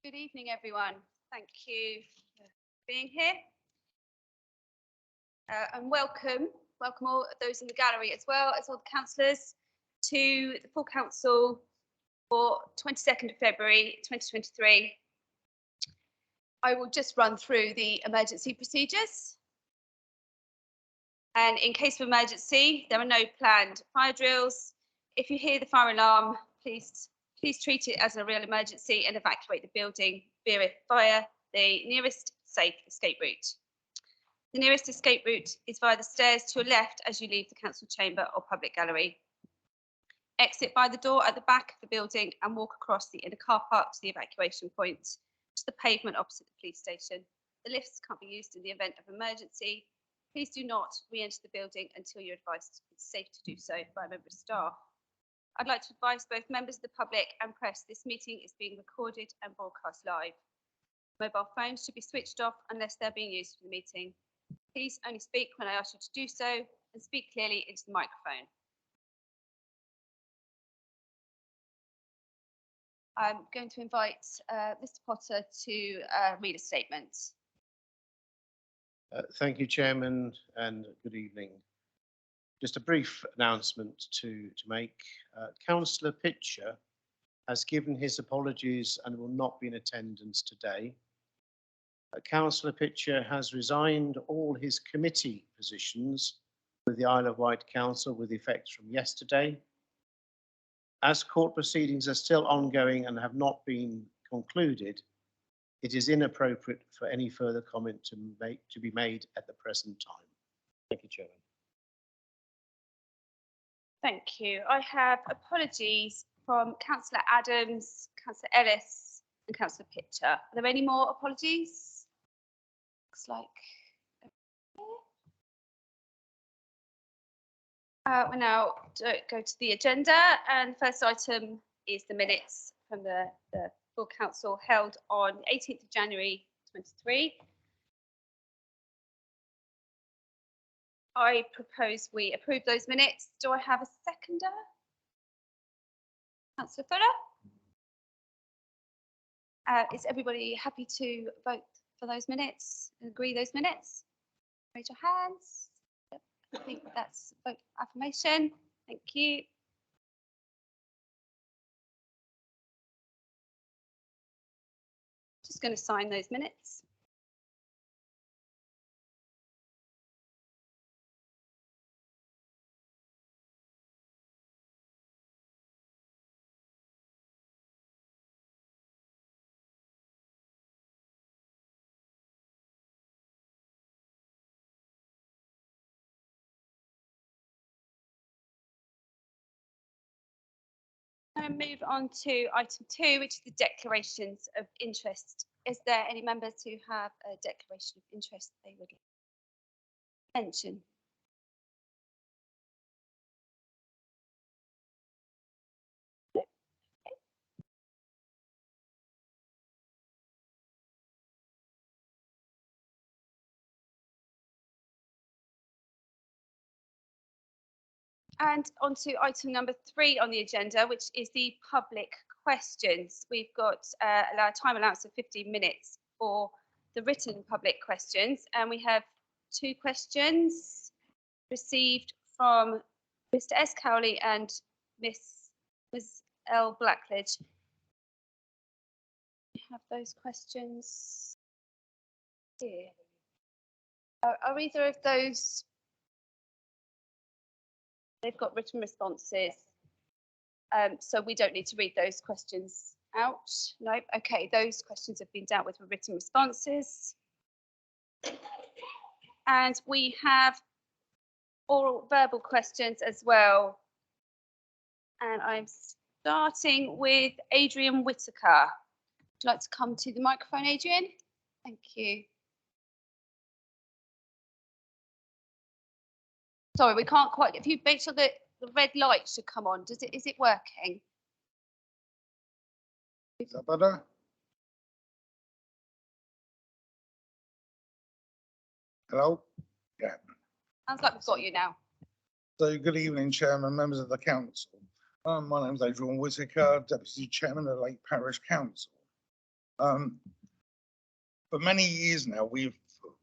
Good evening, everyone. Thank you for being here. And welcome all those in the gallery as well as all the councillors to the full council for 22nd of February 2023. I will just run through the emergency procedures. And in case of emergency, there are no planned fire drills. If you hear the fire alarm, please treat it as a real emergency and evacuate the building via the nearest safe escape route. The nearest escape route is via the stairs to your left as you leave the council chamber or public gallery. Exit by the door at the back of the building and walk across the inner car park to the evacuation point, to the pavement opposite the police station. The lifts can't be used in the event of emergency. Please do not re-enter the building until you're advised it's safe to do so by a member of staff. I'd like to advise both members of the public and press this meeting is being recorded and broadcast live. Mobile phones should be switched off unless they're being used for the meeting. Please only speak when I ask you to do so and speak clearly into the microphone. I'm going to invite Mr. Potter to read a statement. Thank you, Chairman, and good evening. Just a brief announcement to make. Councillor Pitcher has given his apologies and will not be in attendance today. Councillor Pitcher has resigned all his committee positions with the Isle of Wight Council with effect from yesterday. As court proceedings are still ongoing and have not been concluded, it is inappropriate for any further comment to be made at the present time. Thank you, Chairman. Thank you. I have apologies from Councillor Adams, Councillor Ellis and Councillor Pitcher. Are there any more apologies? Looks like we now go to the agenda, and the first item is the minutes from the full council held on 18th of January 23. I propose we approve those minutes. Do I have a seconder? Councillor Fuller? Is everybody happy to vote for those minutes and agree those minutes? Raise your hands. I think that's vote affirmation. Thank you. Just going to sign those minutes. I'm going to move on to item 2, which is the declarations of interest. Is there any members who have a declaration of interest they would mention? And on to item number 3 on the agenda, which is the public questions. We've got a time allowance of 15 minutes for the written public questions, and we have 2 questions received from Mr. S. Cowley and Ms. L. Blackledge. We have those questions here. Are either of those? They've got written responses, so we don't need to read those questions out. No, okay, those questions have been dealt with written responses. And we have oral verbal questions as well. And I'm starting with Adrian Whitaker. Would you like to come to the microphone, Adrian? Thank you. Sorry, we can't quite. If you make sure that the red light should come on, is it working? Is that better? Hello? Yeah. Sounds like we've got you now. So good evening, Chairman, members of the council. My name is Adrian Whitaker, Deputy Chairman of Lake Parish Council. For many years now, we've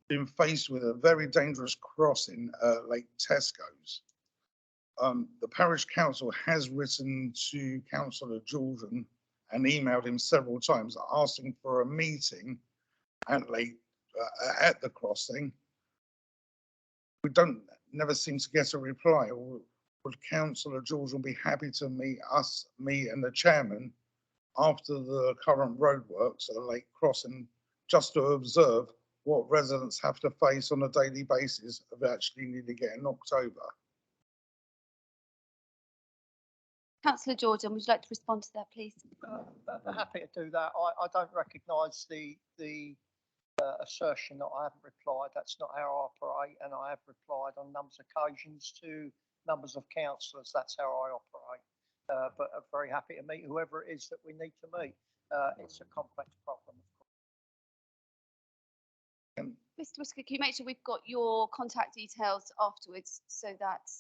been faced with a very dangerous crossing at Lake Tesco's. The parish council has written to Councillor Jordan and emailed him several times asking for a meeting at at the crossing. We never seem to get a reply. Would Councillor Jordan be happy to meet me and the chairman after the current roadworks at Lake Crossing, just to observe what residents have to face on a daily basis of actually nearly getting knocked over? Councillor Jordan, would you like to respond to that, please? Happy to do that. I don't recognise the assertion that I haven't replied. That's not how I operate, and I have replied on numbers of occasions to numbers of councillors. That's how I operate. But I'm very happy to meet whoever it is that we need to meet. It's a complex problem, of course. Mr. Whisker, can you make sure we've got your contact details afterwards so that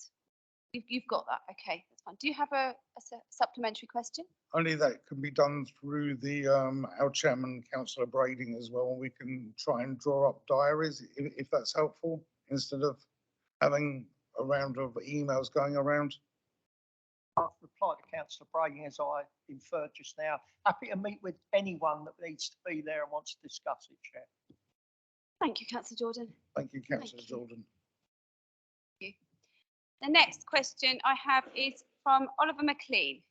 you've got that? Okay, that's fine. Do you have a supplementary question? Only that can be done through the our chairman, Councillor Brading, as well. We can try and draw up diaries if that's helpful, instead of having a round of emails going around. I've replied to Councillor Brading, as I inferred just now. Happy to meet with anyone that needs to be there and wants to discuss it, Chair. Thank you, Councillor Jordan. Thank you, Councillor Jordan. Thank you. The next question I have is from Oliver McLean.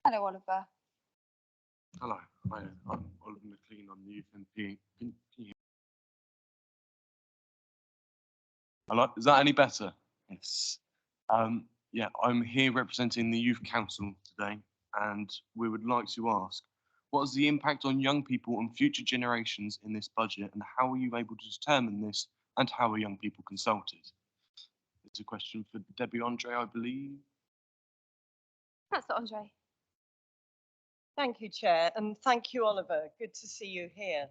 Hello, Oliver. Hello, I'm Oliver McLean. I'm the Youth MP. Can you hear me? Hello, is that any better? Yes. Yeah, I'm here representing the Youth Council today, and we would like to ask, what is the impact on young people and future generations in this budget, and how are you able to determine this, and how are young people consulted? It's a question for Debbie Andre, I believe. Councillor Andre. Thank you, Chair, and thank you, Oliver. Good to see you here.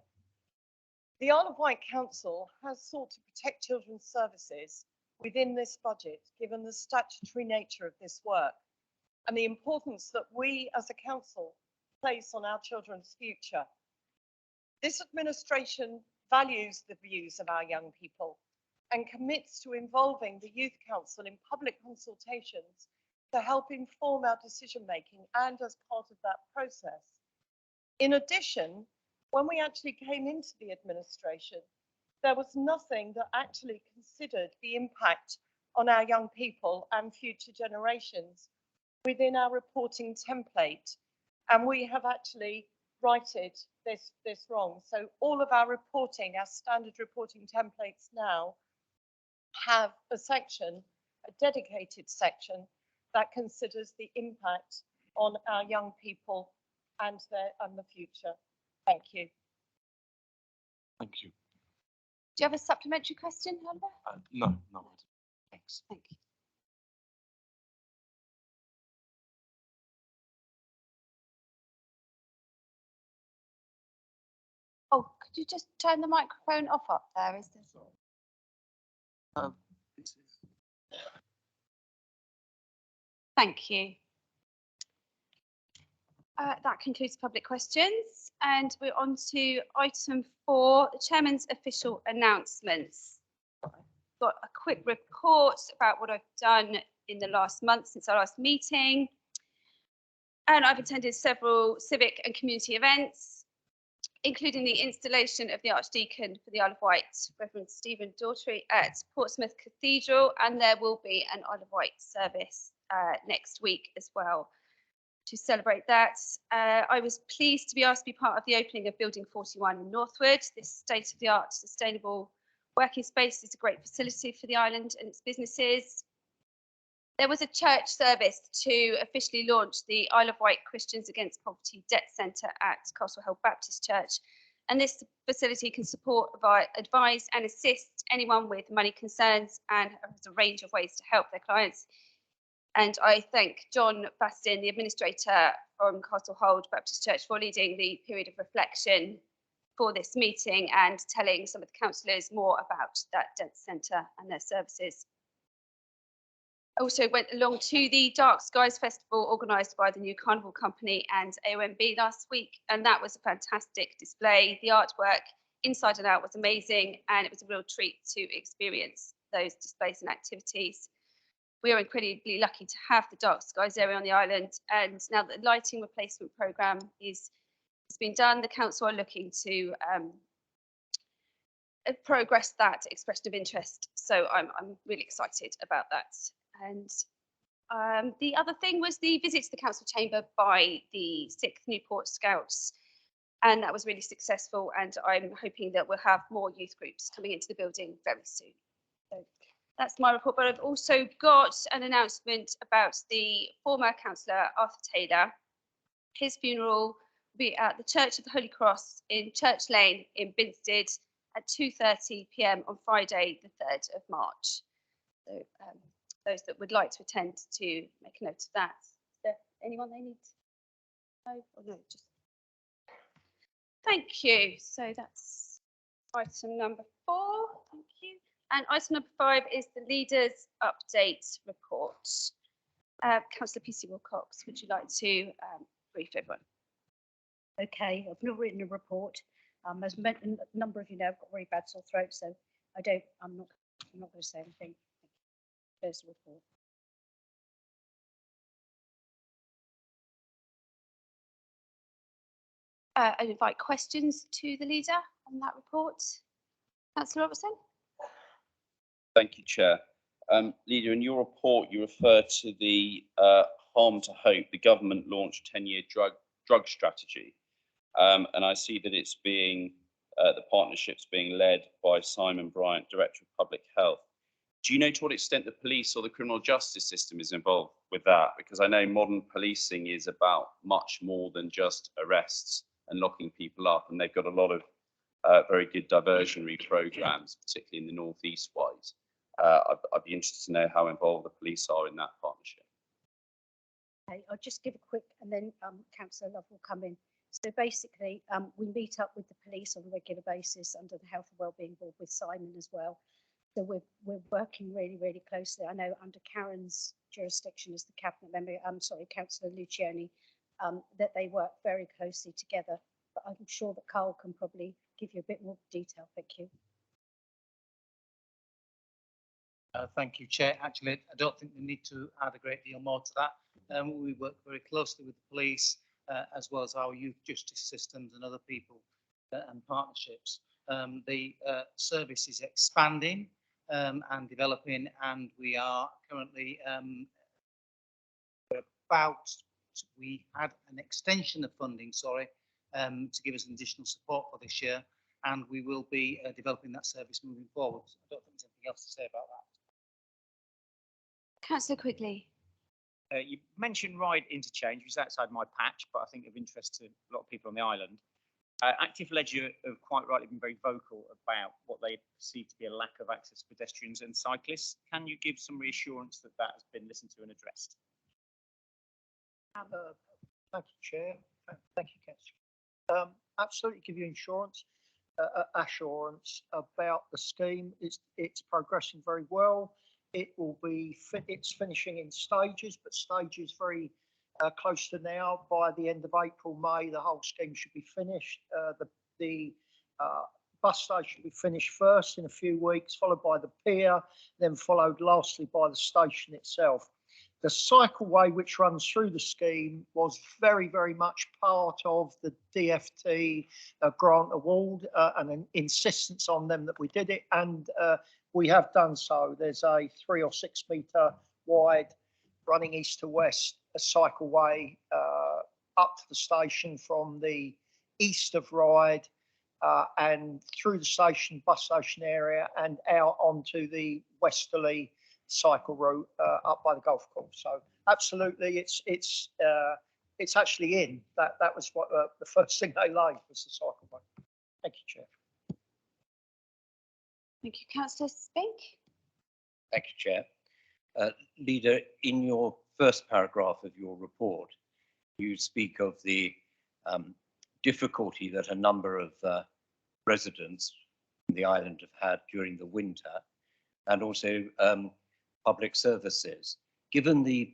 The Isle of Wight Council has sought to protect children's services within this budget, given the statutory nature of this work and the importance that we as a council place on our children's future. This administration values the views of our young people and commits to involving the Youth Council in public consultations to help inform our decision making and as part of that process. In addition, when we actually came into the administration, there was nothing that actually considered the impact on our young people and future generations within our reporting template. And we have actually righted this wrong. So all of our reporting, our standard reporting templates now have a section, a dedicated section that considers the impact on our young people and the future. Thank you. Thank you. Do you have a supplementary question, Oliver? No. Thanks. Thank you. Oh, could you just turn the microphone off up there? Is this? Thank you. That concludes public questions, and we're on to item 4, the Chairman's official announcements. I've got a quick report about what I've done in the last month since our last meeting, and I've attended several civic and community events, including the installation of the Archdeacon for the Isle of Wight, Reverend Stephen Daughtry, at Portsmouth Cathedral, and there will be an Isle of Wight service next week as well to celebrate that. I was pleased to be asked to be part of the opening of Building 41 in Northwood. This state-of-the-art sustainable working space is a great facility for the island and its businesses. There was a church service to officially launch the Isle of Wight Christians Against Poverty Debt Centre at Castle Hill Baptist Church. And this facility can support, advise and assist anyone with money concerns, and has a range of ways to help their clients. And I thank John Bastin, the administrator from Castle Hold Baptist Church, for leading the period of reflection for this meeting and telling some of the councillors more about that debt centre and their services. I also went along to the Dark Skies Festival organised by the New Carnival Company and AOMB last week, and that was a fantastic display. The artwork inside and out was amazing, and it was a real treat to experience those displays and activities. We are incredibly lucky to have the Dark Skies area on the island, and now that the lighting replacement programme has been done, the council are looking to progress that expression of interest. So I'm really excited about that. And the other thing was the visit to the council chamber by the 6th Newport Scouts, and that was really successful, and I'm hoping that we'll have more youth groups coming into the building very soon. So that's my report, but I've also got an announcement about the former councillor Arthur Taylor. His funeral will be at the Church of the Holy Cross in Church Lane in Binstead at 2:30 p.m. on Friday, the 3rd of March. So those that would like to attend to make a note of that. Is there anyone they need to know? Or no, just thank you. So that's item number 4. Thank you. And item number 5 is the leaders' update report. Councillor PC Wilcox, would you like to brief everyone? Okay, I've not written a report. As a number of you know, I've got very bad sore throat, so I'm not going to say anything. There's the report. I invite questions to the leader on that report. Councillor Robertson. Thank you, Chair. Leader, in your report, you refer to the Harm to Hope, the government launched 10-year drug strategy. And I see that it's being, the partnership's being led by Simon Bryant, Director of Public Health. Do you know to what extent the police or the criminal justice system is involved with that? Because I know modern policing is about much more than just arrests and locking people up. And they've got a lot of very good diversionary programs, particularly in the northeast wise. I'd be interested to know how involved the police are in that partnership. Okay, I'll just give a quick, and then Councillor Love will come in. So basically, we meet up with the police on a regular basis under the Health and Wellbeing Board with Simon as well. So we're working really, really closely. I know under Karen's jurisdiction as the cabinet member, Councillor Lucioni, that they work very closely together. But I'm sure that Carl can probably give you a bit more detail. Thank you. Thank you, Chair. Actually, I don't think we need to add a great deal more to that. We work very closely with the police, as well as our youth justice systems and other people and partnerships. The service is expanding and developing, and we are currently we had an extension of funding, to give us an additional support for this year, and we will be developing that service moving forward. I don't think there's anything else to say about that. Councillor Quigley. You mentioned ride interchange, which is outside my patch, but I think of interest to a lot of people on the island. Active Ledger have quite rightly been very vocal about what they perceive to be a lack of access for pedestrians and cyclists. Can you give some reassurance that that has been listened to and addressed? Thank you, Chair. Thank you, Councillor. Absolutely give you assurance about the scheme. It's progressing very well. It will be, it's finishing in stages, but stages very close to now. By the end of April, May, the whole scheme should be finished. The bus station will be finished first in a few weeks, followed by the pier, then followed lastly by the station itself. The cycleway which runs through the scheme was very, very much part of the DFT grant award and an insistence on them that we did it, and we have done so. There's a 3 or 6 metre wide running east to west, a cycleway up to the station from the east of Ryde and through the station, bus station area, and out onto the westerly cycle route up by the golf course. So absolutely, it's actually in. That was what the first thing they laid was the cycleway. Thank you, Chair. Thank you, Councillor Spink. Thank you, Chair. Leader, in your first paragraph of your report, you speak of the difficulty that a number of residents on the island have had during the winter, and also public services. Given the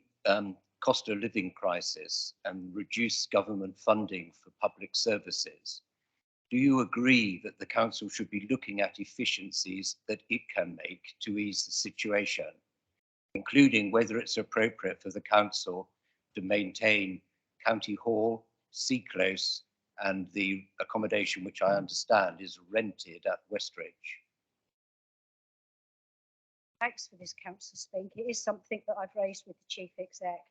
cost of living crisis and reduced government funding for public services, do you agree that the council should be looking at efficiencies that it can make to ease the situation, including whether it's appropriate for the council to maintain County Hall, Sea Close, and the accommodation which I understand is rented at Westridge? Thanks for this, Councillor Spink. It is something that I've raised with the Chief Exec.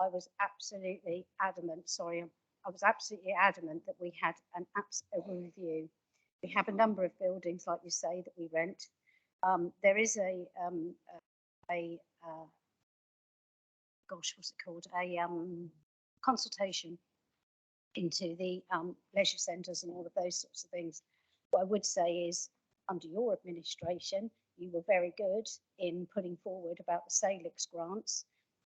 I was absolutely adamant, I was absolutely adamant that we had a review. We have a number of buildings, like you say, that we rent. There is gosh, what's it called? A consultation into the leisure centres and all of those sorts of things. What I would say is, under your administration, you were very good in putting forward about the Salix grants.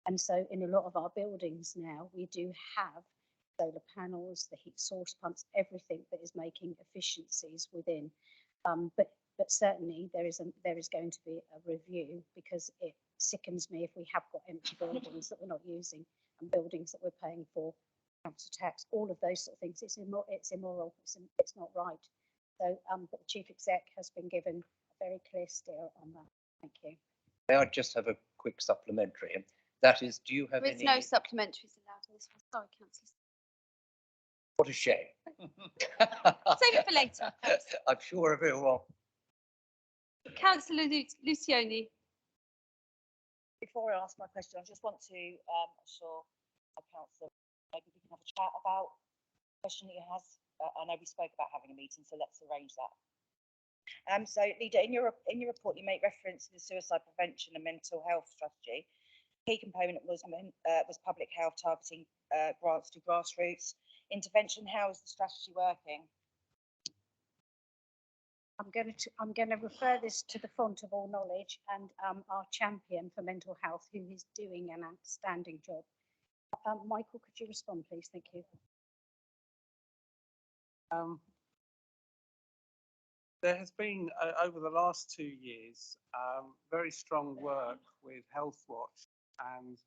And so in a lot of our buildings now, we do have solar panels, the heat source pumps, everything that is making efficiencies within. But certainly there is going to be a review, because it sickens me if we have got empty buildings that we're not using and buildings that we're paying for council tax, all of those sort of things. It's immoral, it's not right. So, but the Chief Exec has been given a very clear steer on that. Thank you. May I just have a quick supplementary? And that is, do you have There is any? no supplementaries allowed in this one. Sorry, Councillor. What a shame. Save it for later. I'm sure everyone. Councillor Lucioni. Before I ask my question, I just want to assure our council maybe we can have a chat about the question he has. I know we spoke about having a meeting, so let's arrange that. So, Leader, in your report, you make reference to the suicide prevention and mental health strategy. Key component was public health targeting grants to grassroots intervention. How is the strategy working? I'm going to refer this to the font of all knowledge and our champion for mental health, who is doing an outstanding job. Michael, could you respond, please? Thank you. There has been, over the last 2 years, very strong work with Health Watch and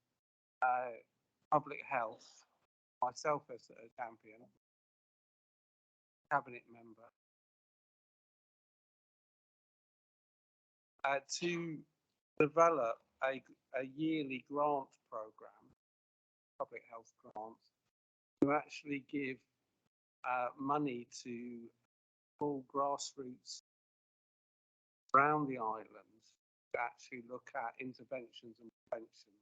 Public Health, myself as a champion, cabinet member, to develop a yearly grant programme, public health grants, to actually give money to all grassroots around the island to actually look at interventions and prevention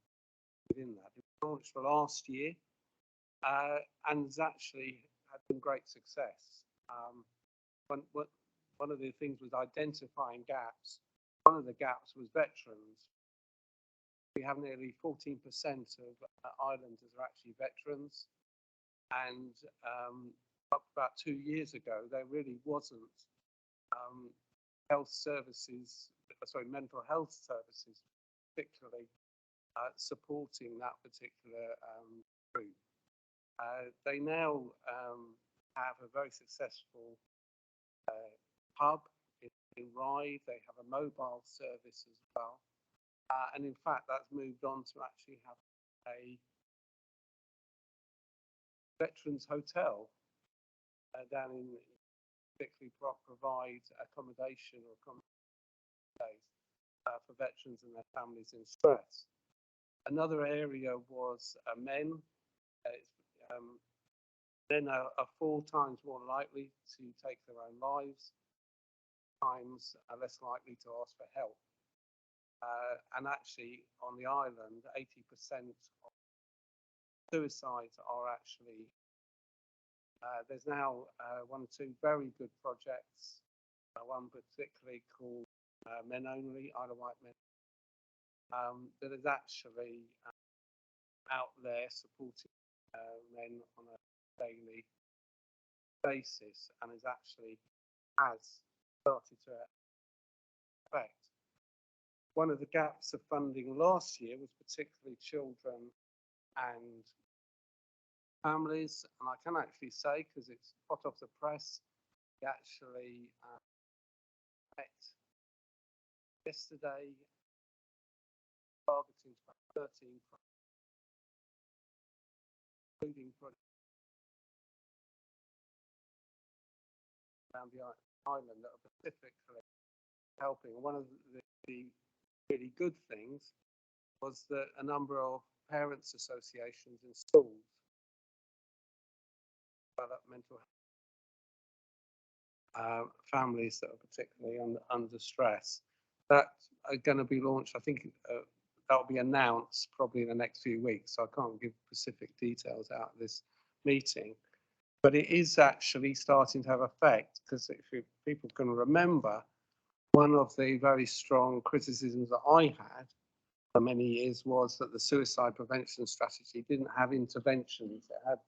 within that. It was launched last year and has actually had some great success. One of the things was identifying gaps. One of the gaps was veterans. We have nearly 14% of islanders are actually veterans, and up about 2 years ago, there really wasn't mental health services, particularly supporting that particular group. They now have a very successful hub in Rye. They have a mobile service as well. And in fact, that's moved on to actually have a veterans hotel down in, particularly provide accommodation or days for veterans and their families in stress. Another area was men. Men are 4 times more likely to take their own lives, times are less likely to ask for help. And actually, on the island, 80% of suicides are actually, there's now 1 or 2 very good projects, one particularly called Men Only, Isle of Wight Men, that is actually out there supporting men on a daily basis, and has started to affect. One of the gaps of funding last year was particularly children and families, and I can actually say, because it's hot off the press, we actually met yesterday targeting 13 including projects around the island that are specifically helping. One of the really good things was that a number of parents' associations in schools develop mental health families that are particularly under stress. That are going to be launched, I think that'll be announced probably in the next few weeks, so I can't give specific details out of this meeting. But it is actually starting to have effect, because if people can remember, one of the very strong criticisms that I had for many years was that the suicide prevention strategy didn't have interventions. It had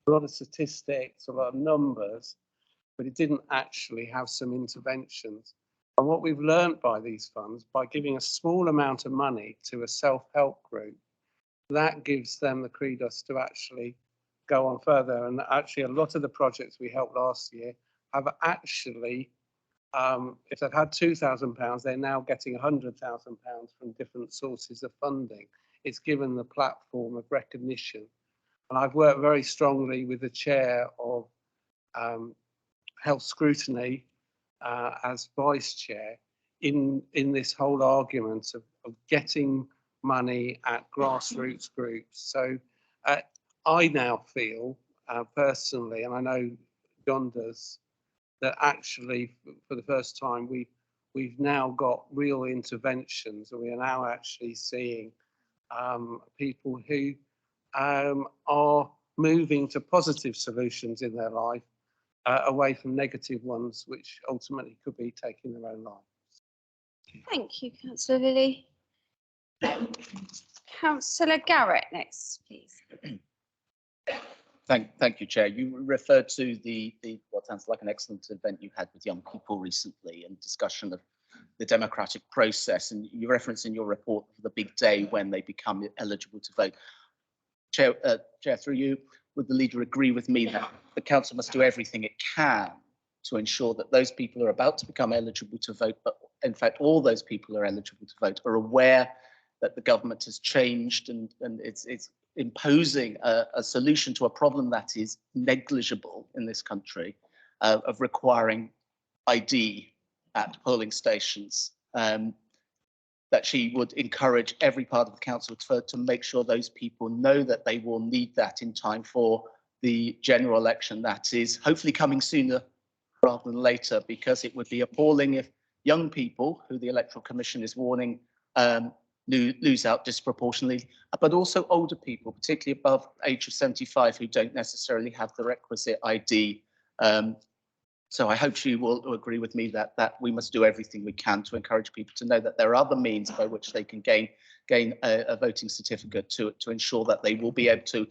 a lot of statistics, a lot of numbers, but it didn't actually have some interventions. And what we've learned by these funds, by giving a small amount of money to a self-help group, that gives them the credence to actually go on further. And actually, a lot of the projects we helped last year have actually, if they've had £2,000, they're now getting £100,000 from different sources of funding. It's given the platform of recognition. And I've worked very strongly with the chair of Health Scrutiny as vice chair in this whole argument of getting money at grassroots groups. So I now feel personally, and I know John does, that actually for the first time we've now got real interventions, and we are now actually seeing people who are moving to positive solutions in their life, away from negative ones, which ultimately could be taking their own life. Thank you, Councillor Lilly. Councillor Garrett next, please. Thank you, Chair. You referred to the what sounds like an excellent event you had with young people recently, and discussion of the democratic process, and you reference in your report the big day when they become eligible to vote. Chair, through you, would the leader agree with me that the council must do everything it can to ensure that those people who are about to become eligible to vote, but in fact all those people who are eligible to vote, are aware that the government has changed and it's imposing a solution to a problem that is negligible in this country, of requiring ID at polling stations, that she would encourage every part of the council to make sure those people know that they will need that in time for the general election that is hopefully coming sooner rather than later, because it would be appalling if young people, who the Electoral Commission is warning lose out disproportionately, but also older people, particularly above the age of 75, who don't necessarily have the requisite ID. So I hope she will agree with me that we must do everything we can to encourage people to know that there are other means by which they can gain a voting certificate to ensure that they will be able to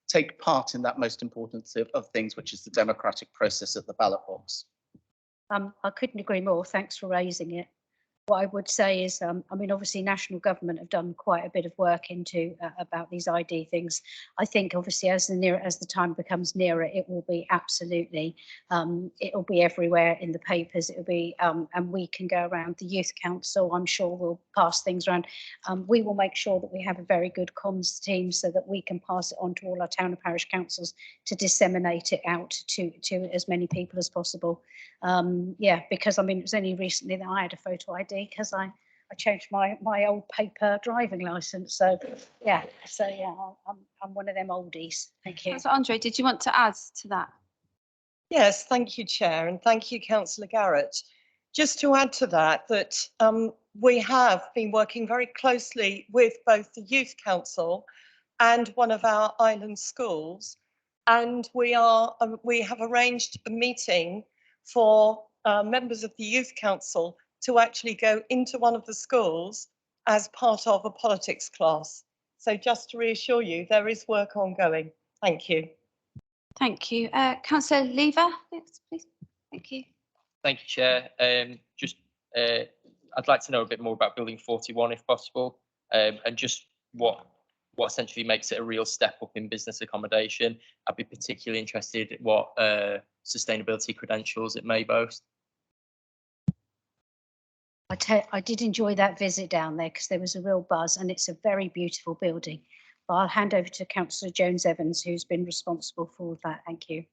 take part in that most important of things, which is the democratic process at the ballot box. I couldn't agree more. Thanks for raising it. What I would say is, I mean, obviously national government have done quite a bit of work into about these ID things. I think obviously as the time becomes nearer, it will be absolutely, it'll be everywhere in the papers. It'll be, and we can go around the youth council. I'm sure we'll pass things around. We will make sure that we have a very good comms team so that we can pass it on to all our town and parish councils to disseminate it out to as many people as possible. Yeah, because I mean, it was only recently that I had a photo ID because I changed my old paper driving license. So yeah, I'm one of them oldies. Thank you. So Andre, did you want to add to that? Yes, thank you, Chair, and thank you, Councillor Garrett. Just to add to that, we have been working very closely with both the Youth Council and one of our island schools, and we have arranged a meeting for members of the Youth Council to actually go into one of the schools as part of a politics class. So just to reassure you, there is work ongoing. Thank you. Thank you. Councillor Lever, next, please. Thank you. Thank you, Chair. I'd like to know a bit more about Building 41, if possible, and just what essentially makes it a real step up in business accommodation. I'd be particularly interested in what sustainability credentials it may boast. I did enjoy that visit down there because there was a real buzz and it's a very beautiful building. But I'll hand over to Councillor Jones-Evans, who's been responsible for all of that. Thank you.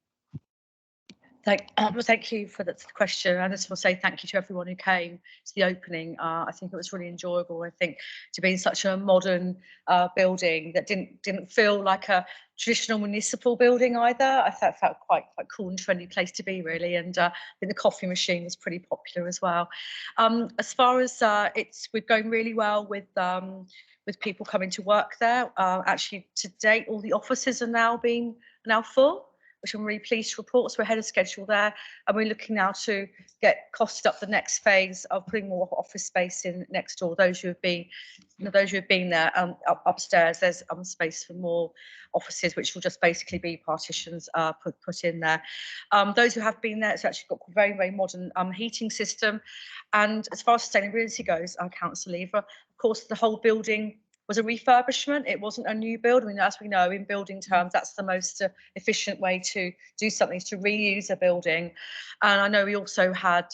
Thank you for the question. I just want to say thank you to everyone who came to the opening. I think it was really enjoyable. I think to be in such a modern building that didn't feel like a traditional municipal building either. I felt quite cool and trendy place to be really, and I think the coffee machine was pretty popular as well. As far as we're going really well with people coming to work there. Actually, to date, all the offices are now full, which I'm really pleased to report. So we're ahead of schedule there, and we're looking now to get costed up the next phase of putting more office space in next door. Those who have been there upstairs, there's space for more offices, which will just basically be partitions put in there. Those who have been there, it's actually got a very, very modern heating system. And as far as sustainability goes, Councillor Lever, of course, the whole building was a refurbishment. It wasn't a new build. I mean, as we know, in building terms, that's the most efficient way to do something, is to reuse a building. And I know we also had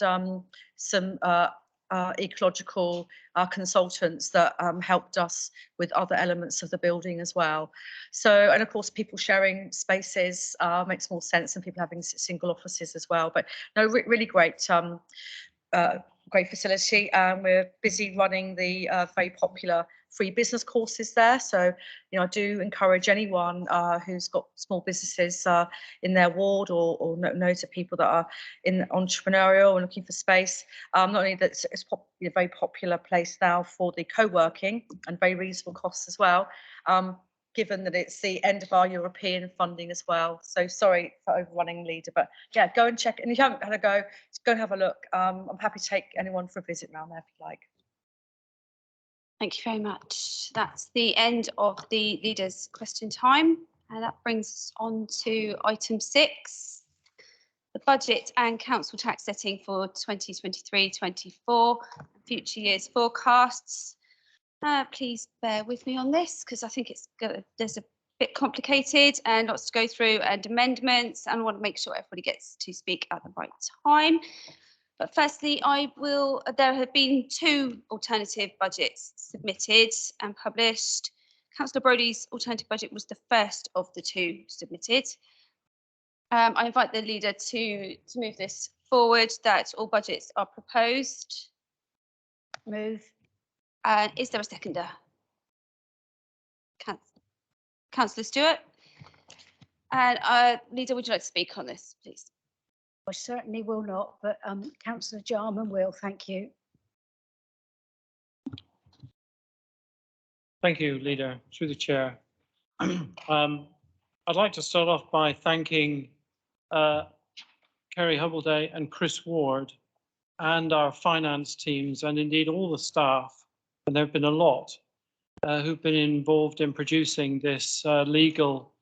some ecological consultants that helped us with other elements of the building as well. So, and of course, people sharing spaces makes more sense than people having single offices as well. But no, really great. Great facility, and we're busy running the very popular free business courses there. So, I do encourage anyone who's got small businesses in their ward or knows of people that are in entrepreneurial and looking for space. Not only that it's a very popular place now for the co-working and very reasonable costs as well. Given that it's the end of our European funding as well. So sorry for overrunning, Leader, but yeah, go and check. And if you haven't had a go, just go and have a look. I'm happy to take anyone for a visit around there if you like. Thank you very much. That's the end of the Leaders' question time. And that brings us on to item 6, the budget and council tax setting for 2023-24, future years forecasts. Please bear with me on this because I think there's a bit complicated and lots to go through and amendments, and I want to make sure everybody gets to speak at the right time. But firstly, there have been 2 alternative budgets submitted and published. Councillor Brodie's alternative budget was the first of the 2 submitted. I invite the Leader to move this forward, that all budgets are proposed. Move. Is there a seconder? Councillor Stewart. And Leader, would you like to speak on this, please? I certainly will not, but Councillor Jarman will. Thank you. Thank you, Leader, through the chair. I'd like to start off by thanking Kerry Hubbleday and Chris Ward and our finance teams, and indeed all the staff, and there have been a lot who've been involved in producing this legal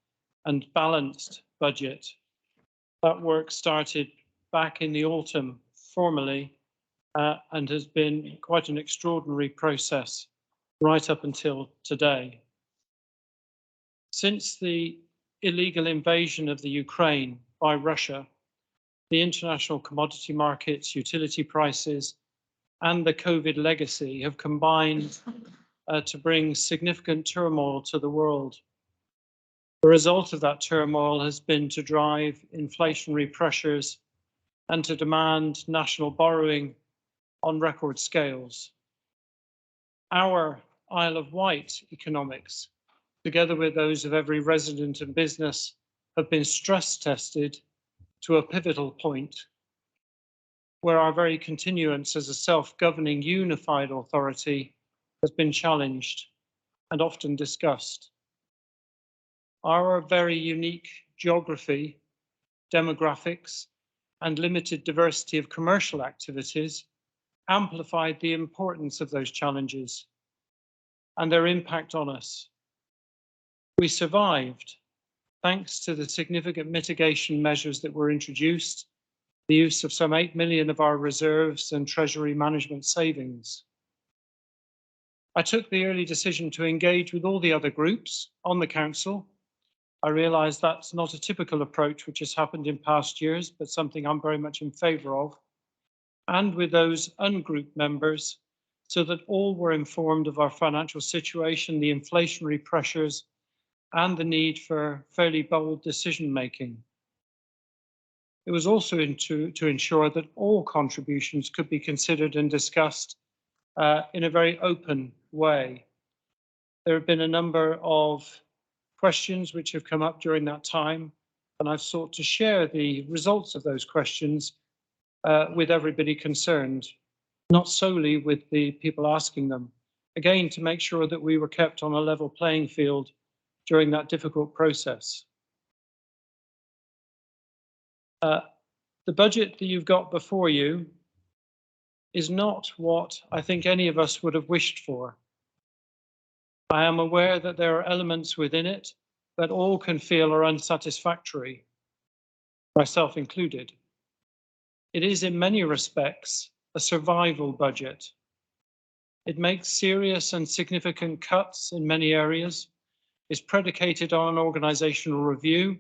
and balanced budget. That work started back in the autumn formally and has been quite an extraordinary process right up until today. Since the illegal invasion of the Ukraine by Russia, the international commodity markets, utility prices, and the COVID legacy have combined to bring significant turmoil to the world. The result of that turmoil has been to drive inflationary pressures and to demand national borrowing on record scales. Our Isle of Wight economics, together with those of every resident and business, have been stress tested to a pivotal point where our very continuance as a self-governing unified authority has been challenged and often discussed. Our very unique geography, demographics, and limited diversity of commercial activities amplified the importance of those challenges and their impact on us. We survived thanks to the significant mitigation measures that were introduced, the use of some 8 million of our reserves and treasury management savings. I took the early decision to engage with all the other groups on the council. I realise that's not a typical approach which has happened in past years, but something I'm very much in favour of. and with those ungrouped members so that all were informed of our financial situation, the inflationary pressures, and the need for fairly bold decision-making. It was also to ensure that all contributions could be considered and discussed in a very open way. There have been a number of questions which have come up during that time, and I've sought to share the results of those questions with everybody concerned, not solely with the people asking them, again, to make sure that we were kept on a level playing field during that difficult process. The budget that you've got before you is not what I think any of us would have wished for. I am aware that there are elements within it that all can feel are unsatisfactory, myself included. It is in many respects a survival budget. It makes serious and significant cuts in many areas, is predicated on an organizational review,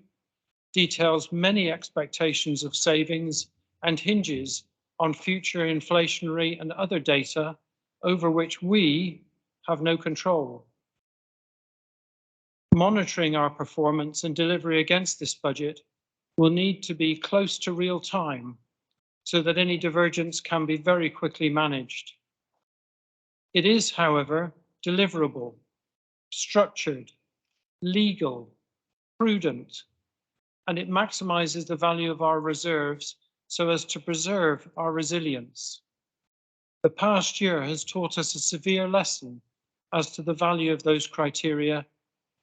details many expectations of savings, and hinges on future inflationary and other data over which we have no control. Monitoring our performance and delivery against this budget will need to be close to real time so that any divergence can be very quickly managed. It is, however, deliverable, structured, legal, prudent, and it maximizes the value of our reserves so as to preserve our resilience. The past year has taught us a severe lesson as to the value of those criteria,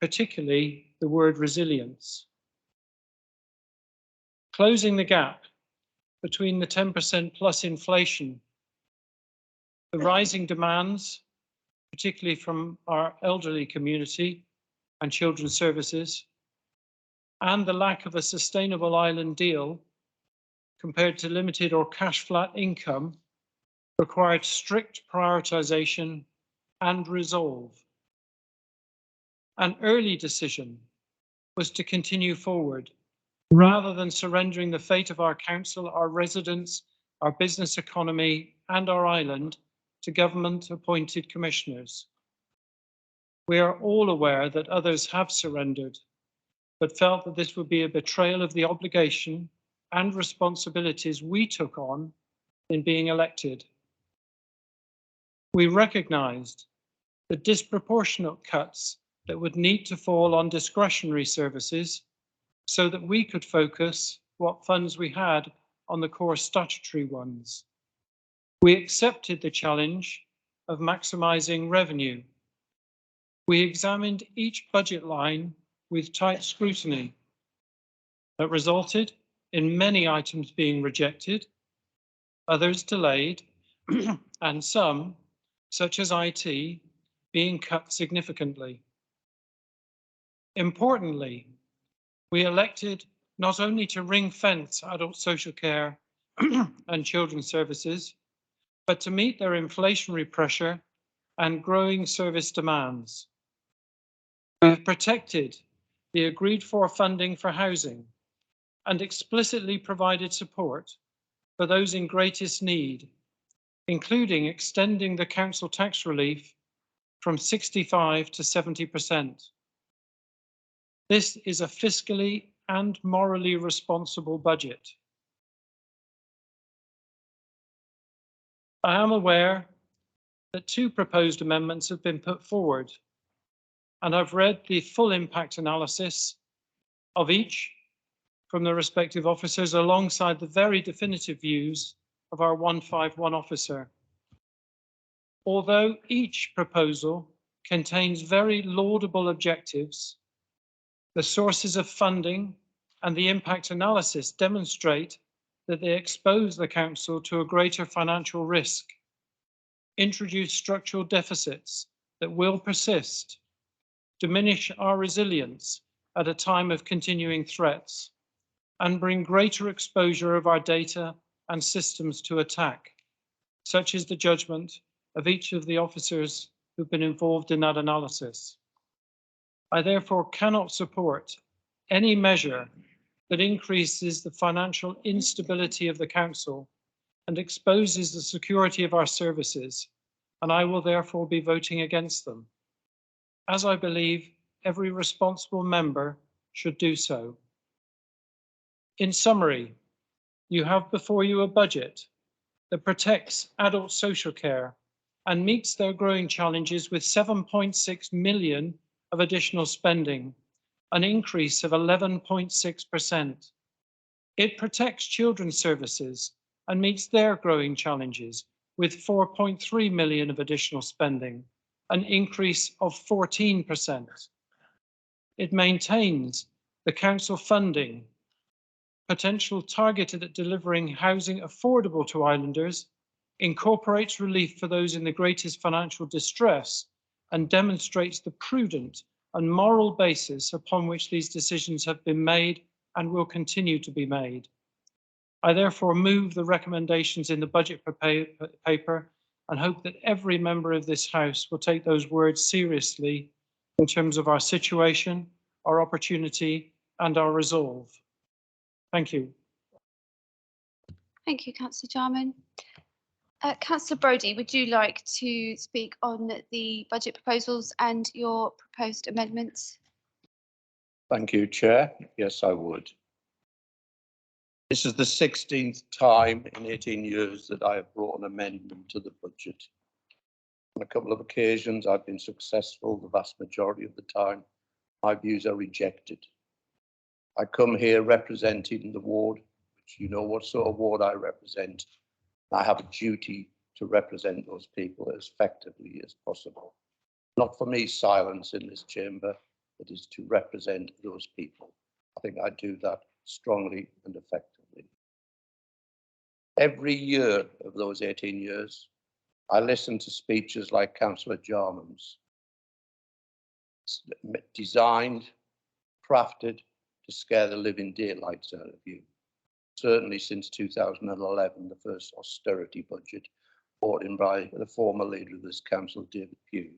particularly the word resilience. Closing the gap between the 10% plus inflation, the rising demands, particularly from our elderly community and children's services, and the lack of a sustainable island deal compared to limited or cash flat income required strict prioritization and resolve. An early decision was to continue forward rather than surrendering the fate of our council, our residents, our business economy, and our island to government-appointed commissioners. We are all aware that others have surrendered, but felt that this would be a betrayal of the obligation and responsibilities we took on in being elected. We recognized the disproportionate cuts that would need to fall on discretionary services so that we could focus what funds we had on the core statutory ones. We accepted the challenge of maximizing revenue. We examined each budget line with tight scrutiny that resulted in many items being rejected, others delayed, and some, such as IT, being cut significantly. Importantly, we elected not only to ring-fence adult social care and children's services, but to meet their inflationary pressure and growing service demands. We have protected the agreed for funding for housing and explicitly provided support for those in greatest need, including extending the council tax relief from 65 to 70%. This is a fiscally and morally responsible budget. I am aware that 2 proposed amendments have been put forward, and I've read the full impact analysis of each from the respective officers alongside the very definitive views of our 151 officer. Although each proposal contains very laudable objectives, the sources of funding and the impact analysis demonstrate that they expose the council to a greater financial risk, introduce structural deficits that will persist, diminish our resilience at a time of continuing threats, and bring greater exposure of our data and systems to attack, such is the judgment of each of the officers who've been involved in that analysis. I therefore cannot support any measure that increases the financial instability of the council and exposes the security of our services, and I will therefore be voting against them, as I believe every responsible member should do so. In summary, you have before you a budget that protects adult social care and meets their growing challenges with 7.6 million of additional spending, an increase of 11.6%. It protects children's services and meets their growing challenges with 4.3 million of additional spending, an increase of 14%. It maintains the council funding potential targeted at delivering housing affordable to islanders, incorporates relief for those in the greatest financial distress, and demonstrates the prudent and moral basis upon which these decisions have been made and will continue to be made. I therefore move the recommendations in the budget paper and hope that every member of this House will take those words seriously in terms of our situation, our opportunity, and our resolve. Thank you. Thank you, Councillor Jarman. Councillor Brodie, would you like to speak on the budget proposals and your proposed amendments? Thank you, Chair. Yes, I would. This is the 16th time in 18 years that I have brought an amendment to the budget. On a couple of occasions, I've been successful. The vast majority of the time, my views are rejected. I come here representing the ward, which you know what sort of ward I represent. I have a duty to represent those people as effectively as possible. Not for me, silence in this chamber, it is to represent those people. I think I do that strongly and effectively. Every year of those 18 years, I listen to speeches like Councillor Jarman's, designed, crafted to scare the living daylights out of you. Certainly since 2011, the first austerity budget brought in by the former leader of this council, David Pugh.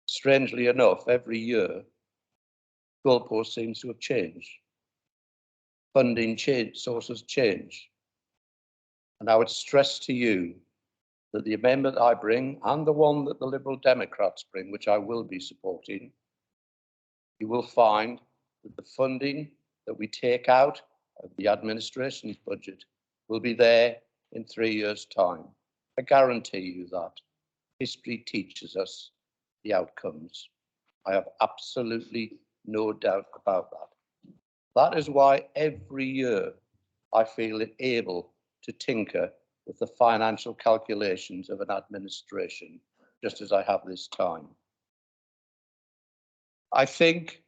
Strangely enough, every year, goalposts seems to have changed. Funding change, sources change. And I would stress to you that the amendment I bring and the one that the Liberal Democrats bring, which I will be supporting, you will find that the funding that we take out of the administration's budget will be there in 3 years' time. I guarantee you that. History teaches us the outcomes. I have absolutely no doubt about that. That is why every year I feel able to tinker with the financial calculations of an administration, just as I have this time. I think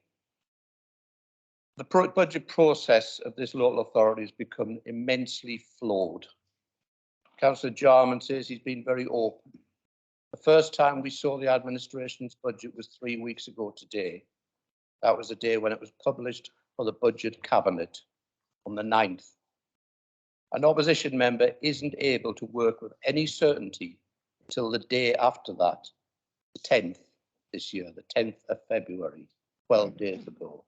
the budget process of this local authority has become immensely flawed. Councillor Jarman says he's been very open. The first time we saw the administration's budget was 3 weeks ago today. That was the day when it was published for the budget cabinet on the 9th. An opposition member isn't able to work with any certainty until the day after that, the 10th this year, the 10th of February, 12 days ago.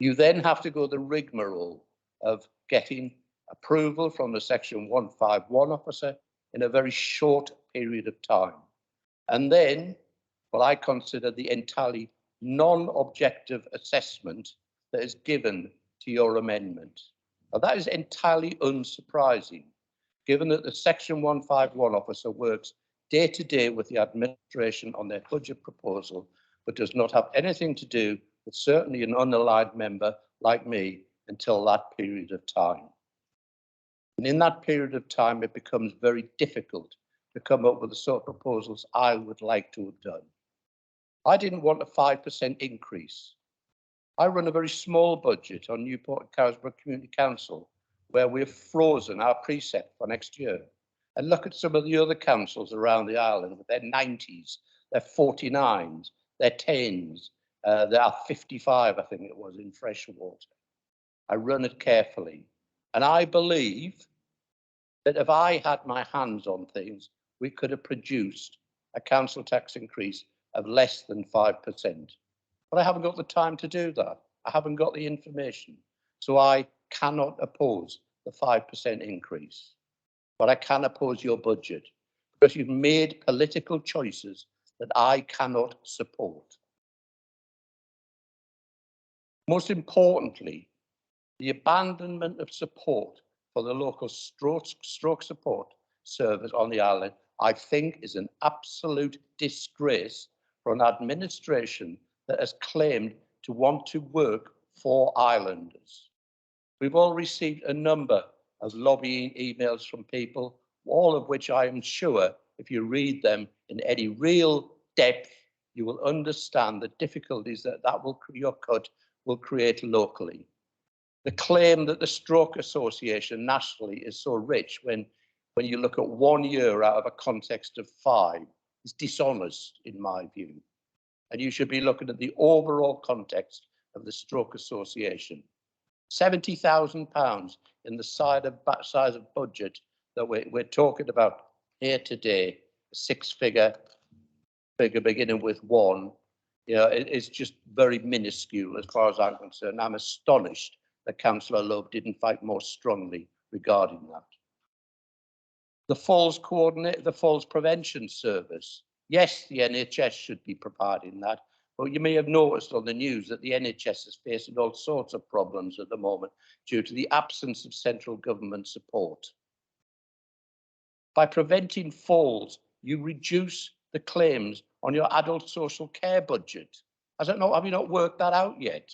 You then have to go the rigmarole of getting approval from the Section 151 officer in a very short period of time. And then what I consider the entirely non-objective assessment that is given to your amendment. Now, that is entirely unsurprising, given that the Section 151 officer works day to day with the administration on their budget proposal, but does not have anything to do with certainly an unaligned member like me until that period of time. And in that period of time, it becomes very difficult to come up with the sort of proposals I would like to have done. I didn't want a 5% increase. I run a very small budget on Newport and Carisbrooke Community Council, where we've frozen our precept for next year. And look at some of the other councils around the island with their 90s, their 49s, their 10s, there are 55, I think it was, in Freshwater. I run it carefully. And I believe that if I had my hands on things, we could have produced a council tax increase of less than 5%. But I haven't got the time to do that. I haven't got the information. So I cannot oppose the 5% increase, but I can oppose your budget because you've made political choices that I cannot support. Most importantly, the abandonment of support for the local stroke support service on the island, I think, is an absolute disgrace for an administration that has claimed to want to work for islanders. We've all received a number of lobbying emails from people, all of which I am sure, if you read them in any real depth, you will understand the difficulties that your cut will create locally. The claim that the Stroke Association nationally is so rich when you look at 1 year out of a context of 5 is dishonest in my view. And you should be looking at the overall context of the Stroke Association. £70,000 in the size of budget that we're talking about here today, a figure beginning with 1, you know, it's just very minuscule as far as I'm concerned. I'm astonished that Councillor Love didn't fight more strongly regarding that. The falls prevention service. Yes, the NHS should be providing that, but you may have noticed on the news that the NHS is facing all sorts of problems at the moment due to the absence of central government support. By preventing falls, you reduce the claims on your adult social care budget. Have you not worked that out yet?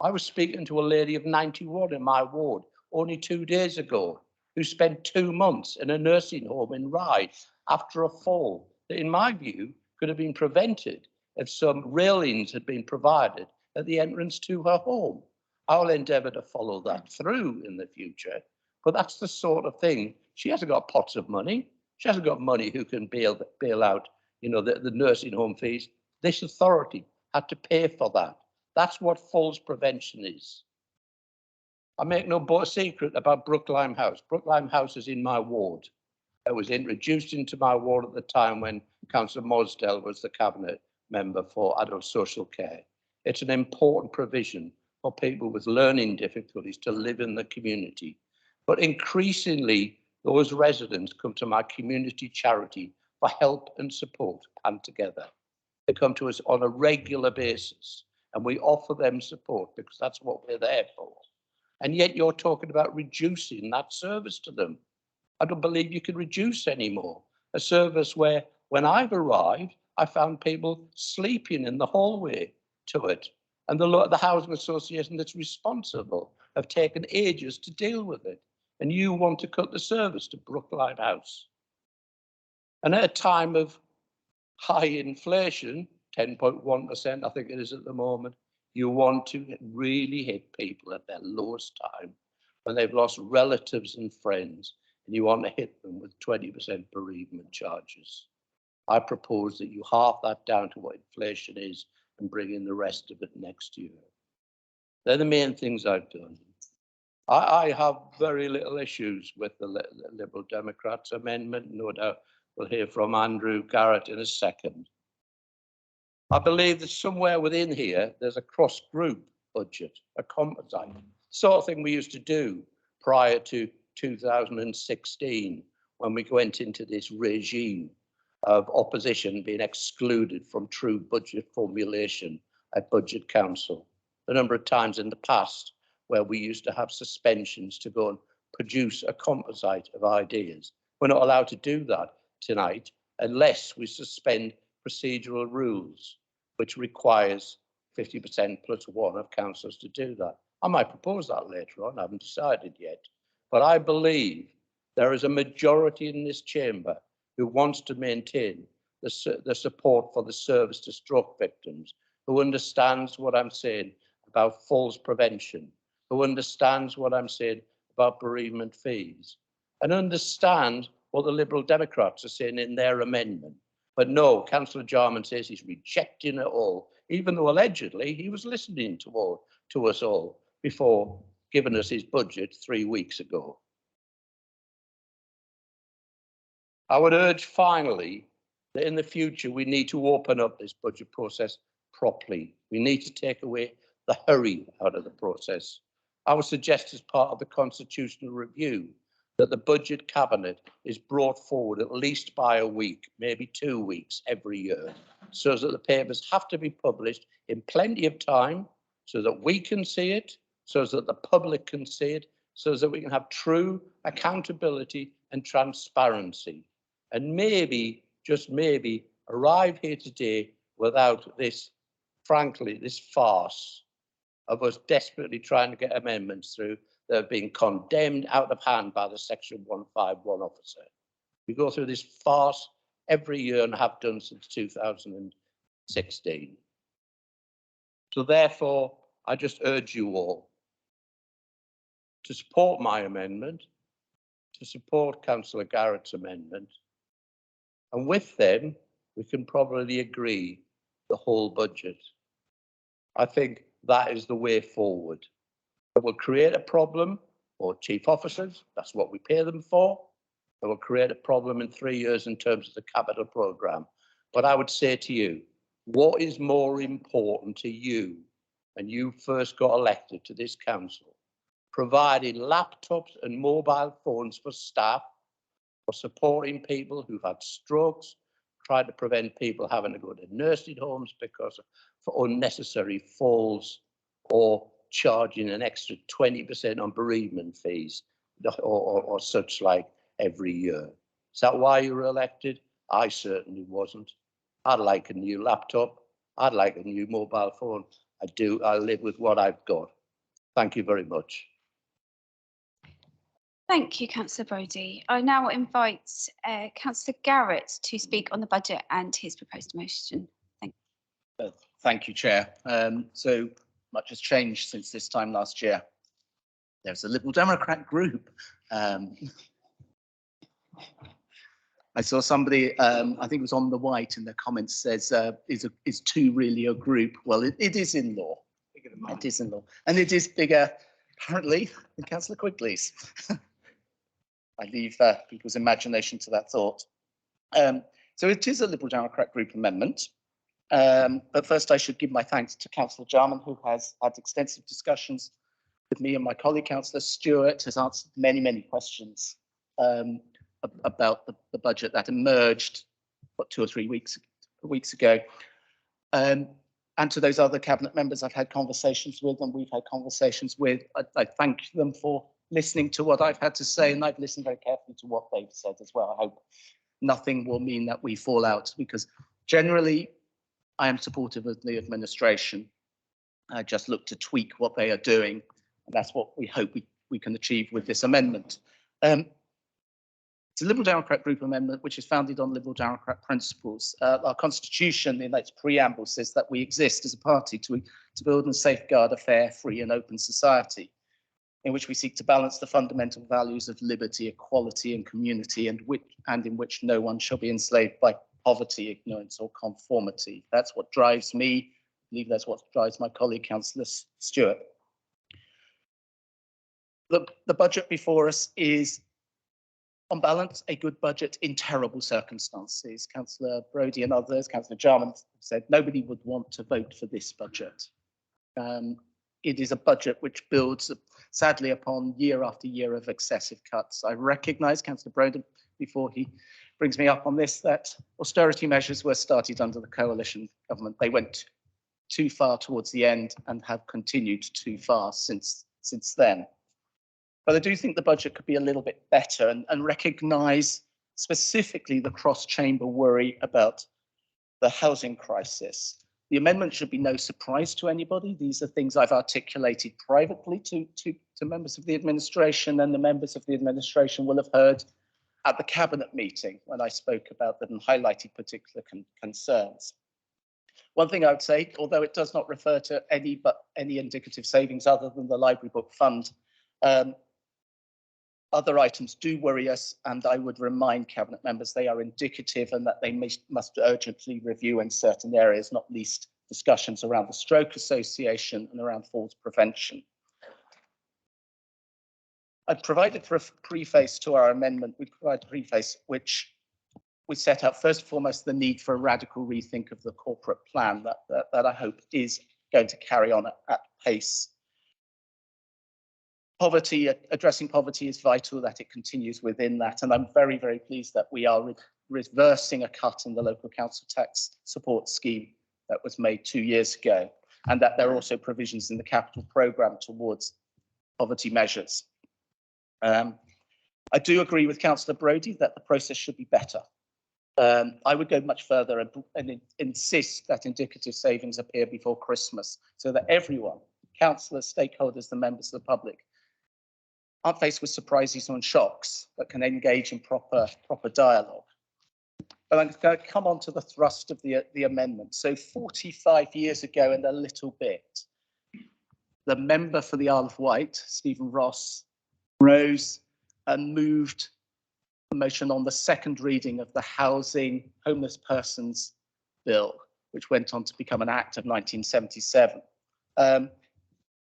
I was speaking to a lady of 91 in my ward only 2 days ago who spent 2 months in a nursing home in Rye after a fall that, in my view, could have been prevented if some railings had been provided at the entrance to her home. I'll endeavour to follow that through in the future, but that's the sort of thing. She hasn't got pots of money. She hasn't got money who can bail out, you know, the nursing home fees. This authority had to pay for that. That's what falls prevention is. I make no secret about Brooklime House. Brooklime House is in my ward. It was introduced into my ward at the time when Councillor Mosdell was the cabinet member for adult social care. It's an important provision for people with learning difficulties to live in the community. But increasingly, those residents come to my community charity for help and support and together. They come to us on a regular basis and we offer them support because that's what we're there for. And yet you're talking about reducing that service to them. I don't believe you can reduce anymore. A service where, when I've arrived, I found people sleeping in the hallway to it. And the housing association that's responsible have taken ages to deal with it. And you want to cut the service to Brookline House. And at a time of high inflation, 10.1%, I think it is at the moment, you want to really hit people at their lowest time when they've lost relatives and friends, and you want to hit them with 20% bereavement charges. I propose that you halve that down to what inflation is and bring in the rest of it next year. They're the main things I've done. I have very little issues with the Liberal Democrats amendment. No doubt we'll hear from Andrew Garrett in a second. I believe that somewhere within here, there's a cross-group budget, a composite, sort of thing we used to do prior to 2016, when we went into this regime of opposition being excluded from true budget formulation at Budget Council. The number of times in the past where we used to have suspensions to go and produce a composite of ideas. We're not allowed to do that tonight unless we suspend procedural rules, which requires 50% plus 1 of councillors to do that. I might propose that later on, I haven't decided yet. But I believe there is a majority in this chamber who wants to maintain the support for the service to stroke victims, who understands what I'm saying about falls prevention, who understands what I'm saying about bereavement fees, and understand what the Liberal Democrats are saying in their amendment. But no, Councillor Jarman says he's rejecting it all, even though allegedly he was listening to us all before giving us his budget 3 weeks ago. I would urge finally that in the future we need to open up this budget process properly. We need to take away the hurry out of the process. I would suggest as part of the constitutional review that the budget cabinet is brought forward at least by a week, maybe 2 weeks every year, so that the papers have to be published in plenty of time so that we can see it, so that the public can see it, so that we can have true accountability and transparency. And maybe, just maybe, arrive here today without this, frankly, this farce of us desperately trying to get amendments through that have been condemned out of hand by the Section 151 officer. We go through this farce every year and have done since 2016. So therefore, I just urge you all to support my amendment, to support Councillor Garrett's amendment, and with them, we can probably agree the whole budget. I think that is the way forward. It will create a problem for chief officers, that's what we pay them for. It will create a problem in 3 years in terms of the capital programme. But I would say to you, what is more important to you when you first got elected to this council? Providing laptops and mobile phones for staff, for supporting people who've had strokes, trying to prevent people having to go to nursing homes because for unnecessary falls, or charging an extra 20% on bereavement fees or such like every year. Is that why you were elected? I certainly wasn't. I'd like a new laptop. I'd like a new mobile phone. I live with what I've got. Thank you very much. Thank you, Councillor Brodie. I now invite Councillor Garrett to speak on the budget and his proposed motion. Thank you. Thank you, Chair. So much has changed since this time last year. There's a Liberal Democrat group. I saw somebody, I think it was on the white in the comments, says, is two really a group? Well, it is in law. It is in law. And it is bigger, apparently, than Councillor Quigley's. I leave people's imagination to that thought. So it is a Liberal Democrat group amendment. But first I should give my thanks to Councillor Jarman, who has had extensive discussions with me and my colleague, Councillor Stewart, has answered many, many questions about the budget that emerged, what, 2 or 3 weeks ago. And to those other cabinet members I've had conversations with and we've had conversations with, I thank them for listening to what I've had to say, and I've listened very carefully to what they've said as well. I hope nothing will mean that we fall out, because generally I am supportive of the administration. I just look to tweak what they are doing, and that's what we hope we can achieve with this amendment. It's a Liberal Democrat group amendment which is founded on Liberal Democrat principles. Our constitution in its preamble says that we exist as a party to build and safeguard a fair, free and open society, in which we seek to balance the fundamental values of liberty, equality and community, and in which no one shall be enslaved by poverty, ignorance or conformity. That's what drives me. I believe that's what drives my colleague, Councillor Stewart. The budget before us is, on balance, a good budget in terrible circumstances. Councillor Brodie and others, Councillor Jarman said nobody would want to vote for this budget. It is a budget which builds, sadly, upon year after year of excessive cuts. I recognise, Councillor Brodie, before he brings me up on this, that austerity measures were started under the coalition government. They went too far towards the end and have continued too far since then. But I do think the budget could be a little bit better and recognise specifically the cross-chamber worry about the housing crisis. The amendment should be no surprise to anybody. These are things I've articulated privately to members of the administration, and the members of the administration will have heard at the cabinet meeting when I spoke about them and highlighted particular concerns. One thing I would say, although it does not refer to any indicative savings other than the library book fund, other items do worry us, and I would remind cabinet members they are indicative and that they must urgently review in certain areas, not least discussions around the Stroke Association and around falls prevention. I've provided for a preface to our amendment. We provide a preface which we set out first and foremost the need for a radical rethink of the corporate plan that I hope is going to carry on at pace. Poverty, addressing poverty is vital that it continues within that. And I'm very, very pleased that we are reversing a cut in the local council tax support scheme that was made 2 years ago, and that there are also provisions in the capital programme towards poverty measures. I do agree with Councillor Brodie that the process should be better. I would go much further and insist that indicative savings appear before Christmas so that everyone, councillors, stakeholders, and members of the public, aren't faced with surprises and shocks, but can engage in proper dialogue. But I'm going to come on to the thrust of the amendment. So 45 years ago and a little bit, the member for the Isle of Wight, Stephen Ross, rose and moved a motion on the second reading of the Housing Homeless Persons Bill, which went on to become an Act of 1977.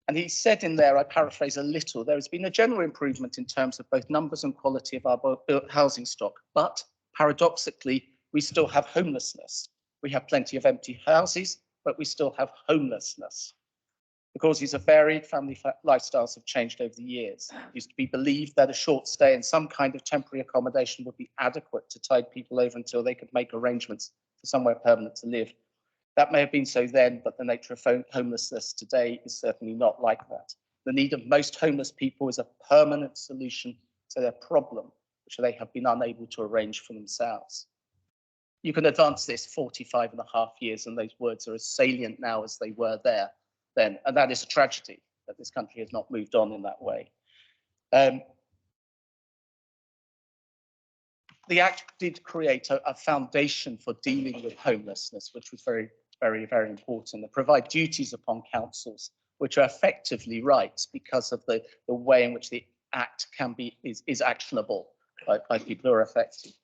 And he said in there, I paraphrase a little, there has been a general improvement in terms of both numbers and quality of our housing stock, but paradoxically, we still have homelessness. We have plenty of empty houses, but we still have homelessness. The causes of varied family lifestyles have changed over the years. It used to be believed that a short stay in some kind of temporary accommodation would be adequate to tide people over until they could make arrangements for somewhere permanent to live. That may have been so then, but the nature of homelessness today is certainly not like that. The need of most homeless people is a permanent solution to their problem, which they have been unable to arrange for themselves. You can advance this 45 and a half years, and those words are as salient now as they were then. And that is a tragedy that this country has not moved on in that way. The Act did create a foundation for dealing with homelessness, which was very, very, very important, and provide duties upon councils, which are effectively rights because of the way in which the Act is actionable by people who are affected.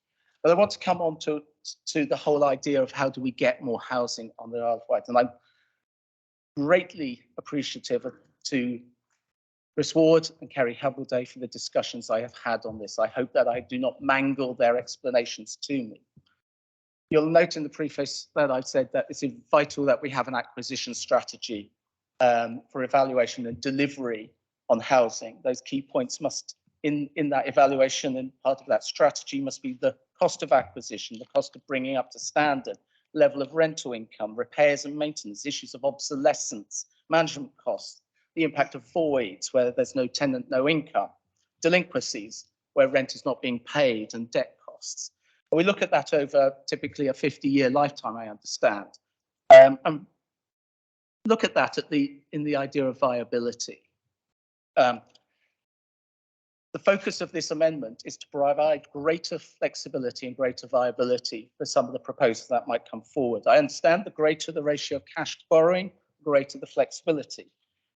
But I want to come on to the whole idea of how do we get more housing on the Isle of Wight, and I'm greatly appreciative to Chris Ward and Kerry Habbleday for the discussions I have had on this. I hope that I do not mangle their explanations to me. You'll note in the preface that I've said that it's vital that we have an acquisition strategy for evaluation and delivery on housing. Those key points must, in that evaluation and part of that strategy, must be the cost of acquisition, the cost of bringing up to standard, level of rental income, repairs and maintenance, issues of obsolescence, management costs, the impact of voids where there's no tenant, no income, delinquencies where rent is not being paid, and debt costs. We look at that over typically a 50-year lifetime, I understand, and look at that in the idea of viability. The focus of this amendment is to provide greater flexibility and greater viability for some of the proposals that might come forward. I understand the greater the ratio of cash to borrowing, the greater the flexibility.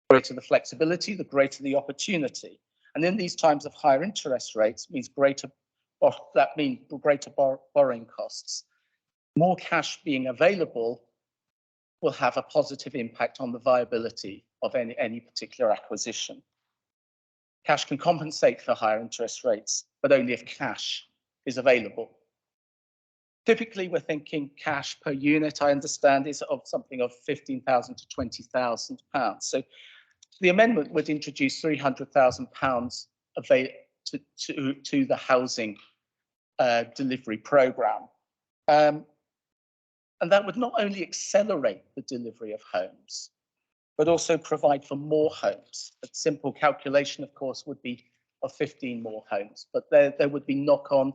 The greater the flexibility, the greater the opportunity. And in these times of higher interest rates means greater borrowing costs. More cash being available will have a positive impact on the viability of any particular acquisition. Cash can compensate for higher interest rates, but only if cash is available. Typically, we're thinking cash per unit, I understand, is of something of £15,000 to £20,000. So the amendment would introduce £300,000 to the housing delivery programme. And that would not only accelerate the delivery of homes, but also provide for more homes. A simple calculation, of course, would be of 15 more homes, but there would be knock-on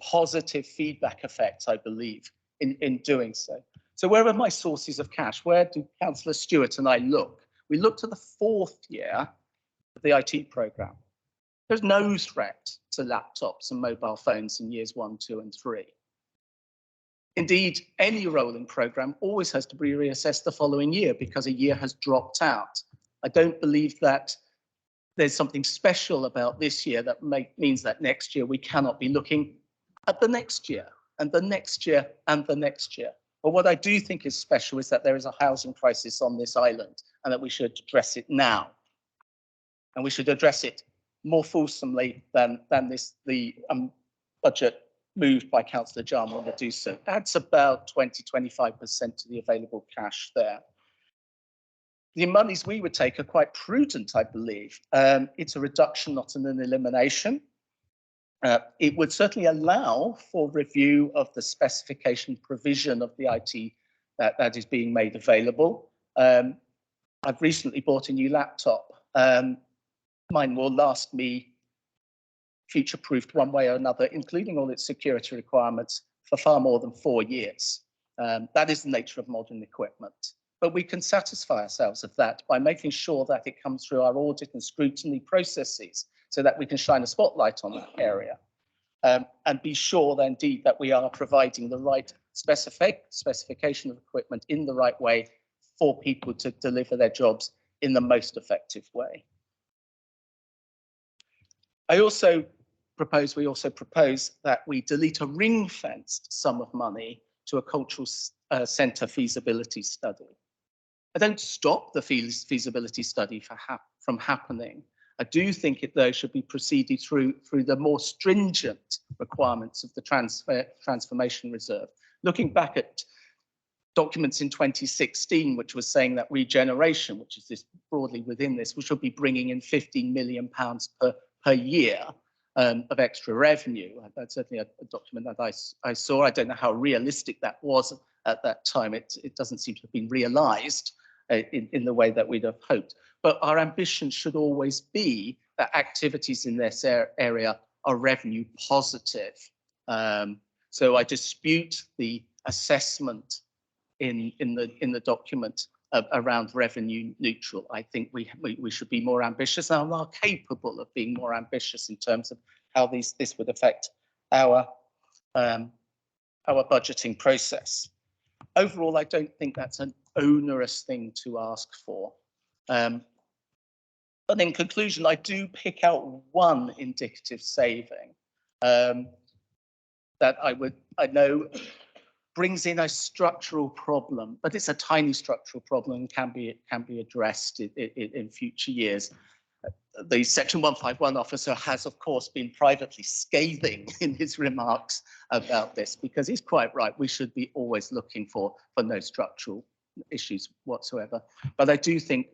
positive feedback effects, I believe, in doing so. So where are my sources of cash? Where do Councillor Stewart and I look? We looked at the 4th year of the IT programme. There's no threat to laptops and mobile phones in years 1, 2, and 3. Indeed, any rolling programme always has to be reassessed the following year because a year has dropped out. I don't believe that there's something special about this year that means that next year we cannot be looking at the next year and the next year and the next year. But what I do think is special is that there is a housing crisis on this island and that we should address it now. And we should address it more fulsomely than the budget moved by Councillor Jarman will do so. Adds about 20–25% to the available cash there. the monies we would take are quite prudent, I believe. It's a reduction, not an elimination. It would certainly allow for review of the specification provision of the IT that is being made available. I've recently bought a new laptop. Mine will last me future-proofed one way or another, including all its security requirements, for far more than 4 years. That is the nature of modern equipment. But we can satisfy ourselves of that by making sure that it comes through our audit and scrutiny processes so that we can shine a spotlight on that area. And be sure that indeed that we are providing the right specification of equipment in the right way for people to deliver their jobs in the most effective way. We also propose that we delete a ring-fenced sum of money to a cultural centre feasibility study. I don't stop the feasibility study from happening. I do think it, though, should be proceeded through the more stringent requirements of the transformation reserve. Looking back at documents in 2016, which was saying that regeneration, which is this broadly within this, we should be bringing in £15 million per year of extra revenue. That's certainly a document that I saw. I don't know how realistic that was at that time. It doesn't seem to have been realised in the way that we'd have hoped. But our ambition should always be that activities in this area are revenue positive. So I dispute the assessment in the document around revenue neutral. I think we should be more ambitious and are capable of being more ambitious in terms of how this would affect our budgeting process. Overall, I don't think that's an onerous thing to ask for. But in conclusion, I do pick out one indicative saving that I know brings in a structural problem, but it's a tiny structural problem and can be addressed in future years. The Section 151 officer has, of course, been privately scathing in his remarks about this, because he's quite right. We should be always looking for no structural issues whatsoever. But I do think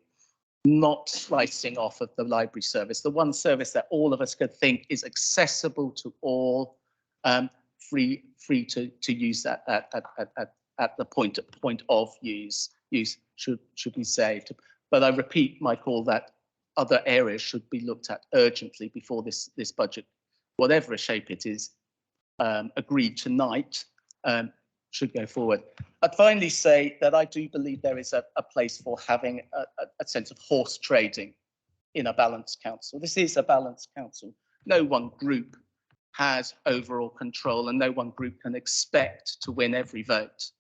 not slicing off of the library service, the one service that all of us could think is accessible to all, free to use that at the point of use should be saved. But I repeat, Michael, that other areas should be looked at urgently before this budget, whatever shape it is, agreed tonight, should go forward. I'd finally say that I do believe there is a place for having a sense of horse trading in a balanced council. This is a balanced council. No one group has overall control, and no one group can expect to win every vote.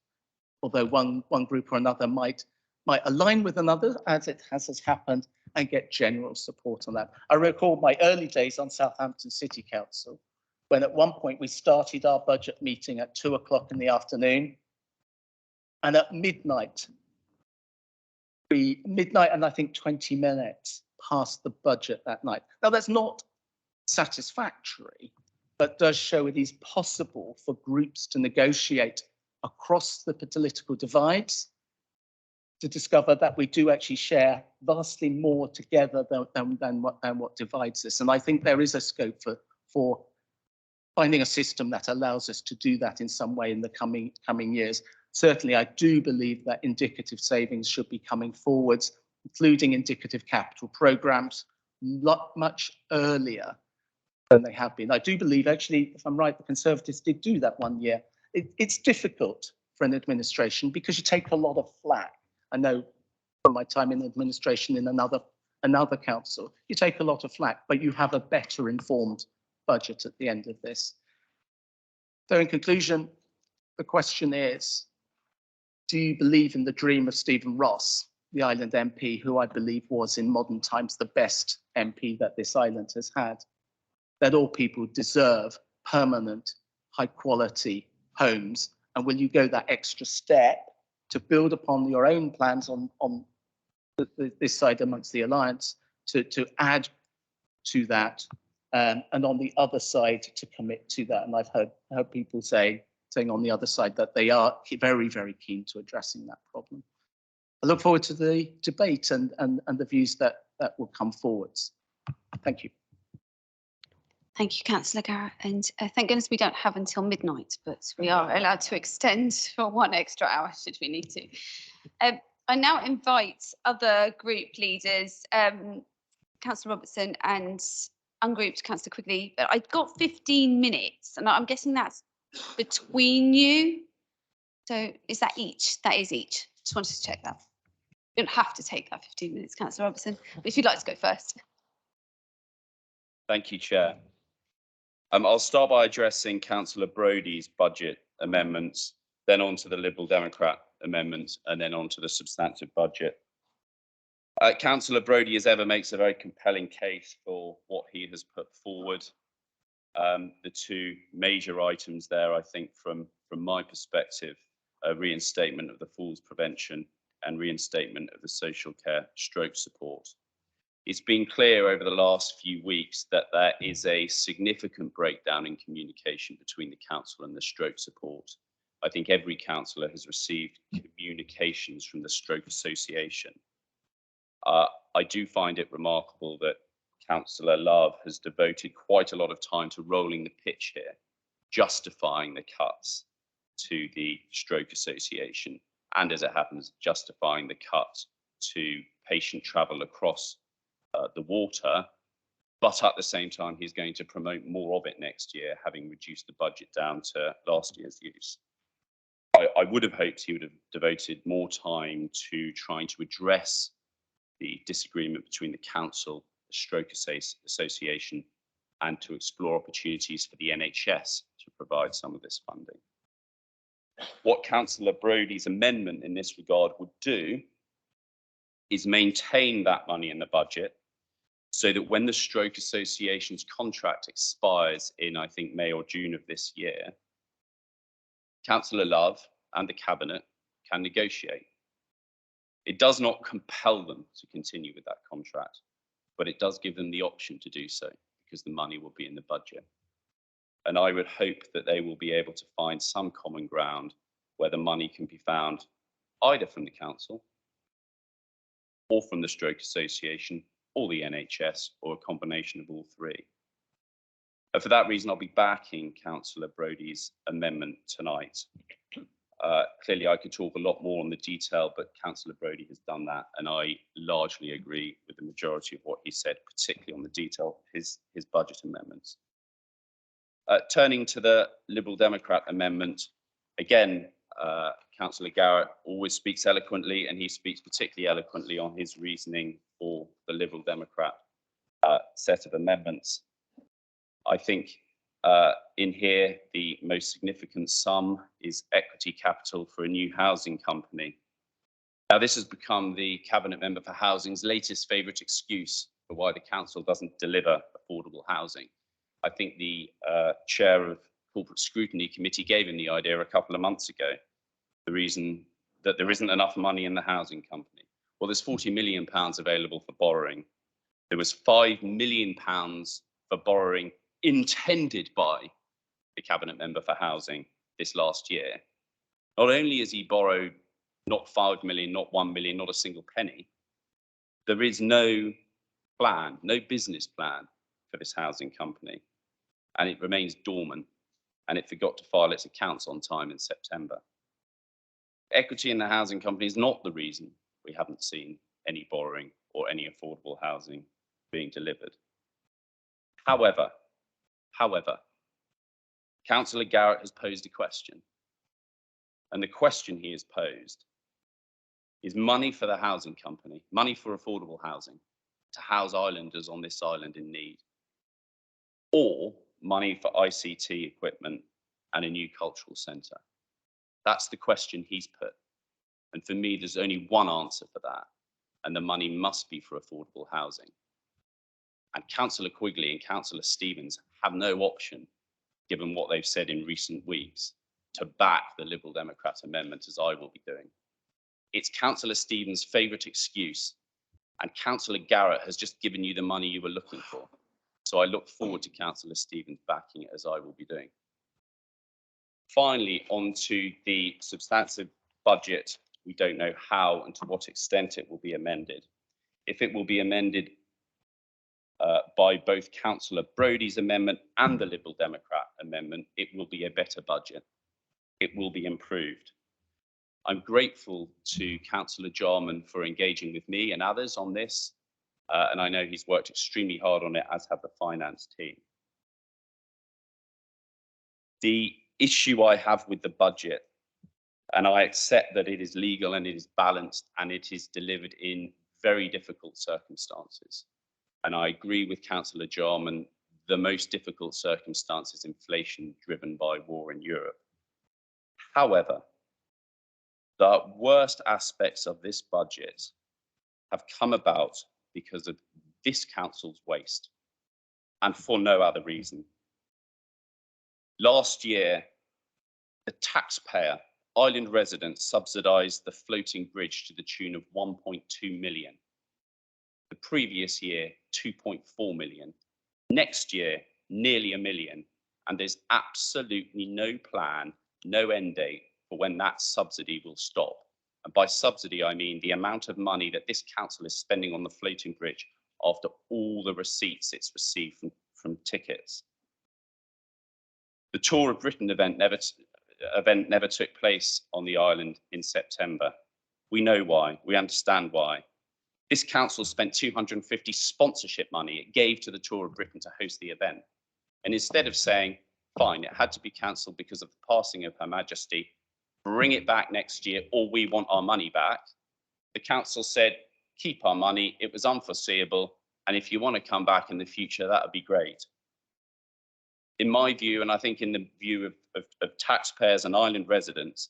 Although one group or another might align with another, as it has happened, and get general support on that. I recall my early days on Southampton City Council, when at one point we started our budget meeting at 2 o'clock in the afternoon, and at midnight and I think 20 minutes past the budget that night. Now that's not satisfactory, but does show it is possible for groups to negotiate across the political divides, to discover that we do actually share vastly more together than what divides us. And I think there is a scope for finding a system that allows us to do that in some way in the coming years. Certainly, I do believe that indicative savings should be coming forwards, including indicative capital programs, much earlier than they have been. I do believe, actually, if I'm right, the Conservatives did do that one year. It's difficult for an administration because you take a lot of flack. I know from my time in administration in another council, you take a lot of flack, but you have a better informed budget at the end of this. So in conclusion, the question is, do you believe in the dream of Stephen Ross, the island MP, who I believe was in modern times the best MP that this island has had, that all people deserve permanent, high quality homes? And will you go that extra step to build upon your own plans on this side amongst the alliance to add to that, and on the other side to commit to that? And I've heard people saying on the other side that they are very, very keen to addressing that problem. I look forward to the debate and the views that will come forwards. Thank you. Thank you, Councillor Garrett. And thank goodness we don't have until midnight, but we are allowed to extend for 1 extra hour should we need to. I now invite other group leaders, Councillor Robertson and ungrouped Councillor Quigley. But I've got 15 minutes and I'm guessing that's between you. So is that each? That is each. Just wanted to check that. You don't have to take that 15 minutes, Councillor Robertson, but if you'd like to go first. Thank you, Chair. I'll start by addressing Councillor Brodie's budget amendments, then on to the Liberal Democrat amendments, and then on to the substantive budget. Councillor Brodie, as ever, makes a very compelling case for what he has put forward. The two major items there, I think, from my perspective, reinstatement of the falls prevention and reinstatement of the social care stroke support. It's been clear over the last few weeks that there is a significant breakdown in communication between the council and the stroke support. I think every councillor has received communications from the Stroke Association. I do find it remarkable that Councillor Love has devoted quite a lot of time to rolling the pitch here, justifying the cuts to the Stroke Association, and as it happens, justifying the cut to patient travel across the water, but at the same time, he's going to promote more of it next year, having reduced the budget down to last year's use. I would have hoped he would have devoted more time to trying to address the disagreement between the council, the Stroke Association, and to explore opportunities for the NHS to provide some of this funding. What Councillor Brodie's amendment in this regard would do is maintain that money in the budget so that when the Stroke Association's contract expires in, I think, May or June of this year, Councillor Love and the Cabinet can negotiate. It does not compel them to continue with that contract, but it does give them the option to do so because the money will be in the budget. And I would hope that they will be able to find some common ground where the money can be found either from the council or from the Stroke Association or the NHS or a combination of all three. And for that reason, I'll be backing Councillor Brodie's amendment tonight. Clearly, I could talk a lot more on the detail, but Councillor Brodie has done that, and I largely agree with the majority of what he said, particularly on the detail of his budget amendments. Turning to the Liberal Democrat amendment, again, Councillor Garrett always speaks eloquently, and he speaks particularly eloquently on his reasoning for the Liberal Democrat set of amendments. I think in here, the most significant sum is equity capital for a new housing company. Now, this has become the Cabinet Member for Housing's latest favourite excuse for why the council doesn't deliver affordable housing. I think the chair of Corporate Scrutiny Committee gave him the idea a couple of months ago. The reason that there isn't enough money in the housing company. Well, there's £40 million available for borrowing. There was £5 million for borrowing intended by the Cabinet Member for Housing this last year. Not only has he borrowed not 5 million, not 1 million, not a single penny, there is no plan, no business plan for this housing company. And it remains dormant, and it forgot to file its accounts on time in September. Equity in the housing company is not the reason we haven't seen any borrowing or any affordable housing being delivered. However, Councillor Garrett has posed a question. And the question he has posed is money for the housing company, money for affordable housing, to house islanders on this island in need, or money for ICT equipment and a new cultural centre. That's the question he's put. And for me, there's only one answer for that. And the money must be for affordable housing. And Councillor Quigley and Councillor Stevens have no option, given what they've said in recent weeks, to back the Liberal Democrat amendment, as I will be doing. It's Councillor Stevens' favourite excuse, and Councillor Garrett has just given you the money you were looking for. So I look forward to Councillor Stevens backing it, as I will be doing. Finally, on to the substantive budget We don't know how and to what extent it will be amended. If it will be amended by both Councillor Brodie's amendment and the Liberal Democrat amendment, it will be a better budget. It will be improved. I'm grateful to Councillor Jarman for engaging with me and others on this, and I know he's worked extremely hard on it, as have the finance team. The issue I have with the budget, and I accept that it is legal and it is balanced and it is delivered in very difficult circumstances. And I agree with Councillor Jarman, the most difficult circumstance is inflation driven by war in Europe. However, the worst aspects of this budget have come about because of this council's waste, and for no other reason. Last year, the taxpayer, island residents, subsidised the floating bridge to the tune of 1.2 million. The previous year, 2.4 million. Next year, nearly 1 million. And there's absolutely no plan, no end date for when that subsidy will stop. And by subsidy, I mean the amount of money that this council is spending on the floating bridge after all the receipts it's received from tickets. The Tour of Britain event never took place on the island in September. We know why, we understand why. This council spent 250 sponsorship money it gave to the Tour of Britain to host the event. And instead of saying, fine, it had to be cancelled because of the passing of Her Majesty, bring it back next year or we want our money back, the council said, keep our money, it was unforeseeable, and if you want to come back in the future, that would be great. In my view, and I think in the view of taxpayers and island residents,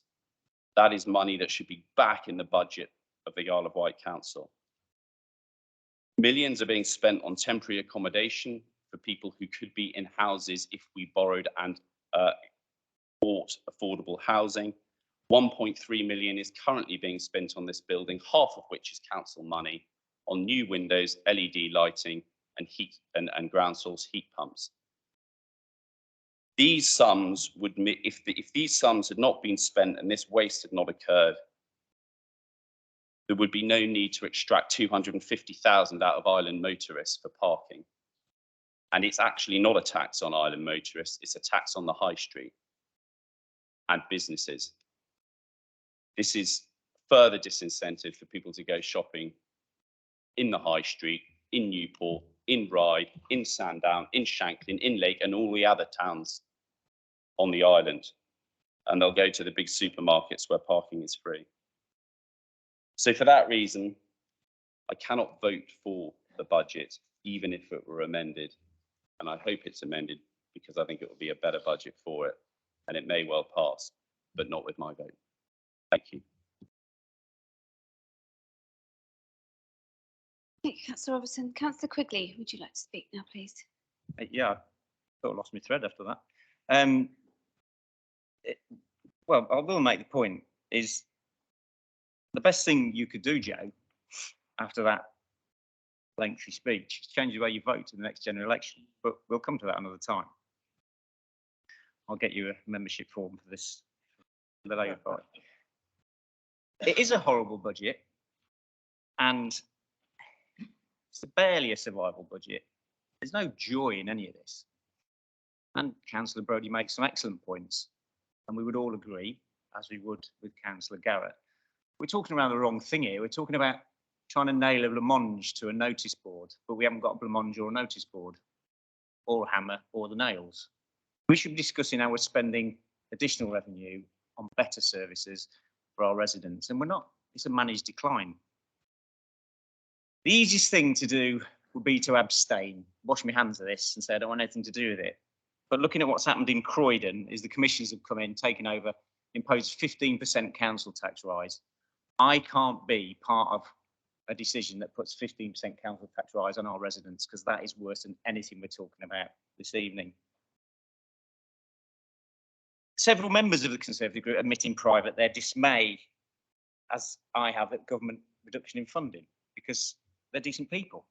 that is money that should be back in the budget of the Isle of Wight Council. Millions are being spent on temporary accommodation for people who could be in houses if we borrowed and bought affordable housing. 1.3 million is currently being spent on this building, half of which is council money, on new windows, LED lighting, and heat and ground source heat pumps. These sums would, if these sums had not been spent and this waste had not occurred, there would be no need to extract 250,000 out of island motorists for parking. And it's actually not a tax on island motorists, it's a tax on the high street and businesses. This is further disincentive for people to go shopping in the high street, in Newport, in Ryde, in Sandown, in Shanklin, in Lake, and all the other towns on the island. And they'll go to the big supermarkets where parking is free. So for that reason, I cannot vote for the budget, even if it were amended. And I hope it's amended because I think it will be a better budget for it. And it may well pass, but not with my vote. Thank you. Thank you, Councillor Robertson. Councillor Quigley, would you like to speak now, please? Yeah, I sort of lost my thread after that. Well, I will make the point is the best thing you could do, Joe, after that lengthy speech, is change the way you vote in the next general election. But we'll come to that another time. I'll get you a membership form for this. The Labour Party. It is a horrible budget, and it's barely a survival budget. There's no joy in any of this. And Councillor Brodie makes some excellent points, and we would all agree, as we would with Councillor Garrett. We're talking around the wrong thing here. We're talking about trying to nail a blancmange to a notice board, but we haven't got a blancmange or a notice board, or a hammer, or the nails. We should be discussing how we're spending additional revenue on better services for our residents, and we're not. It's a managed decline. The easiest thing to do would be to abstain, wash my hands of this and say I don't want anything to do with it. But looking at what's happened in Croydon is the commissioners have come in, taken over, imposed 15% council tax rise. I can't be part of a decision that puts 15% council tax rise on our residents, because that is worse than anything we're talking about this evening. Several members of the Conservative group admit in private their dismay, as I have, at government reduction in funding, because they're decent people.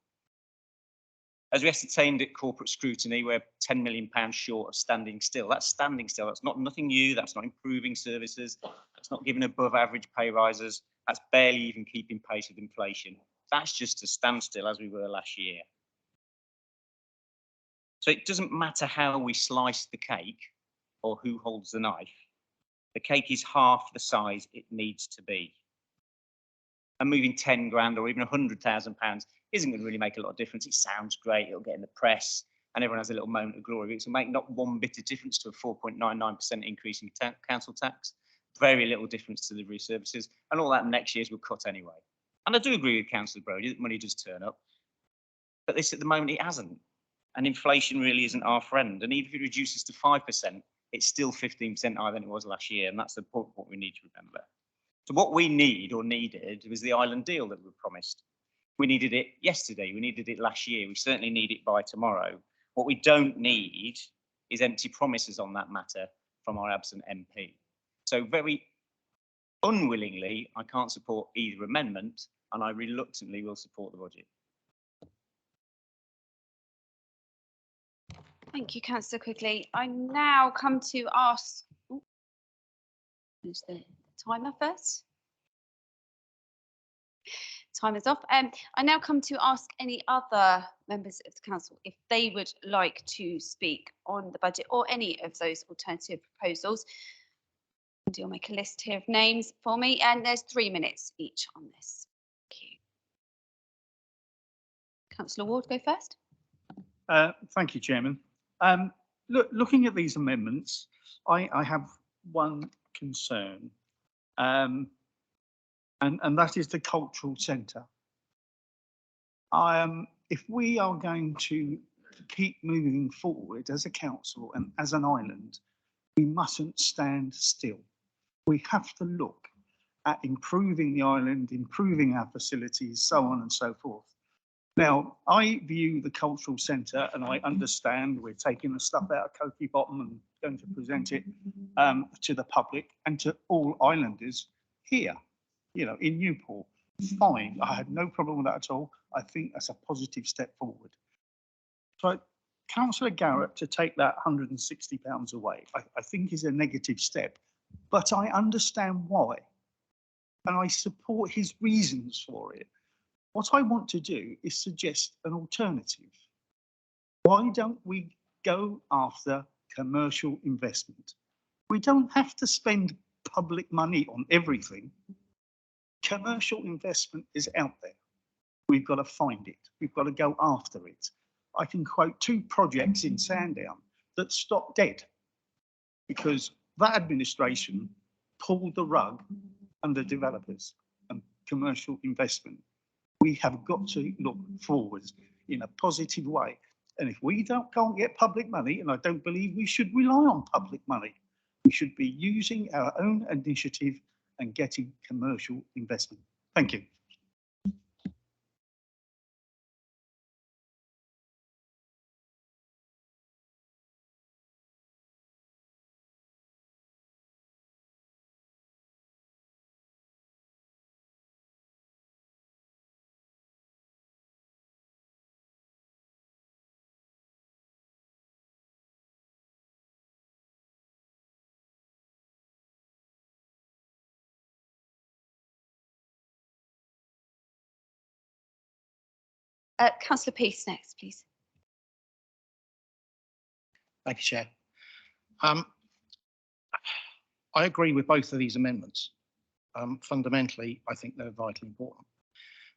As we ascertained at corporate scrutiny, we're £10 million short of standing still. That's standing still. That's not nothing new. That's not improving services. That's not giving above average pay rises. That's barely even keeping pace with inflation. That's just a standstill as we were last year. So it doesn't matter how we slice the cake or who holds the knife. The cake is half the size it needs to be. And moving 10 grand or even £100,000 isn't going to really make a lot of difference. It sounds great, it'll get in the press, and everyone has a little moment of glory. It will make not one bit of difference to a 4.99% increase in council tax, very little difference to delivery services, and all that next year's will cut anyway. And I do agree with Councillor Brodie that money does turn up, but this at the moment it hasn't. And inflation really isn't our friend. And even if it reduces to 5%, it's still 15% higher than it was last year. And that's the point what we need to remember. So what we need or needed was the island deal that we promised. We needed it yesterday. We needed it last year. We certainly need it by tomorrow. What we don't need is empty promises on that matter from our absent MP. So very unwillingly, I can't support either amendment, and I reluctantly will support the budget. Thank you, Councillor Quigley. I now come to ask, who's the timer first? Timer's off. I now come to ask any other members of the council if they would like to speak on the budget or any of those alternative proposals. You'll make a list here of names for me, and there's 3 minutes each on this. Thank you. Councillor Ward, go first. Thank you, Chairman. Looking at these amendments, I have one concern, and that is the cultural centre. If we are going to keep moving forward as a council and as an island, we mustn't stand still. We have to look at improving the island, improving our facilities, so on and so forth. Now, I view the cultural centre, and I understand we're taking the stuff out of Cokie Bottom and going to present it to the public and to all islanders here, you know, in Newport. Fine, I had no problem with that at all. I think that's a positive step forward. So, Councillor Garrett to take that £160 away, I think is a negative step, but I understand why, and I support his reasons for it. What I want to do is suggest an alternative. Why don't we go after commercial investment? We don't have to spend public money on everything. Commercial investment is out there. We've got to find it. We've got to go after it. I can quote 2 projects in Sandown that stopped dead because that administration pulled the rug under developers and commercial investment. We have got to look forwards in a positive way. And if we can't get public money, and I don't believe we should rely on public money, we should be using our own initiative and getting commercial investment. Thank you. Councillor Peace next, please. Thank you, Chair. I agree with both of these amendments. Fundamentally, I think they're vitally important.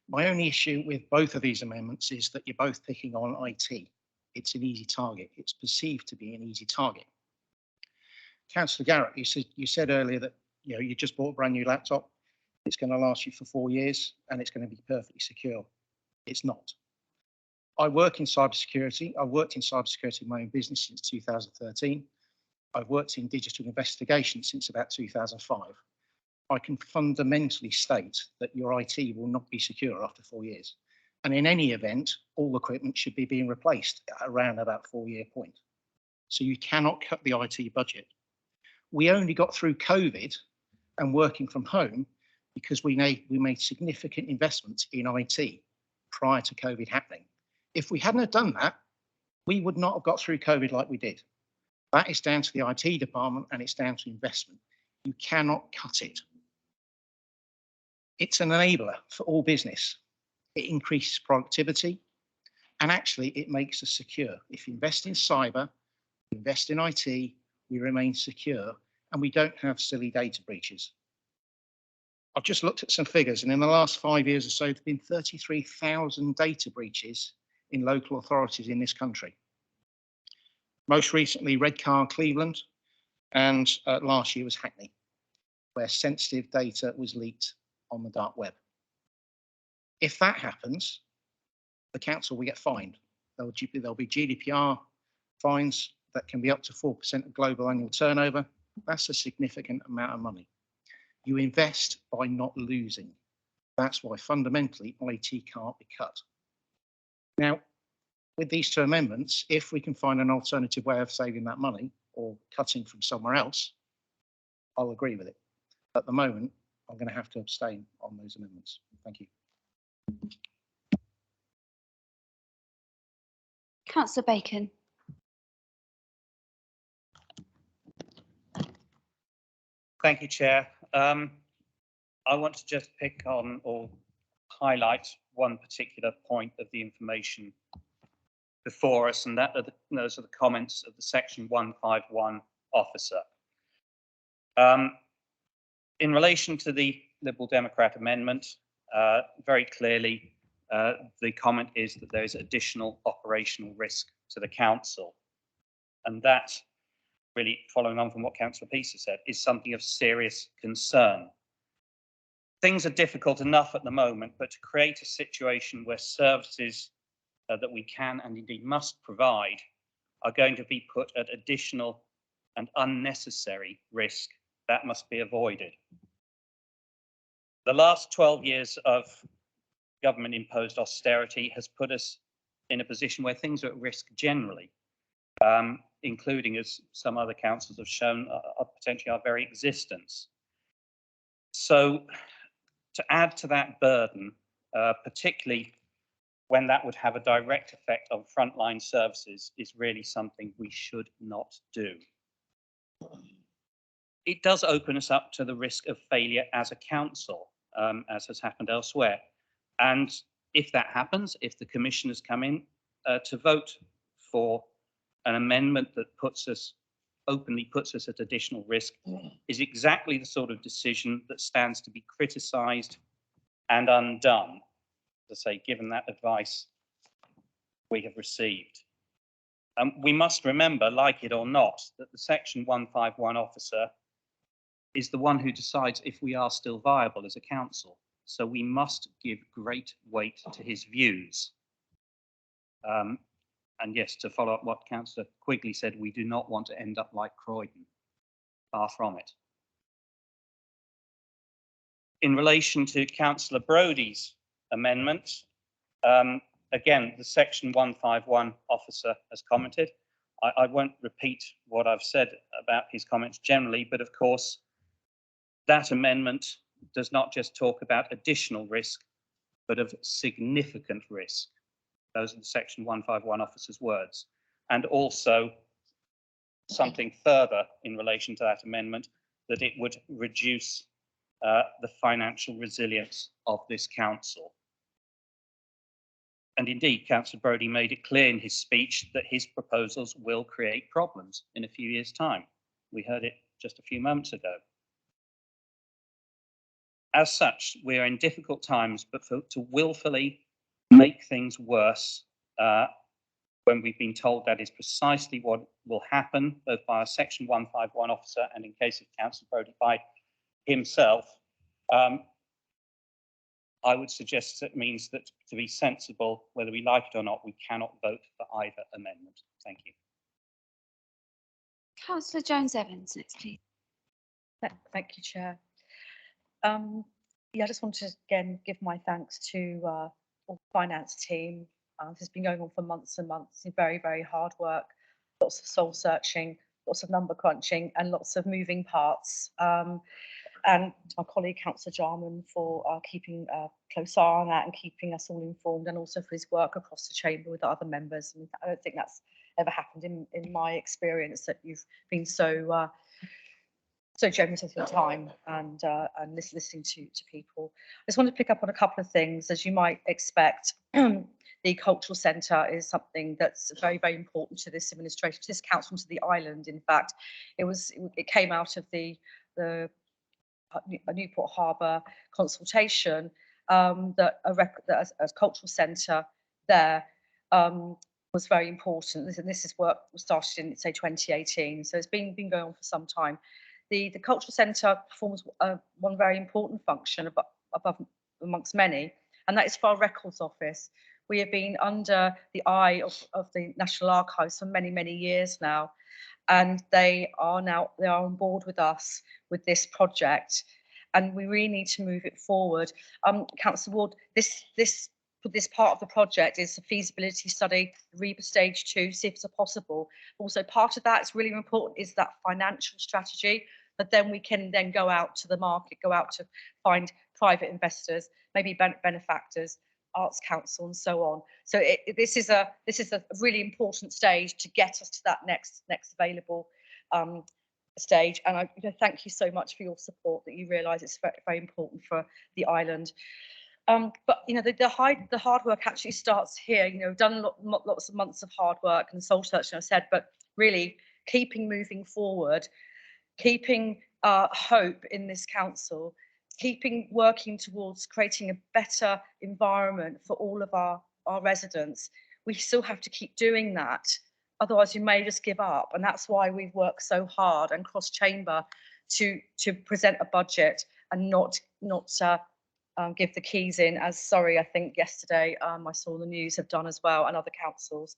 My only issue with both of these amendments is that you're both picking on IT. It's an easy target. It's perceived to be an easy target. Councillor Garrett, you said earlier that you just bought a brand new laptop. It's going to last you for 4 years and it's going to be perfectly secure. It's not. I work in cybersecurity. I've worked in cybersecurity in my own business since 2013. I've worked in digital investigation since about 2005. I can fundamentally state that your IT will not be secure after 4 years. And in any event, all equipment should be being replaced at around about 4-year point. So you cannot cut the IT budget. We only got through COVID and working from home because we made significant investments in IT prior to COVID happening. If we hadn't have done that, we would not have got through COVID like we did. That is down to the IT department and it's down to investment. You cannot cut it. It's an enabler for all business. It increases productivity, and actually it makes us secure. If you invest in cyber, invest in IT, we remain secure, and we don't have silly data breaches. I've just looked at some figures, and in the last 5 years or so, there have been 33,000 data breaches in local authorities in this country. Most recently, Redcar, Cleveland, and last year was Hackney, where sensitive data was leaked on the dark web. If that happens, the council will get fined. There'll be GDPR fines that can be up to 4% of global annual turnover. That's a significant amount of money. You invest by not losing. That's why fundamentally IT can't be cut. Now, with these two amendments, if we can find an alternative way of saving that money or cutting from somewhere else, I'll agree with it. At the moment, I'm going to have to abstain on those amendments. Thank you. Councillor Bacon. Thank you, Chair. I want to just pick on or highlight one particular point of the information before us, and those are the comments of the Section 151 officer. In relation to the Liberal Democrat amendment, very clearly the comment is that there is additional operational risk to the council, and that, really following on from what Councillor Peace said, is something of serious concern. Things are difficult enough at the moment, but to create a situation where services that we can and indeed must provide are going to be put at additional and unnecessary risk, that must be avoided. The last 12 years of government-imposed austerity has put us in a position where things are at risk generally, including, as some other councils have shown, potentially our very existence. So to add to that burden, particularly when that would have a direct effect on frontline services, is really something we should not do. It does open us up to the risk of failure as a council, as has happened elsewhere. And if that happens, if the commissioners come in to vote for an amendment that openly puts us at additional risk, is exactly the sort of decision that stands to be criticised and undone, to say, given that advice we have received. We must remember, like it or not, that the Section 151 officer is the one who decides if we are still viable as a council. So we must give great weight to his views. And yes, to follow up what Councillor Quigley said, we do not want to end up like Croydon. Far from it. In relation to Councillor Brodie's amendment, again, the Section 151 officer has commented. I won't repeat what I've said about his comments generally, but of course, that amendment does not just talk about additional risk, but of significant risk. Those are the Section 151 officer's words. And also something further in relation to that amendment, that it would reduce the financial resilience of this council. And indeed, Councillor Brodie made it clear in his speech that his proposals will create problems in a few years' time. We heard it just a few moments ago. As such, we are in difficult times, but to willfully make things worse when we've been told that is precisely what will happen, both by a Section 151 officer and in case of Councillor Brodie by himself, I would suggest that means that to be sensible, whether we like it or not, we cannot vote for either amendment. Thank you. Councillor Jones-Evans, next, please. Thank you, Chair. Yeah, I just want to again give my thanks to all the finance team. This has been going on for months and months. It's very, very hard work, lots of soul searching, lots of number crunching, and lots of moving parts. And my colleague, Councillor Jarman, for keeping a close eye on that and keeping us all informed, and also for his work across the chamber with the other members. I mean, I don't think that's ever happened in my experience, that you've been so so generous with your time and listening to people. I just want to pick up on a couple of things. As you might expect, the cultural centre is something that's very, very important to this administration, to this council, to the island. In fact, it came out of the Newport Harbour consultation that a cultural centre there was very important. This is work was started in, say, 2018, so it's been going on for some time. The cultural centre performs one very important function above amongst many, and that is for our records office. We have been under the eye of the National Archives for many, many years now, and they are on board with us with this project, and we really need to move it forward. Councillor Ward, this part of the project is a feasibility study, REBA stage 2, see if it's possible. Also, part of that is really important is that financial strategy, but then we can then go out to the market, go out to find private investors, maybe benefactors, Arts Council, and so on. So this is a really important stage to get us to that next available stage. And I thank you so much for your support, that you realise it's very, very important for the island. But the hard work actually starts here. We've done lots of months of hard work and soul searching, I said, but really keeping moving forward, keeping hope in this council, keeping working towards creating a better environment for all of our residents. We still have to keep doing that. Otherwise, we may just give up. And that's why we've worked so hard and cross-chamber to present a budget and not give the keys in, as Surrey, I think yesterday, I saw the news, have done as well, and other councils.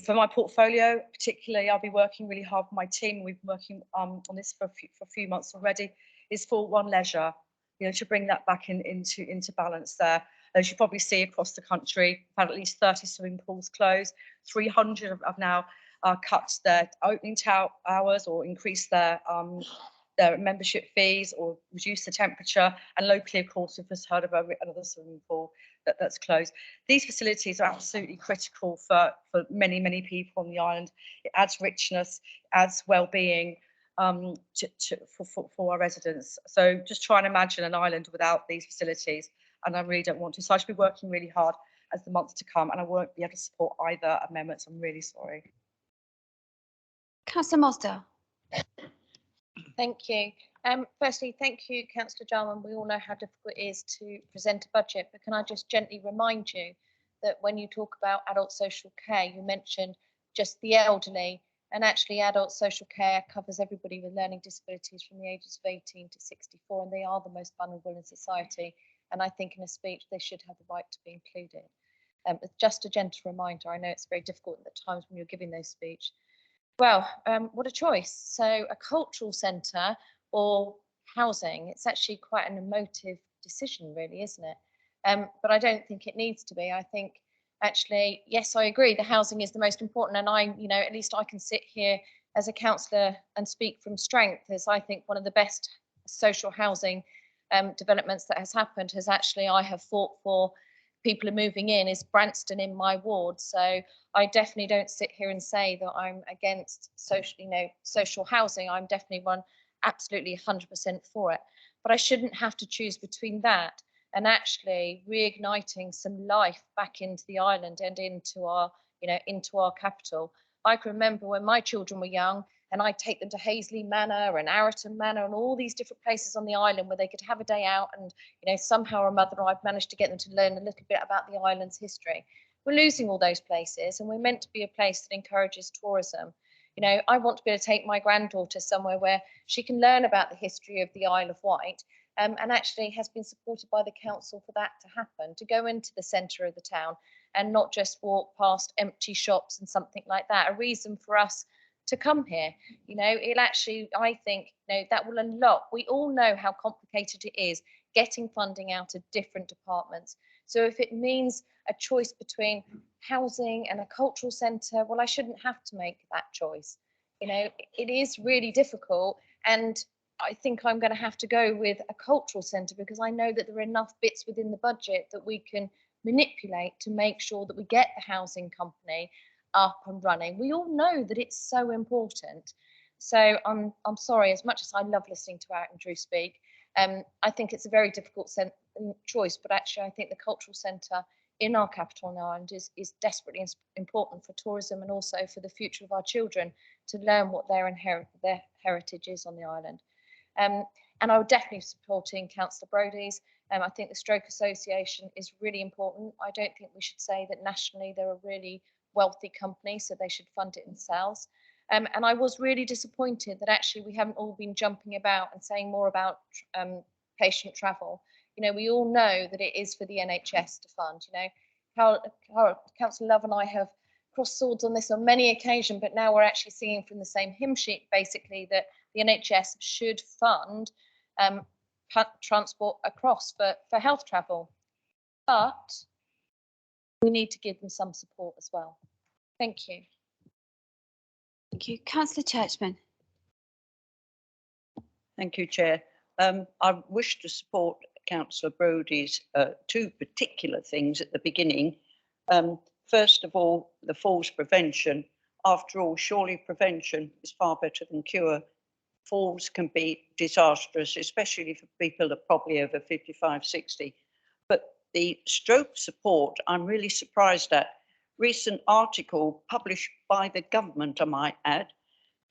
For my portfolio, particularly, I'll be working really hard with my team. We've been working on this for a few months already. Is for One Leisure, to bring that back into balance there. As you probably see across the country, we've had at least 30 swimming pools closed. 300 have now cut their opening hours or increased their membership fees or reduce the temperature. And locally, of course, we've just heard of another swimming pool that's closed. These facilities are absolutely critical for many, many people on the island. It adds richness, adds well-being for our residents. So just try and imagine an island without these facilities, and I really don't want to. So I should be working really hard as the months to come, and I won't be able to support either amendments. I'm really sorry. Councillor Mosdale. Thank you. Firstly, thank you, Councillor Jarman. We all know how difficult it is to present a budget, but can I just gently remind you that when you talk about adult social care, you mentioned just the elderly, and actually adult social care covers everybody with learning disabilities from the ages of 18 to 64, and they are the most vulnerable in society. And I think in a speech, they should have the right to be included. Just a gentle reminder, I know it's very difficult at the times when you're giving those speech. Well, what a choice. So a cultural centre or housing, it's actually quite an emotive decision, really, isn't it? But I don't think it needs to be. I think actually, yes, I agree, the housing is the most important. And at least I can sit here as a councillor and speak from strength, as I think one of the best social housing developments that has happened has actually, I have fought for people are moving in, is Branston in my ward. So I definitely don't sit here and say that I'm against social housing. I'm definitely absolutely 100% for it. But I shouldn't have to choose between that and actually reigniting some life back into the island and into our capital. I can remember when my children were young, and I'd take them to Hazley Manor and Arraton Manor and all these different places on the island where they could have a day out, and somehow or other I've managed to get them to learn a little bit about the island's history. We're losing all those places, and we're meant to be a place that encourages tourism. I want to be able to take my granddaughter somewhere where she can learn about the history of the Isle of Wight, and actually has been supported by the council for that to happen, to go into the centre of the town and not just walk past empty shops and something like that. A reason for us to come here. It'll actually, I think, that will unlock. We all know how complicated it is getting funding out of different departments. So if it means a choice between housing and a cultural centre, well, I shouldn't have to make that choice. It is really difficult, and I think I'm going to have to go with a cultural centre because I know that there are enough bits within the budget that we can manipulate to make sure that we get the housing company up and running. We all know that it's so important. So I'm sorry, as much as I love listening to Andrew speak, I think it's a very difficult choice, but actually I think the cultural centre in our capital and Ireland is desperately important for tourism and also for the future of our children to learn what their heritage is on the island. And I would definitely be supporting Councillor Brodie's. I think the Stroke Association is really important. I don't think we should say that nationally they're a really wealthy company, so they should fund it themselves. And I was really disappointed that actually we haven't all been jumping about and saying more about patient travel. You know, we all know that it is for the NHS to fund. You know, Councillor Love and I have crossed swords on this on many occasions, but now we're actually seeing from the same hymn sheet, basically, that the NHS should fund transport across for health travel. But we need to give them some support as well. Thank you. Thank you. Councillor Churchman. Thank you, Chair. I wish to support Councillor Brodie's two particular things at the beginning. First of all, the falls prevention. After all, surely prevention is far better than cure. Falls can be disastrous, especially for people that are probably over 55, 60. But the stroke support, I'm really surprised at. Recent article published by the government, I might add,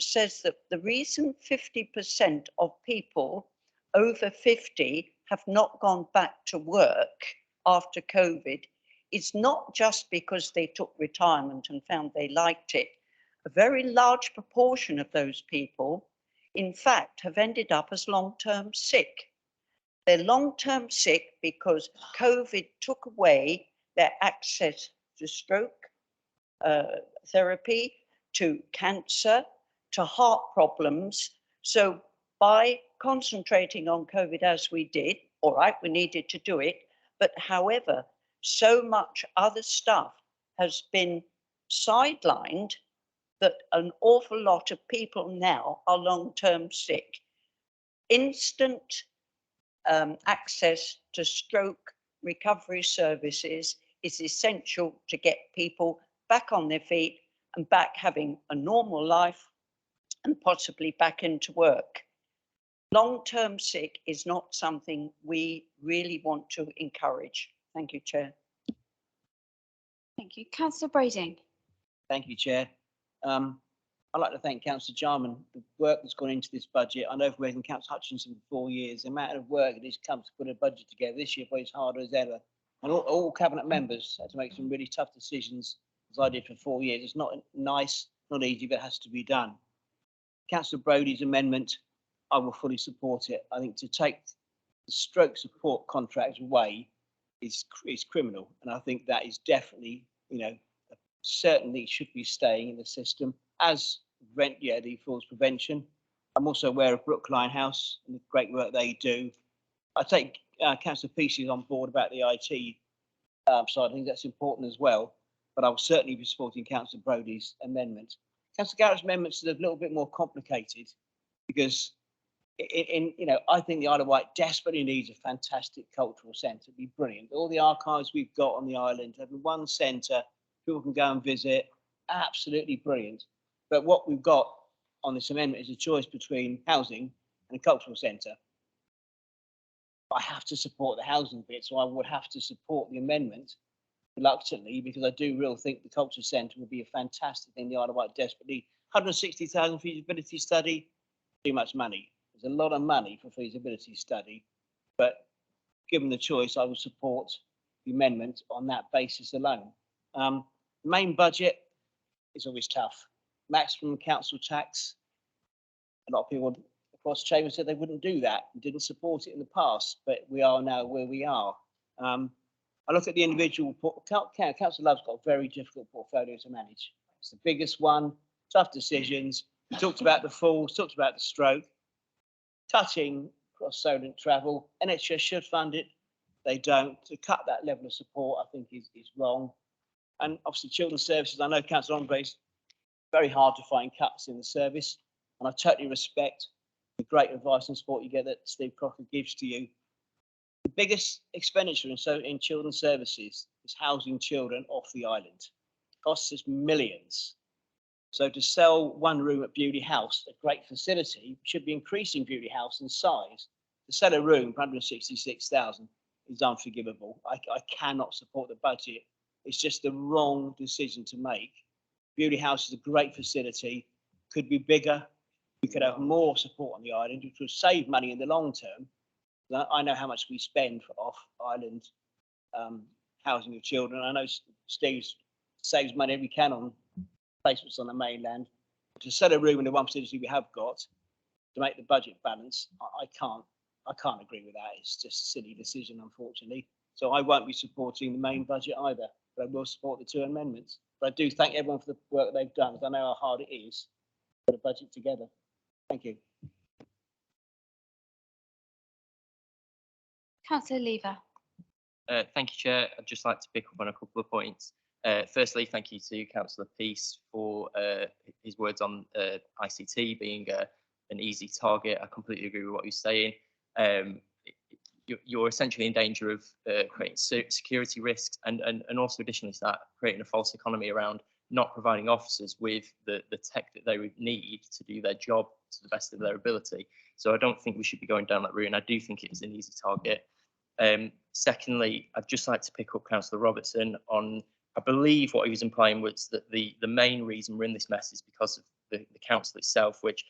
says that the reason 50% of people over 50 have not gone back to work after COVID is not just because they took retirement and found they liked it. A very large proportion of those people, in fact, have ended up as long-term sick. They're long-term sick because COVID took away their access to stroke therapy, to cancer, to heart problems. So by concentrating on COVID as we did, all right, we needed to do it, but however, so much other stuff has been sidelined that an awful lot of people now are long-term sick. Instant access to stroke recovery services is essential to get people back on their feet and back having a normal life and possibly back into work. Long-term sick is not something we really want to encourage. Thank you, Chair. Thank you. Councillor Brodie. Thank you, Chair. I'd like to thank Councillor Jarman for the work that's gone into this budget. I know for working Councillor Hutchinson for 4 years, the amount of work it has come to put a budget together this year probably as hard as ever. And all cabinet members had to make some really tough decisions, as I did for 4 years. It's not nice, not easy, but it has to be done. Councillor Brodie's amendment, I will fully support it. I think to take the stroke support contract away is criminal, and I think that is definitely, you know, certainly should be staying in the system as the falls prevention. I'm also aware of Brookline House and the great work they do. I take Councillor Peace's on board about the IT side. I think that's important as well, but I will certainly be supporting Councillor Brodie's amendment. Councillor Garrett's amendment is a little bit more complicated because I think the Isle of Wight desperately needs a fantastic cultural centre. It'd be brilliant. All the archives we've got on the island, having one centre, people can go and visit, absolutely brilliant. But what we've got on this amendment is a choice between housing and a cultural centre. I have to support the housing bit, so I would have to support the amendment reluctantly, because I do really think the culture centre would be a fantastic thing. The Isle of Wight desperately. 160,000 feasibility study, too much money. There's a lot of money for feasibility study, but given the choice, I would support the amendment on that basis alone. The main budget is always tough. Maximum council tax. A lot of people across chamber said they wouldn't do that and didn't support it in the past, but we are now where we are. I look at the individual. Councillor Love's got a very difficult portfolio to manage. It's the biggest one. Tough decisions. We talked about the falls, talked about the stroke. Touching cross-Solent travel, NHS should fund it. They don't. To cut that level of support, I think is wrong. And obviously, children's services. I know Councillor Andre's very hard to find cuts in the service, and I totally respect the great advice and support you get that Steve Crocker gives to you. The biggest expenditure in children's services is housing children off the island. It costs us millions. So to sell one room at Beauty House, a great facility, should be increasing Beauty House in size. To sell a room for 166,000 is unforgivable. I cannot support the budget. It's just the wrong decision to make. Beauty House is a great facility, could be bigger. We could have more support on the island, which would save money in the long term. I know how much we spend for off-island housing of children. I know Steve saves money every can on placements on the mainland. To sell a room in the one facility we have got to make the budget balance, I can't agree with that. It's just a silly decision, unfortunately. So I won't be supporting the main budget either, but I will support the 2 amendments. But I do thank everyone for the work they've done, because I know how hard it is to put a budget together. Thank you. Councillor Lever. Thank you, Chair. I'd just like to pick up on a couple of points. Firstly, thank you to Councillor Peace for his words on ICT being an easy target. I completely agree with what he's saying. You're essentially in danger of creating security risks and also additionally to that, creating a false economy around not providing officers with the tech that they would need to do their job to the best of their ability. So I don't think we should be going down that route, and I do think it is an easy target. Secondly, I'd just like to pick up Councillor Robertson on, I believe what he was implying was that the main reason we're in this mess is because of the council itself, which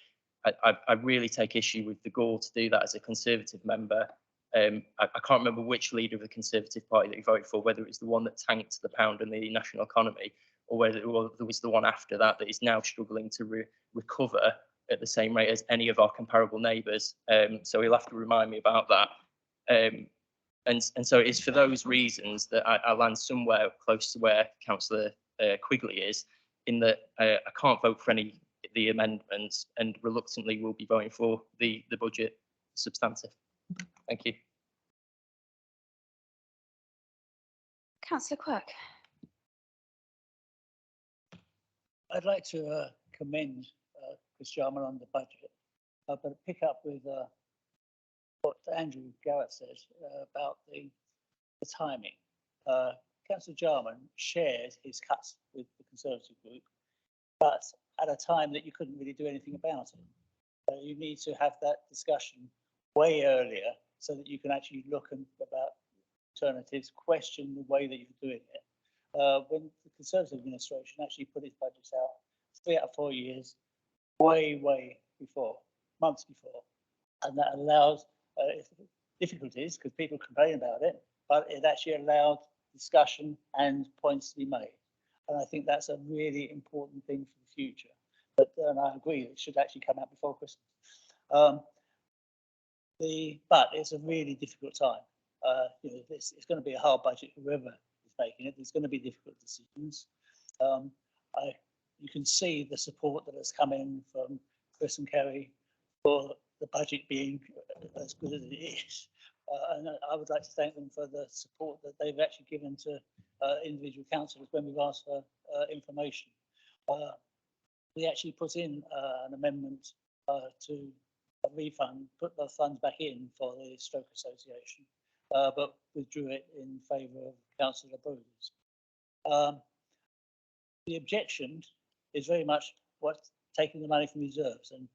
I really take issue with the gall to do that as a Conservative member. I can't remember which leader of the Conservative Party that he voted for, whether it was the one that tanked the pound and the national economy, or whether it was the one after that that is now struggling to recover at the same rate as any of our comparable neighbours. So he'll have to remind me about that. And so it's for those reasons that I land somewhere close to where Councillor Quigley is, in that I can't vote for any of the amendments and reluctantly will be voting for the budget substantive. Thank you. Councillor Quirk. I'd like to commend Chris Jarman on the budget, but pick up with what Andrew Garrett said about the timing. Councillor Jarman shared his cuts with the Conservative group, but at a time that you couldn't really do anything about it. You need to have that discussion way earlier so that you can actually look about alternatives, question the way that you're doing it. When the Conservative administration actually put its budgets out 3 out of 4 years, way before, months before, and that allows difficulties because people complain about it, but it actually allowed discussion and points to be made. And I think that's a really important thing for the future. But and I agree, it should actually come out before Christmas. But it's a really difficult time. It's going to be a hard budget for whoever is making it. There's going to be difficult decisions. You can see the support that has come in from Chris and Kerry for the budget being as good as it is. And I would like to thank them for the support that they've actually given to individual councillors when we've asked for information. We actually put in an amendment to refund, put the funds back in for the Stroke Association, but withdrew it in favour of Councillor Brodie's. The objection is very much taking the money from reserves, and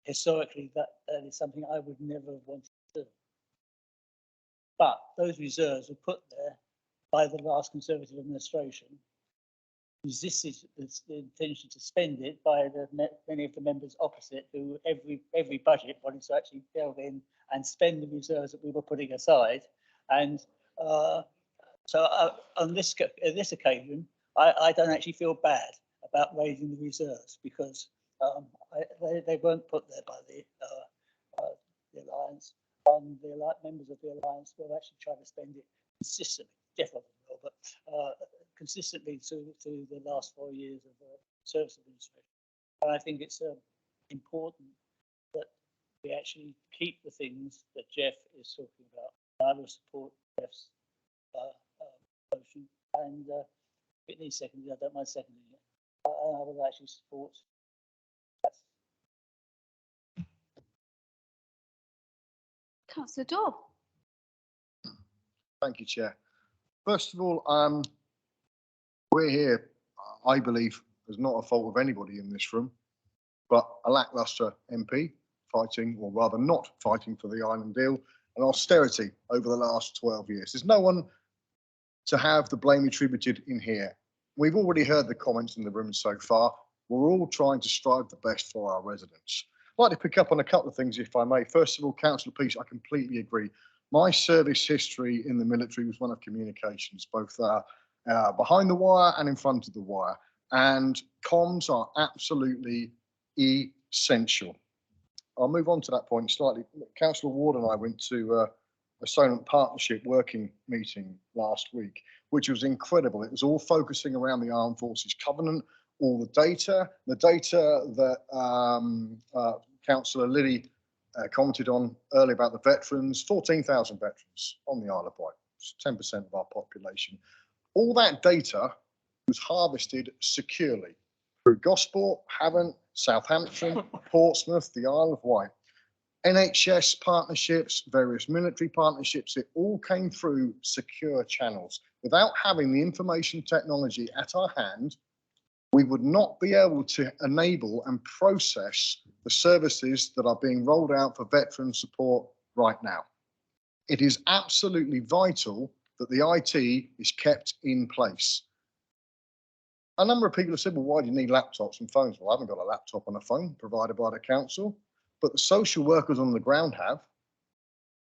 historically that is something I would never have wanted to do. But those reserves were put there by the last Conservative administration, resisted the intention to spend it by many of the members opposite, who every budget wanted to actually delve in and spend the reserves that we were putting aside. And so on this occasion, I don't actually feel bad about raising the reserves because they weren't put there by the Alliance. The members of the Alliance will actually try to spend it consistently, definitely will, but consistently to the last 4 years of the Service Administration. And I think it's important that we actually keep the things that Jeff is talking about. I will support Jeff's motion, and if it needs seconding, I don't mind seconding it. I will actually support. Councillor Daw. Thank you, Chair. First of all, we're here, I believe, is not a fault of anybody in this room, but a lacklustre MP fighting, or rather not fighting, for the island deal and austerity over the last 12 years. There's no one to have the blame attributed in here. We've already heard the comments in the room so far. We're all trying to strive the best for our residents. I'd like to pick up on a couple of things, if I may. First of all, Councillor Peace, I completely agree. My service history in the military was one of communications, both behind the wire and in front of the wire. And comms are absolutely essential. I'll move on to that point slightly. Councillor Ward and I went to a Solent Partnership working meeting last week, which was incredible. It was all focusing around the Armed Forces Covenant, all the data that Councillor Liddy commented on earlier about the veterans, 14,000 veterans on the Isle of Wight, 10% of our population. All that data was harvested securely through Gosport, Havant, Southampton, Portsmouth, the Isle of Wight. NHS partnerships, various military partnerships, it all came through secure channels. Without having the information technology at our hand, we would not be able to enable and process the services that are being rolled out for veteran support right now. It is absolutely vital that the IT is kept in place. A number of people have said, well, why do you need laptops and phones? Well, I haven't got a laptop and a phone provided by the council, but the social workers on the ground have.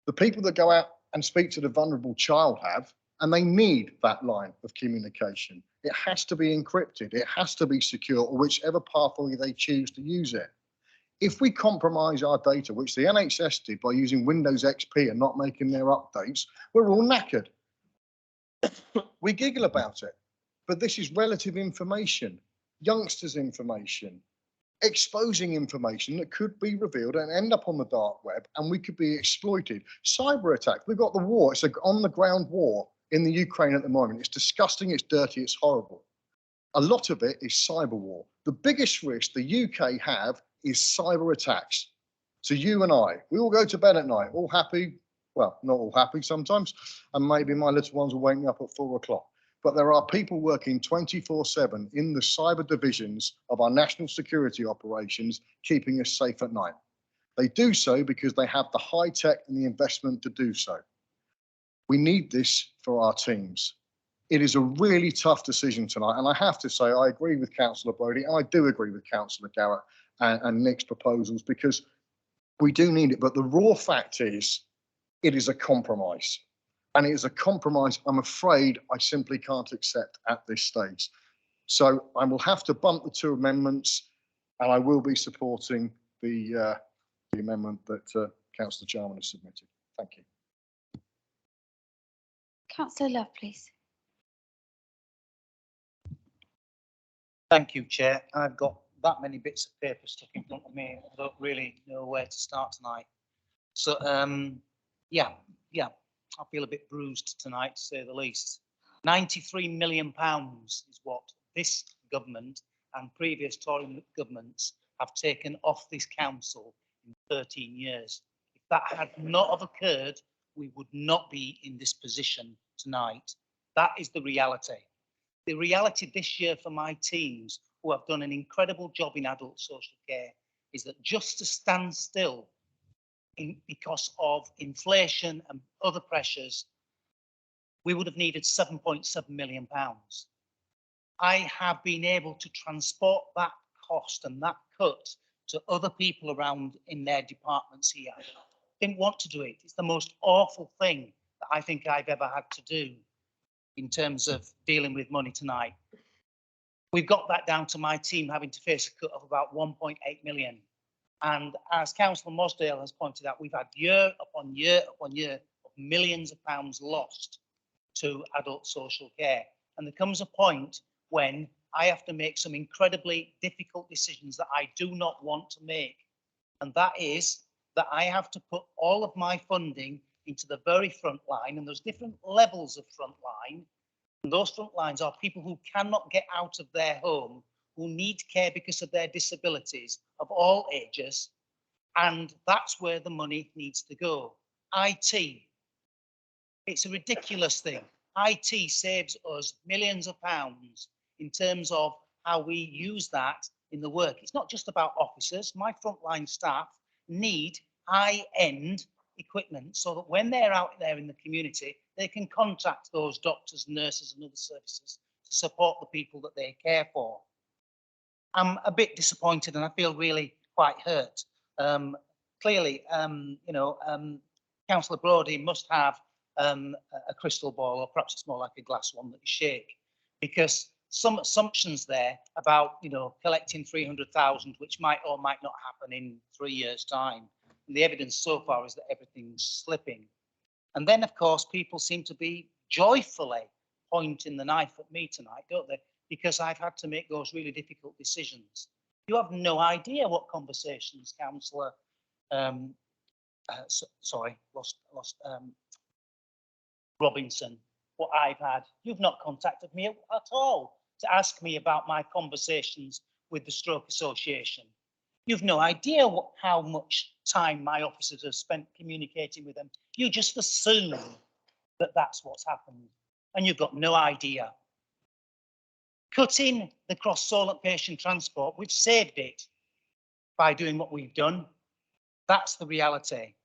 The people that go out and speak to the vulnerable child have, and they need that line of communication. It has to be encrypted, it has to be secure, or whichever pathway they choose to use it. If we compromise our data, which the NHS did by using Windows XP and not making their updates, we're all knackered. We giggle about it, but this is relative information, youngsters' information, exposing information that could be revealed and end up on the dark web, and we could be exploited. Cyber attack, we've got the war, it's an on-the-ground war in the Ukraine at the moment. It's disgusting, it's dirty, it's horrible. A lot of it is cyber war. The biggest risk the UK have is cyber attacks. So you and I, we all go to bed at night, all happy, well, not all happy sometimes, and maybe my little ones will wake me up at 4 o'clock. But there are people working 24/7 in the cyber divisions of our national security operations, keeping us safe at night. They do so because they have the high tech and the investment to do so. We need this for our teams. It is a really tough decision tonight. And I have to say, I agree with Councillor Brodie, and I do agree with Councillor Garrett and Nick's proposals, because we do need it. But the raw fact is, it is a compromise. And it is a compromise I'm afraid I simply can't accept at this stage. So I will have to bump the two amendments, and I will be supporting the amendment that Councillor Jarman has submitted. Thank you. Councillor Love, please. Thank you, Chair. I've got that many bits of paper stuck in front of me. I don't really know where to start tonight. So, yeah, I feel a bit bruised tonight, to say the least. £93 million is what this government and previous Tory governments have taken off this council in 13 years. If that had not have occurred, we would not be in this position tonight. That is the reality. The reality this year for my teams, who have done an incredible job in adult social care, is that just to stand still because of inflation and other pressures, we would have needed £7.7 million. I have been able to transport that cost and that cut to other people around in their departments here. Didn't want to do it. It's the most awful thing that I think I've ever had to do in terms of dealing with money tonight. We've got that down to my team having to face a cut of about 1.8 million. And as Councillor Mosdale has pointed out, we've had year upon year upon year of millions of pounds lost to adult social care. And there comes a point when I have to make some incredibly difficult decisions that I do not want to make. And that is that I have to put all of my funding into the very front line, and there's different levels of front line. And those front lines are people who cannot get out of their home, who need care because of their disabilities of all ages, and that's where the money needs to go. IT, it's a ridiculous thing. IT saves us millions of pounds in terms of how we use that in the work. It's not just about officers. My frontline staff need high-end equipment so that when they're out there in the community, they can contact those doctors, nurses and other services to support the people that they care for. I'm a bit disappointed and I feel really quite hurt. Clearly, Councillor Brodie must have a crystal ball, or perhaps it's more like a glass one that you shake, because some assumptions there about, collecting 300,000, which might or might not happen in 3 years' time. And the evidence so far is that everything's slipping. And then, of course, people seem to be joyfully pointing the knife at me tonight, don't they? Because I've had to make those really difficult decisions. You have no idea what conversations, Councillor, Robinson, what I've had. You've not contacted me at all to ask me about my conversations with the Stroke Association. You've no idea how much time my officers have spent communicating with them. You just assume that that's what's happened, and you've got no idea. Cutting the cross-Solent patient transport, we've saved it by doing what we've done. That's the reality.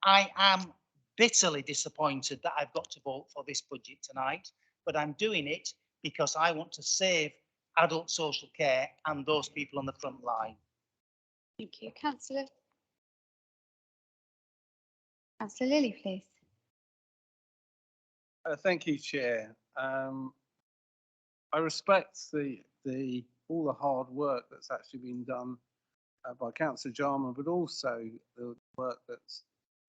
I am bitterly disappointed that I've got to vote for this budget tonight, but I'm doing it because I want to save adult social care and those people on the front line. Thank you. Councillor Lilly, please. Thank you, Chair. I respect all the hard work that's actually been done by Councillor Jarman, but also the work that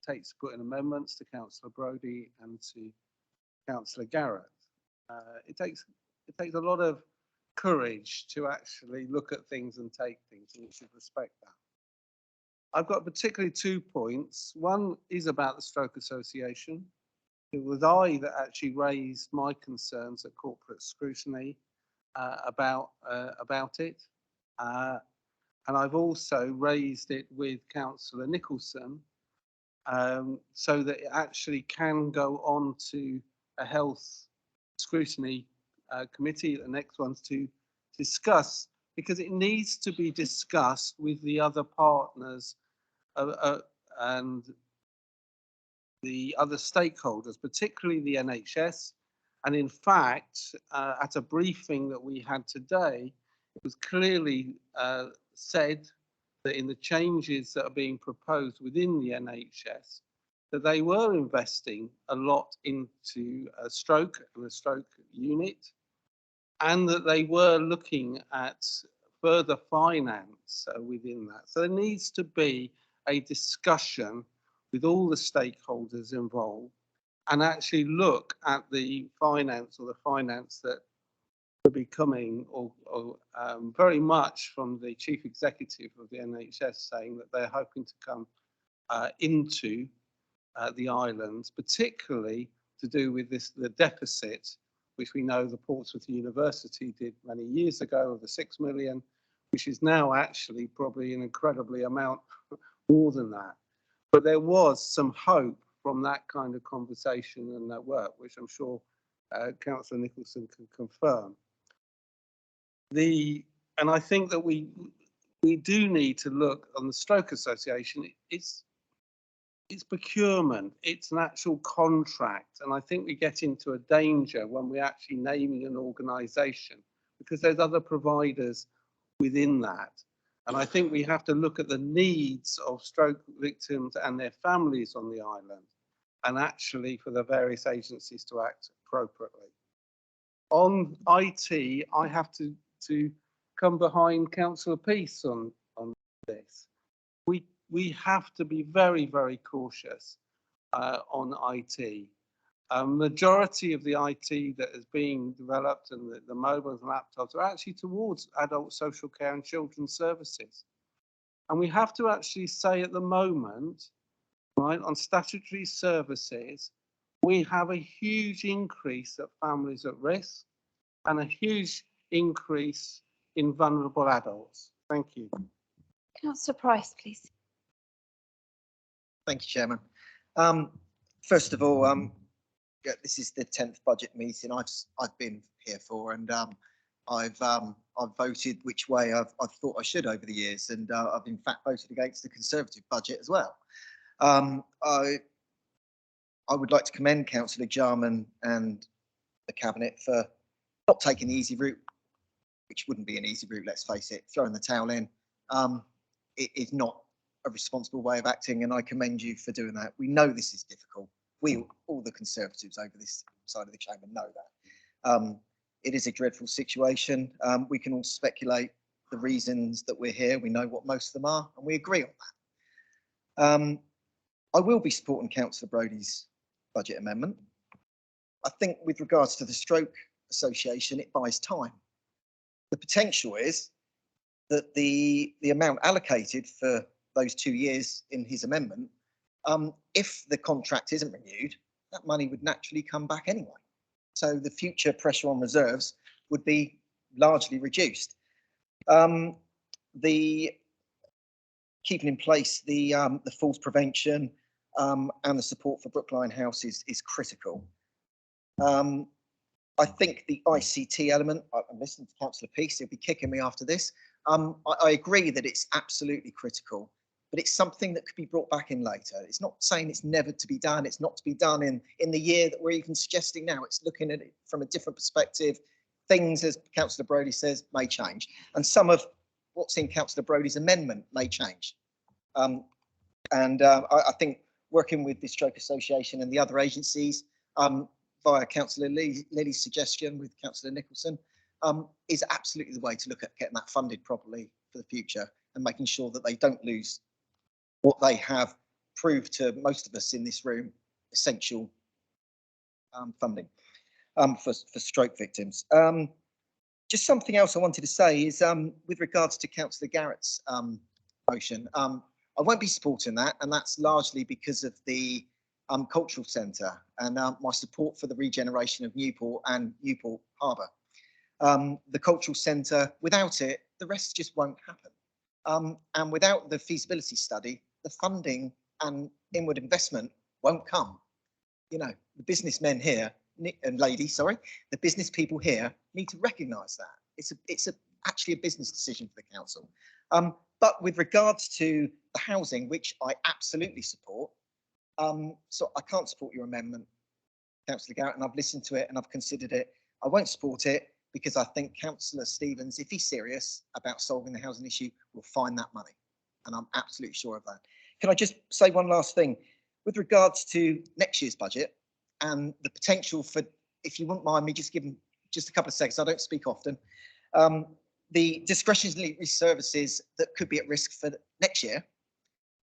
takes to put in amendments to Councillor Brodie and to Councillor Garrett. It takes a lot of courage to actually look at things and take things, and you should respect that. I've got particularly 2 points. One is about the Stroke Association. It was I that actually raised my concerns at corporate scrutiny about it. And I've also raised it with Councillor Nicholson so that it actually can go on to a health scrutiny committee, the next one's to discuss, because it needs to be discussed with the other partners and the other stakeholders, particularly the NHS. And in fact, at a briefing that we had today, it was clearly said that in the changes that are being proposed within the NHS, that they were investing a lot into a stroke and a stroke unit, and that they were looking at further finance within that. So there needs to be a discussion with all the stakeholders involved and actually look at the finance that will be coming very much from the chief executive of the NHS, saying that they're hoping to come into the islands, particularly to do with the deficit, which we know the Portsmouth University did many years ago of the 6 million, which is now actually probably an incredibly amount more than that. But there was some hope from that kind of conversation and that work, which I'm sure Councillor Nicholson can confirm. And I think that we do need to look on the Stroke Association. It's procurement, it's an actual contract, and I think we get into a danger when we're actually naming an organisation, because there's other providers within that. And I think we have to look at the needs of stroke victims and their families on the island, and actually for the various agencies to act appropriately. On IT, I have to come behind Councillor Peace on this. We have to be very, very cautious on IT. Majority of the IT that is being developed and the mobiles and laptops are actually towards adult social care and children's services. And we have to actually say at the moment, right, on statutory services, we have a huge increase of families at risk and a huge increase in vulnerable adults. Thank you. Councillor Price, please. Thank you, Chairman. First of all, yeah, this is the 10th budget meeting I've been here for, and I've I've voted which way I've thought I should over the years, and I've in fact voted against the Conservative budget as well. I would like to commend Councillor Jarman and the Cabinet for not taking the easy route, which wouldn't be an easy route, let's face it. Throwing the towel in it is not a responsible way of acting, and I commend you for doing that. We know this is difficult. We, all the Conservatives over this side of the chamber, know that. It is a dreadful situation. We can all speculate the reasons that we're here. We know what most of them are, and we agree on that. I will be supporting Councillor Brodie's budget amendment. I think with regards to the Stroke Association, it buys time. The potential is that the amount allocated for those 2 years in his amendment, if the contract isn't renewed, that money would naturally come back anyway. So the future pressure on reserves would be largely reduced. The keeping in place the falls prevention and the support for Brookline House is critical. I think the ICT element, I'm listening to Councillor Peace, he'll be kicking me after this. I agree that it's absolutely critical, but it's something that could be brought back in later. It's not saying it's never to be done. It's not to be done in the year that we're even suggesting now. It's looking at it from a different perspective. Things, as Councillor Brodie says, may change. And some of what's in Councillor Brodie's amendment may change. I think working with the Stroke Association and the other agencies, via Councillor Lilly's suggestion with Councillor Nicholson, is absolutely the way to look at getting that funded properly for the future and making sure that they don't lose what they have proved to most of us in this room essential funding for stroke victims. Just something else I wanted to say is with regards to Councillor Garrett's motion, I won't be supporting that, and that's largely because of the cultural centre and my support for the regeneration of Newport and Newport Harbour. The cultural centre, without it, the rest just won't happen. And without the feasibility study, the funding and inward investment won't come. You know, the businessmen here and ladies, sorry, the business people here need to recognise that. It's actually a business decision for the council. But with regards to the housing, which I absolutely support, so I can't support your amendment, Councillor Garrett, and I've listened to it and I've considered it. I won't support it because I think Councillor Stevens, if he's serious about solving the housing issue, will find that money. And I'm absolutely sure of that. Can I just say one last thing? With regards to next year's budget and the potential for, if you wouldn't mind me just giving just a couple of seconds, I don't speak often, the discretionary services that could be at risk for next year,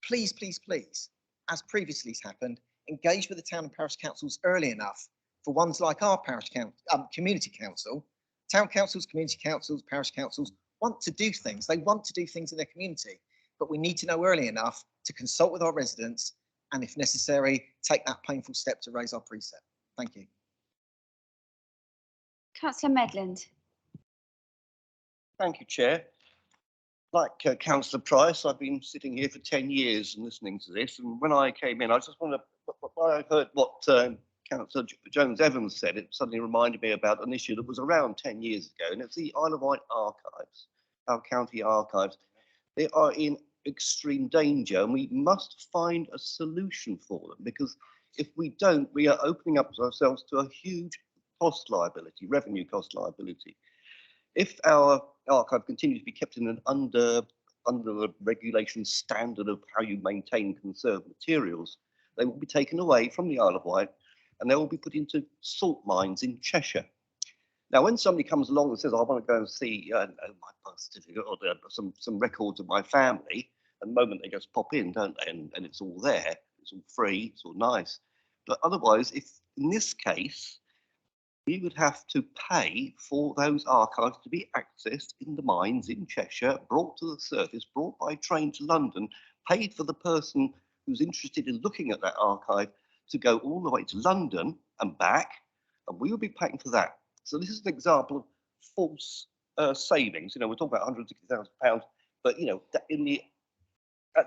please, please, please, as previously has happened, engage with the town and parish councils early enough for ones like our parish community council. Town councils, community councils, parish councils want to do things. They want to do things in their community, but we need to know early enough to consult with our residents and, if necessary, take that painful step to raise our precept. Thank you. Councillor Medland. Thank you, Chair. Like Councillor Price, I've been sitting here for 10 years and listening to this. And when I came in, I just want to, when I heard what Councillor Jones-Evans said, it suddenly reminded me about an issue that was around 10 years ago, and it's the Isle of Wight archives, our county archives. They are in extreme danger, and we must find a solution for them, because if we don't, we are opening up ourselves to a huge cost liability, revenue cost liability. If our archive continues to be kept in an under the regulation standard of how you maintain conserved materials, they will be taken away from the Isle of Wight and they will be put into salt mines in Cheshire. Now, when somebody comes along and says, I want to go and see my birth certificate or some records of my family, and the moment they just pop in, don't they? And it's all there, it's all free, it's all nice. But otherwise, if in this case, we would have to pay for those archives to be accessed in the mines in Cheshire, brought to the surface, brought by train to London, paid for the person who's interested in looking at that archive to go all the way to London and back, and we would be paying for that. So this is an example of false savings. You know, we're talking about £160,000, but you know,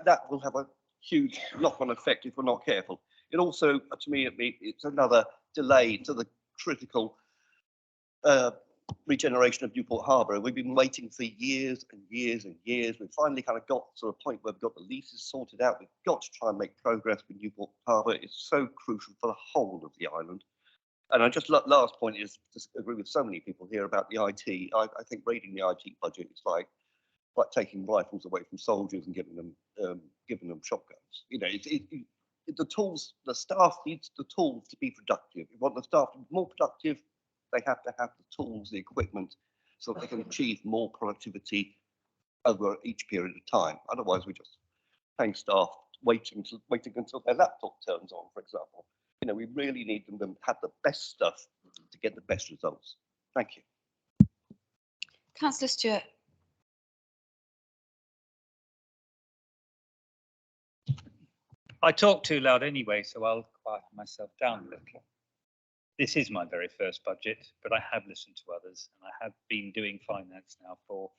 that will have a huge knock-on effect if we're not careful. It also, to me, it's another delay to the critical regeneration of Newport Harbour. We've been waiting for years and years and years. We've finally kind of got to a point where we've got the leases sorted out. We've got to try and make progress with Newport Harbour. It's so crucial for the whole of the island. And I just last point is to agree with so many people here about the IT. I think raiding the IT budget is like taking rifles away from soldiers and giving them shotguns. You know, the tools, the staff needs the tools to be productive. You want the staff to be more productive, they have to have the tools, the equipment, so they can achieve more productivity over each period of time. Otherwise, we're just paying staff waiting until their laptop turns on, for example. You know, we really need them to have the best stuff to get the best results. Thank you. Councillor Stewart. I talk too loud anyway, so I'll quiet myself down a little. This is my very first budget, but I have listened to others, and I have been doing finance now for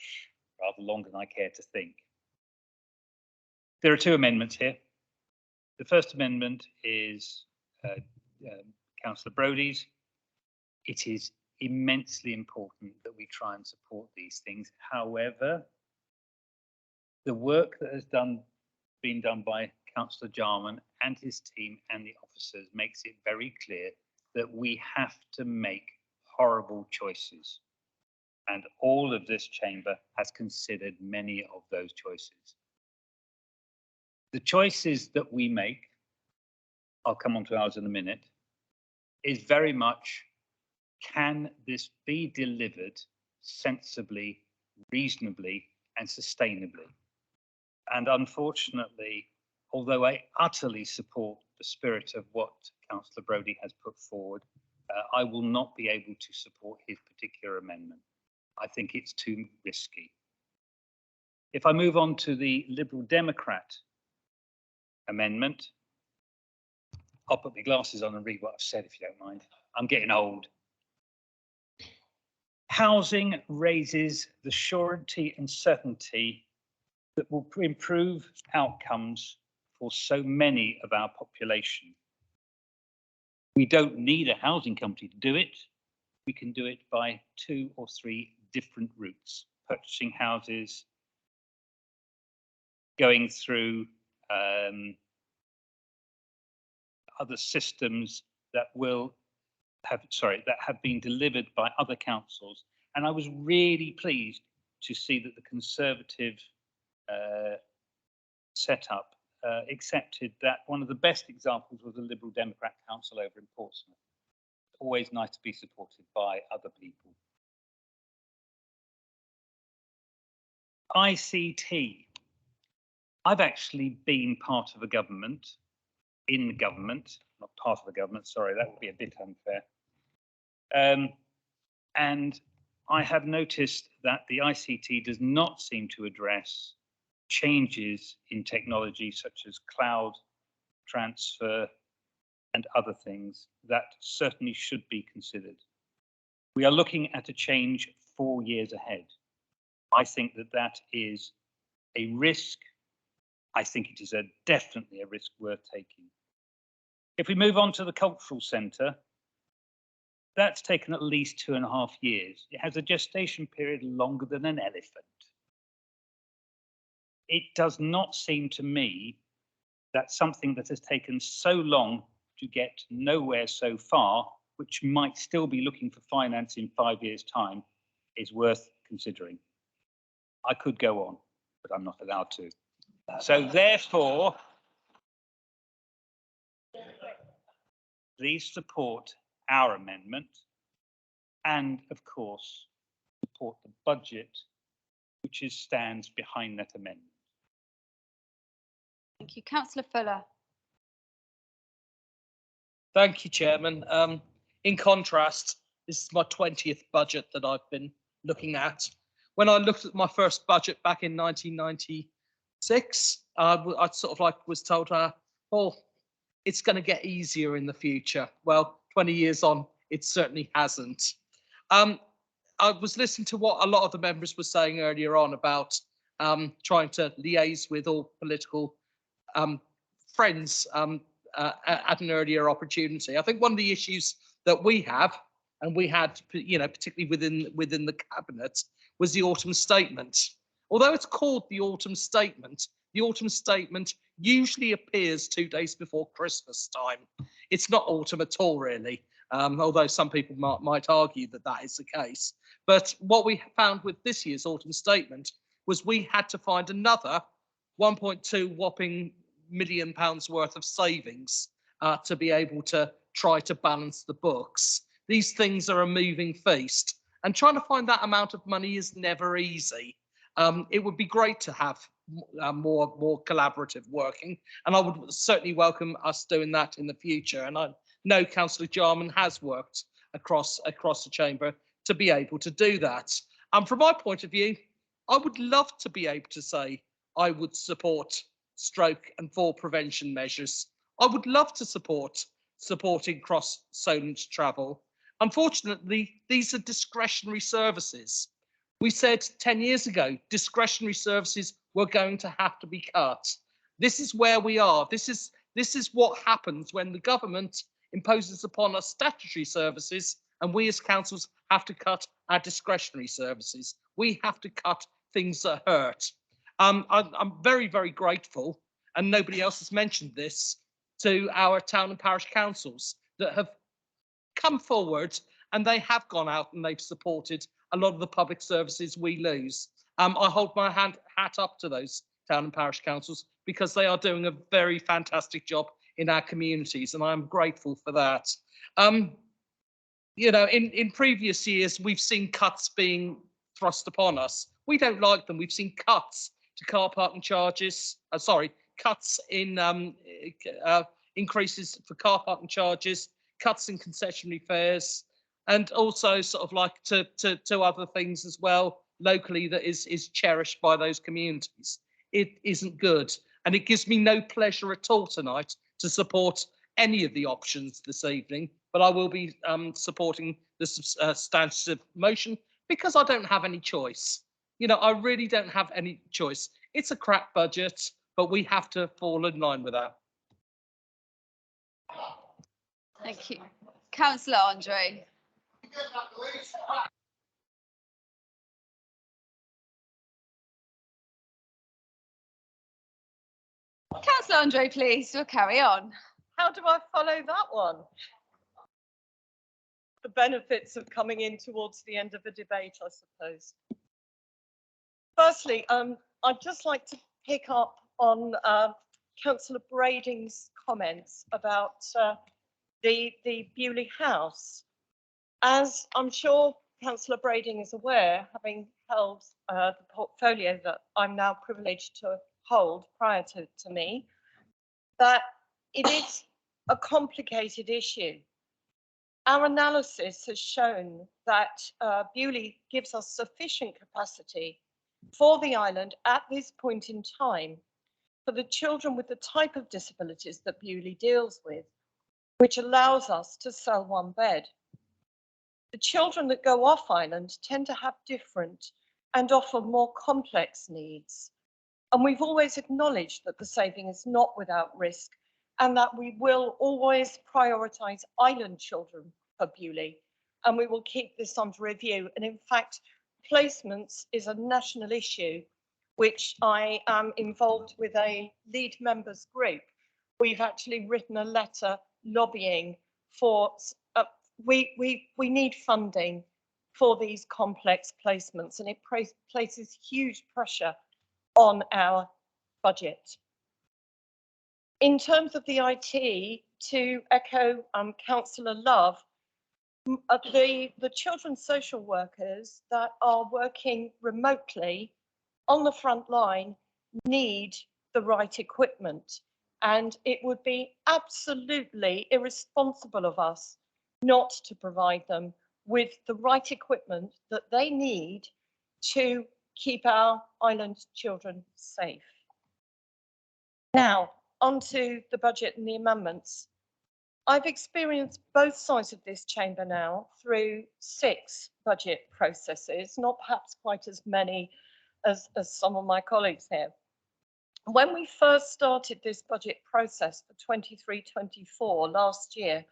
rather longer than I care to think. There are two amendments here. The first amendment is Councillor Brodie's. It is immensely important that we try and support these things. However, the work that has been done by Councillor Jarman and his team and the officers makes it very clear that we have to make horrible choices. And all of this chamber has considered many of those choices. The choices that we make, I'll come on to ours in a minute, is very much, can this be delivered sensibly, reasonably, and sustainably? And unfortunately, although I utterly support the spirit of what Councillor Brodie has put forward, I will not be able to support his particular amendment. I think it's too risky. If I move on to the Liberal Democrat amendment, I'll put my glasses on and read what I've said, if you don't mind. I'm getting old. Housing raises the surety and certainty that will improve outcomes for so many of our population. We don't need a housing company to do it. We can do it by 2 or 3 different routes: purchasing houses, going through other systems that have been delivered by other councils. And I was really pleased to see that the Conservative setup accepted that one of the best examples was the Liberal Democrat Council over in Portsmouth. It's always nice to be supported by other people. ICT. I've actually been part of a government, in the government, not part of the government, sorry, that would be a bit unfair. And I have noticed that the ICT does not seem to address changes in technology such as cloud transfer and other things that certainly should be considered. We are looking at a change 4 years ahead. I think that that is a risk. I think it is definitely a risk worth taking. If we move on to the cultural centre, that's taken at least 2.5 years. It has a gestation period longer than an elephant. It does not seem to me that something that has taken so long to get nowhere so far, which might still be looking for finance in 5 years' time, is worth considering. I could go on, but I'm not allowed to. So therefore, please support our amendment and, of course, support the budget which stands behind that amendment. Thank you. Councillor Fuller. Thank you, Chairman. In contrast, this is my 20th budget that I've been looking at. When I looked at my first budget back in 1996, I sort of like was told, oh, it's going to get easier in the future. Well, 20 years on, it certainly hasn't. I was listening to what a lot of the members were saying earlier on about trying to liaise with all political friends at an earlier opportunity. I think one of the issues that we have and we had, particularly within the cabinet, was the autumn statement. Although it's called the autumn statement usually appears 2 days before Christmas time. It's not autumn at all, really, although some people might argue that that is the case. But what we found with this year's autumn statement was we had to find another 1.2 whopping million pounds worth of savings to be able to try to balance the books. These things are a moving feast, and trying to find that amount of money is never easy. It would be great to have more collaborative working, and I would certainly welcome us doing that in the future. And I know Councillor Jarman has worked across the chamber to be able to do that. From my point of view, I would love to be able to say I would support stroke and fall prevention measures. I would love to supporting cross-Solent travel. Unfortunately, these are discretionary services. We said 10 years ago, discretionary services were going to have to be cut. This is where we are. This is what happens when the government imposes upon us statutory services and we as councils have to cut our discretionary services. We have to cut things that hurt. I'm very, very grateful, and nobody else has mentioned this, to our town and parish councils that have come forward, and they have gone out and they've supported a lot of the public services we lose. I hold my hat up to those town and parish councils because they are doing a very fantastic job in our communities, and I'm grateful for that. In previous years, we've seen cuts being thrust upon us. We don't like them. We've seen cuts to car parking charges, cuts in increases for car parking charges, cuts in concessionary fares, and also sort of like to other things as well locally that is cherished by those communities. It isn't good, and it gives me no pleasure at all tonight to support any of the options this evening, but I will be supporting the substantive motion because I don't have any choice. I really don't have any choice. It's a crap budget, but we have to fall in line with that. Thank you. Councillor Andre. Councillor Andre, please, we'll carry on. How do I follow that one? The benefits of coming in towards the end of a debate, I suppose. Firstly, I'd just like to pick up on Councillor Brading's comments about the Bewley House. As I'm sure Councillor Brading is aware, having held the portfolio that I'm now privileged to hold prior to me, that it is a complicated issue. Our analysis has shown that Bewley gives us sufficient capacity for the island at this point in time for the children with the type of disabilities that Bewley deals with, which allows us to sell one bed. The children that go off island tend to have different and often more complex needs. And we've always acknowledged that the saving is not without risk and that we will always prioritise island children for Bewley, and we will keep this under review. And in fact, placements is a national issue, which I am involved with a lead members group. We've actually written a letter lobbying for, we need funding for these complex placements, and it places huge pressure on our budget. In terms of the IT, to echo Councillor Love, the children's social workers that are working remotely on the front line need the right equipment, and it would be absolutely irresponsible of us not to provide them with the right equipment that they need to keep our island children safe. Now, onto the budget and the amendments. I've experienced both sides of this chamber now through 6 budget processes, not perhaps quite as many as some of my colleagues have. When we first started this budget process for 23-24 last year,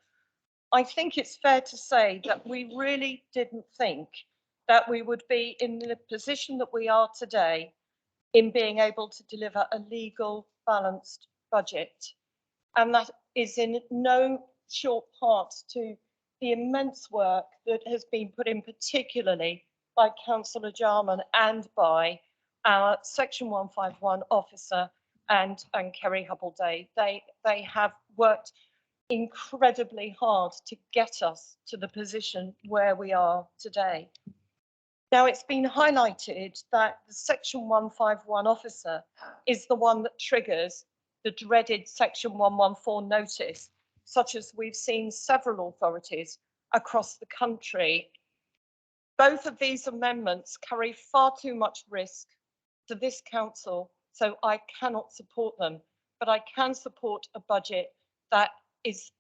I think it's fair to say that we really didn't think that we would be in the position that we are today in being able to deliver a legal, balanced budget. And that is in no short part to the immense work that has been put in, particularly by Councillor Jarman and by our Section 151 officer and Kerry Hubbleday. They have worked incredibly hard to get us to the position where we are today. Now, it's been highlighted that the Section 151 officer is the one that triggers the dreaded Section 114 notice, such as we've seen several authorities across the country. Both of these amendments carry far too much risk to this council, so I cannot support them, but I can support a budget that is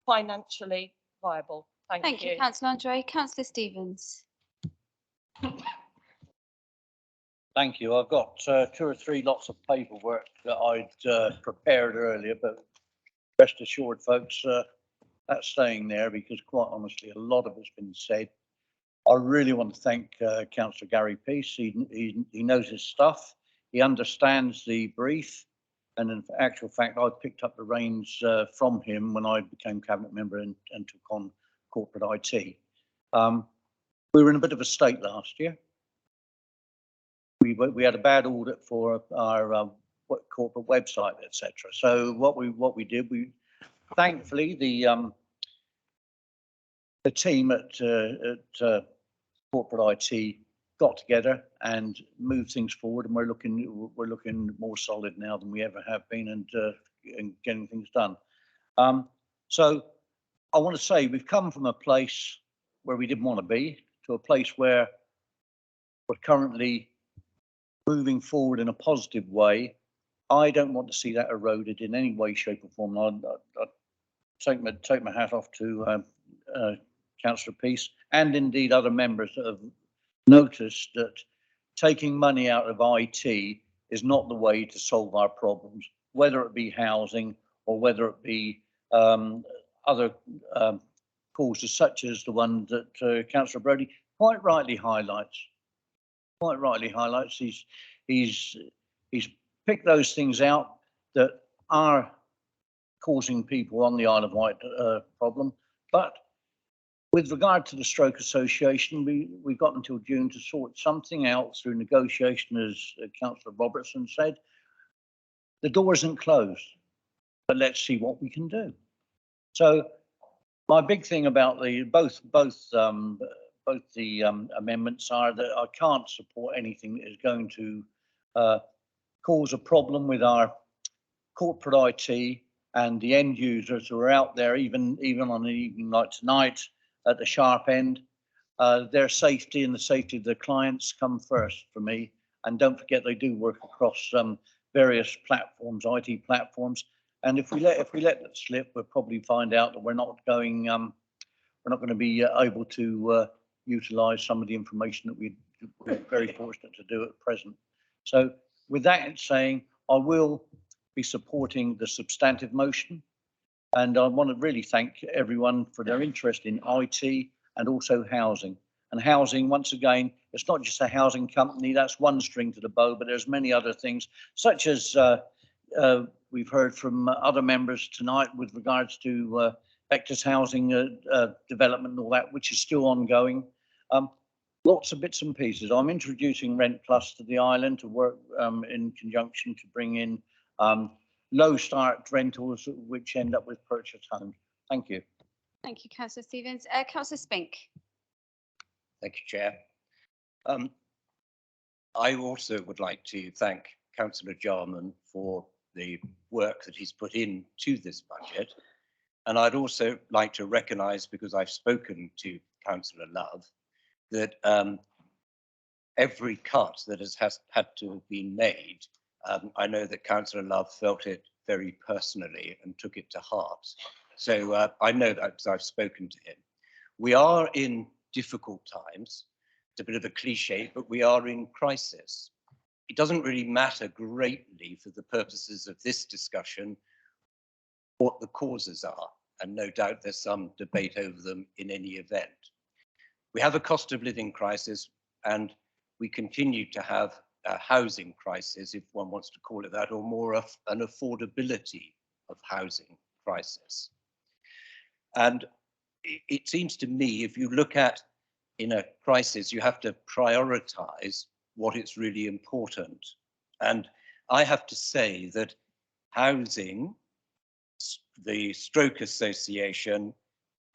financially viable. Thank you, Councillor Andre. Councillor Stevens. Thank you. I've got 2 or 3 lots of paperwork that I'd prepared earlier, but rest assured, folks, that's staying there because quite honestly, a lot of it's been said. I really want to thank Councillor Gary Peace. He knows his stuff. He understands the brief. And in actual fact, I picked up the reins from him when I became cabinet member and took on corporate IT. We were in a bit of a state last year. We had a bad audit for our corporate website, etc. So what we did, thankfully the team at corporate IT got together and moved things forward, and we're looking more solid now than we ever have been, and getting things done. So I want to say we've come from a place where we didn't want to be to a place where we're currently moving forward in a positive way. I don't want to see that eroded in any way, shape, or form. I take my hat off to Councillor Peace and indeed other members that have noticed that taking money out of IT is not the way to solve our problems, whether it be housing or whether it be other causes such as the one that Councillor Brodie quite rightly highlights. He's picked those things out that are causing people on the Isle of Wight problem. But with regard to the Stroke Association, we got until June to sort something out through negotiation, as Councillor Robertson said. The door isn't closed, but let's see what we can do. So my big thing about the both the amendments are that I can't support anything that is going to cause a problem with our corporate IT and the end users who are out there, even on an evening like tonight at the sharp end. Their safety and the safety of their clients come first for me. And don't forget, they do work across various platforms, IT platforms. And if we let that slip, we'll probably find out that we're not going to be able to utilise some of the information that we're very fortunate to do at present. So with that saying, I will be supporting the substantive motion, and I want to really thank everyone for their interest in IT and also housing. And housing, once again, it's not just a housing company, that's one string to the bow, but there's many other things, such as we've heard from other members tonight with regards to Vector's housing development and all that, which is still ongoing. Lots of bits and pieces. I'm introducing Rent Plus to the island to work in conjunction to bring in low start rentals, which end up with purchase homes. Thank you. Thank you, Councillor Stevens. Councillor Spink. Thank you, Chair. I also would like to thank Councillor Jarman for the work that he's put into this budget. And I'd also like to recognise, because I've spoken to Councillor Love, that every cut that has had to have been made, I know that Councillor Love felt it very personally and took it to heart. So I know that because I've spoken to him. We are in difficult times. It's a bit of a cliche, but we are in crisis. It doesn't really matter greatly for the purposes of this discussion what the causes are. and no doubt there's some debate over them in any event. We have a cost of living crisis, and we continue to have a housing crisis, if one wants to call it that, or more of an affordability of housing crisis. And it seems to me, if you look at in a crisis, you have to prioritize what is really important. And I have to say that housing, the Stroke Association,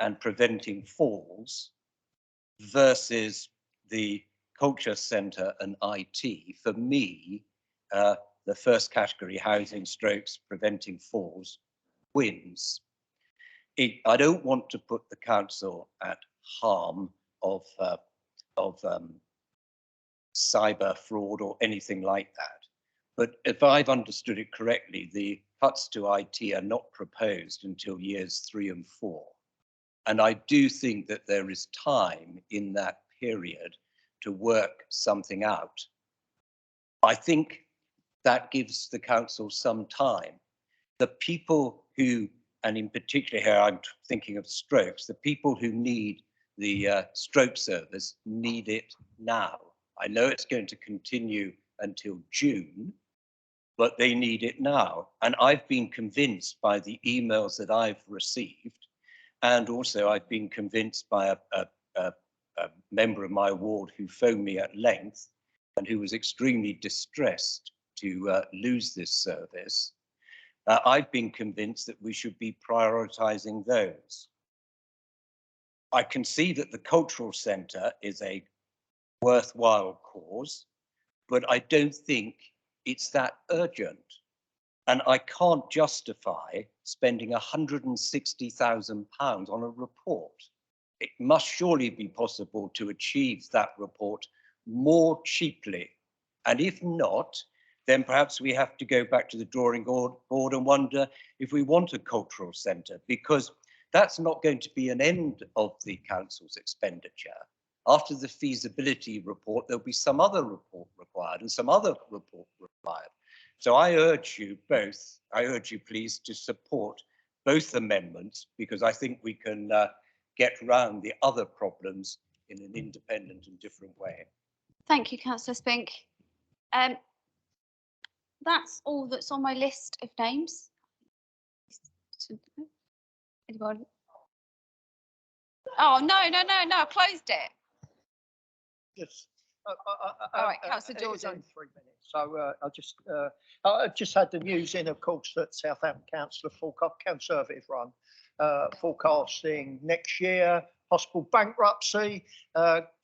and preventing falls versus the culture centre and IT, for me, the first category, housing, strokes, preventing falls, wins. I don't want to put the council at harm of cyber fraud or anything like that. But if I've understood it correctly, the cuts to IT are not proposed until years 3 and 4. And I do think that there is time in that period to work something out. I think that gives the council some time. The people who, and in particular here I'm thinking of strokes, the people who need the stroke service need it now. I know it's going to continue until June, but they need it now. And I've been convinced by the emails that I've received, and also I've been convinced by a member of my ward who phoned me at length and who was extremely distressed to lose this service. I've been convinced that we should be prioritising those. I can see that the cultural centre is a worthwhile cause, but I don't think it's that urgent. And I can't justify spending £160,000 on a report. It must surely be possible to achieve that report more cheaply. And if not, then perhaps we have to go back to the drawing board and wonder if we want a cultural centre, because that's not going to be an end of the council's expenditure. After the feasibility report, there'll be some other report required and some other report required. So I urge you both, I urge you please to support both amendments, because I think we can get around the other problems in an independent and different way. Thank you, Councillor Spink. That's all that's on my list of names. Anyone? Oh, no, I closed it. Yes. All right, Councillor It's Jordan. only 3 minutes, so I just had the news in, of course, that Southampton Council are Conservative run, forecasting next year possible bankruptcy.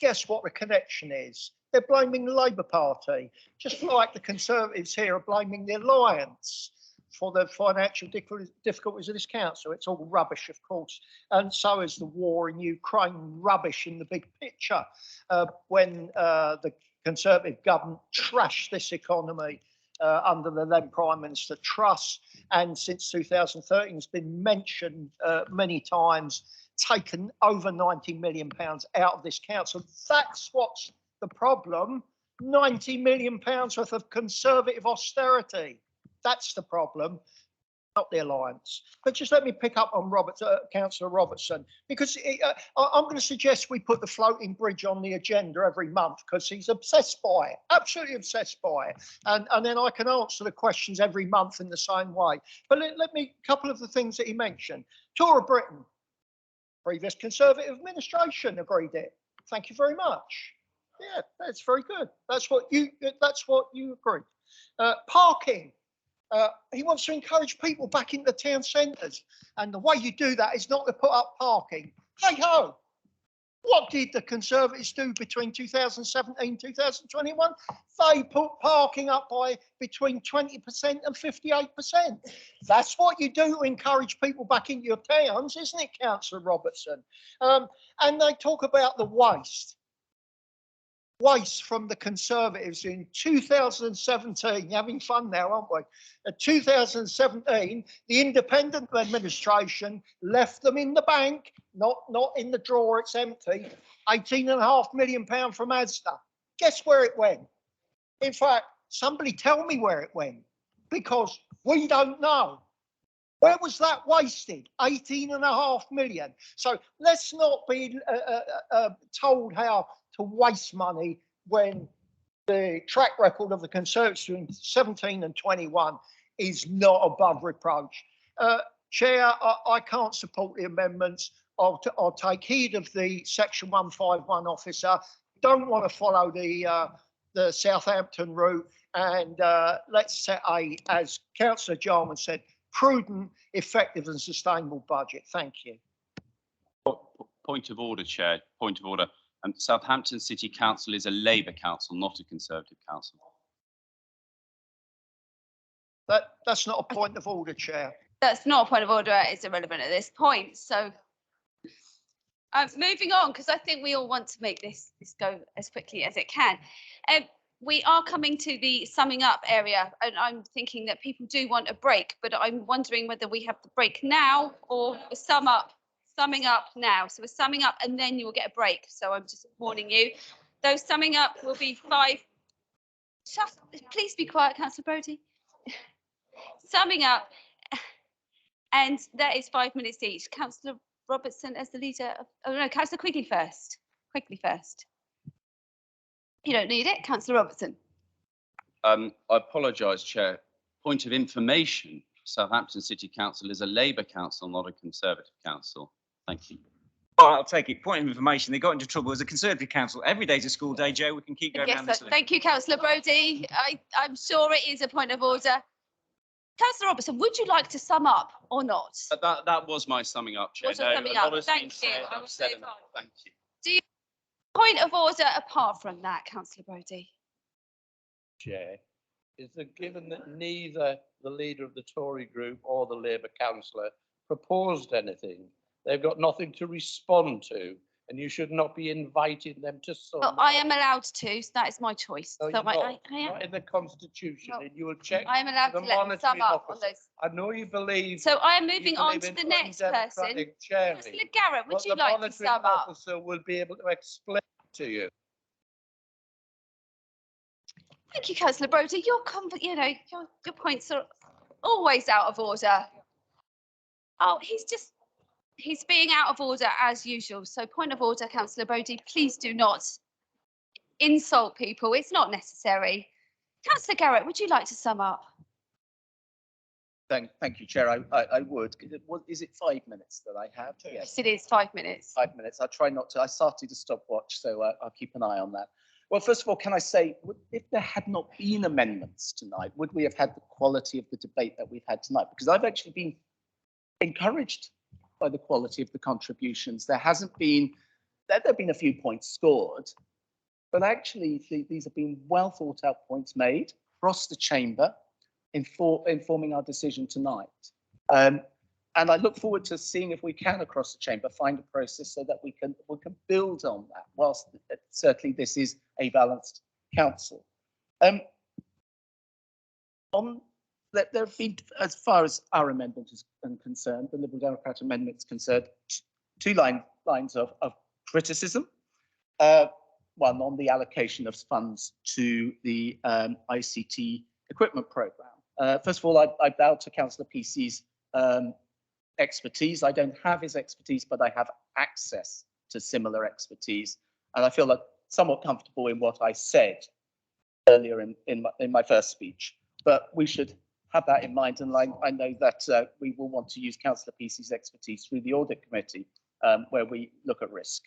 Guess what the connection is? They're blaming the Labour Party, just like the Conservatives here are blaming the Alliance for the financial difficulties of this council. It's all rubbish, of course, and so is the war in Ukraine rubbish in the big picture. When the Conservative government trashed this economy under the then Prime Minister Truss, and since 2013 has been mentioned many times, taken over £90 million out of this council. That's what's the problem. £90 million worth of Conservative austerity. That's the problem, not the Alliance. But just let me pick up on Councillor Robertson, because I'm going to suggest we put the floating bridge on the agenda every month, because he's obsessed by it, absolutely obsessed by it. And then I can answer the questions every month in the same way. But let me, a couple of the things that he mentioned. Tour of Britain, previous Conservative administration agreed it. Thank you very much. Yeah, that's very good. That's what you agreed. Parking. He wants to encourage people back into town centres, and the way you do that is not to put up parking. Hey ho! What did the Conservatives do between 2017 and 2021? They put parking up by between 20% and 58%. That's what you do to encourage people back into your towns, isn't it, Councillor Robertson? And they talk about the waste from the Conservatives in 2017. Having fun now, aren't we? In 2017, the independent administration left them in the bank, not in the drawer, it's empty. £18.5 million from Asda. Guess where it went? In fact, somebody tell me where it went, because we don't know. Where was that wasted? 18.5 million. So let's not be told how to waste money when the track record of the Conservatory in 17 and 21 is not above reproach. Chair, I can't support the amendments. I'll take heed of the Section 151 officer. Don't want to follow the Southampton route, and let's set as Councillor Jarman said, prudent, effective and sustainable budget. Thank you. Point of order, Chair. Point of order. Southampton City Council is a Labour council, not a Conservative council. That's not a point of order, Chair. That's not a point of order. It's irrelevant at this point. So moving on, because I think we all want to make this go as quickly as it can. We are coming to the summing up area, and I'm thinking that people do want a break, but I'm wondering whether we have the break now or summing up now. So we're summing up and then you will get a break. So I'm just warning you. Those summing up will be 5. Please be quiet, Councillor Brodie. Summing up, and that is 5 minutes each. Councillor Robertson as the leader of, oh no, Councillor Quigley first. Quigley first. You don't need it, Councillor Robertson. I apologise, Chair. Point of information, Southampton City Council is a Labour council, not a Conservative council. Thank you. All right, I'll take it. Point of information, they got into trouble as a Conservative council. Every day's a school day, Joe. We can keep going down this list. Thank you, Councillor Brodie. I'm sure it is a point of order. Councillor Robertson, would you like to sum up or not? That was my summing up, Chair. What's your summing up? Thank you. I will say enough. Thank you. Do you point of order apart from that, Councillor Brodie? Chair, is that given that neither the leader of the Tory group or the Labour councillor proposed anything, they've got nothing to respond to, and you should not be inviting them to sum. Well, I am allowed to, so that is my choice. No, So you're I am. not in the Constitution, No. and you will check. I am allowed to the let them sum monitoring up on officer. those. I know you believe. So I am you moving on believe to in the next person. undemocratic chairing, Councillor Garrett, would but you the like to monitoring sum up? officer will be able to explain to you. Thank you, Councillor Brodie. Your points are always out of order. Oh, he's being out of order as usual. So point of order, Councillor Brodie, please do not insult people. It's not necessary. Councillor Garrett, would you like to sum up? Thank you, Chair. I would. Is it 5 minutes that I have? Yes, it is 5 minutes. 5 minutes. I'll try not to. I started a stopwatch, so I'll keep an eye on that. Well, first of all, can I say, if there had not been amendments tonight, would we have had the quality of the debate that we've had tonight? Because I've actually been encouraged by the quality of the contributions. There have been a few points scored, but actually these have been well thought out points made across the chamber, informing our decision tonight. And I look forward to seeing if we can, across the chamber, find a process so that we can build on that, whilst certainly this is a balanced council. There have been, as far as our amendment is concerned, the Liberal Democrat amendment is concerned, two lines of criticism. One on the allocation of funds to the ICT equipment programme. First of all, I bow to Councillor PC's expertise. I don't have his expertise, but I have access to similar expertise, and I feel like somewhat comfortable in what I said earlier in my first speech. But we should have that in mind, and I know that we will want to use Councillor PC's expertise through the audit committee, where we look at risk.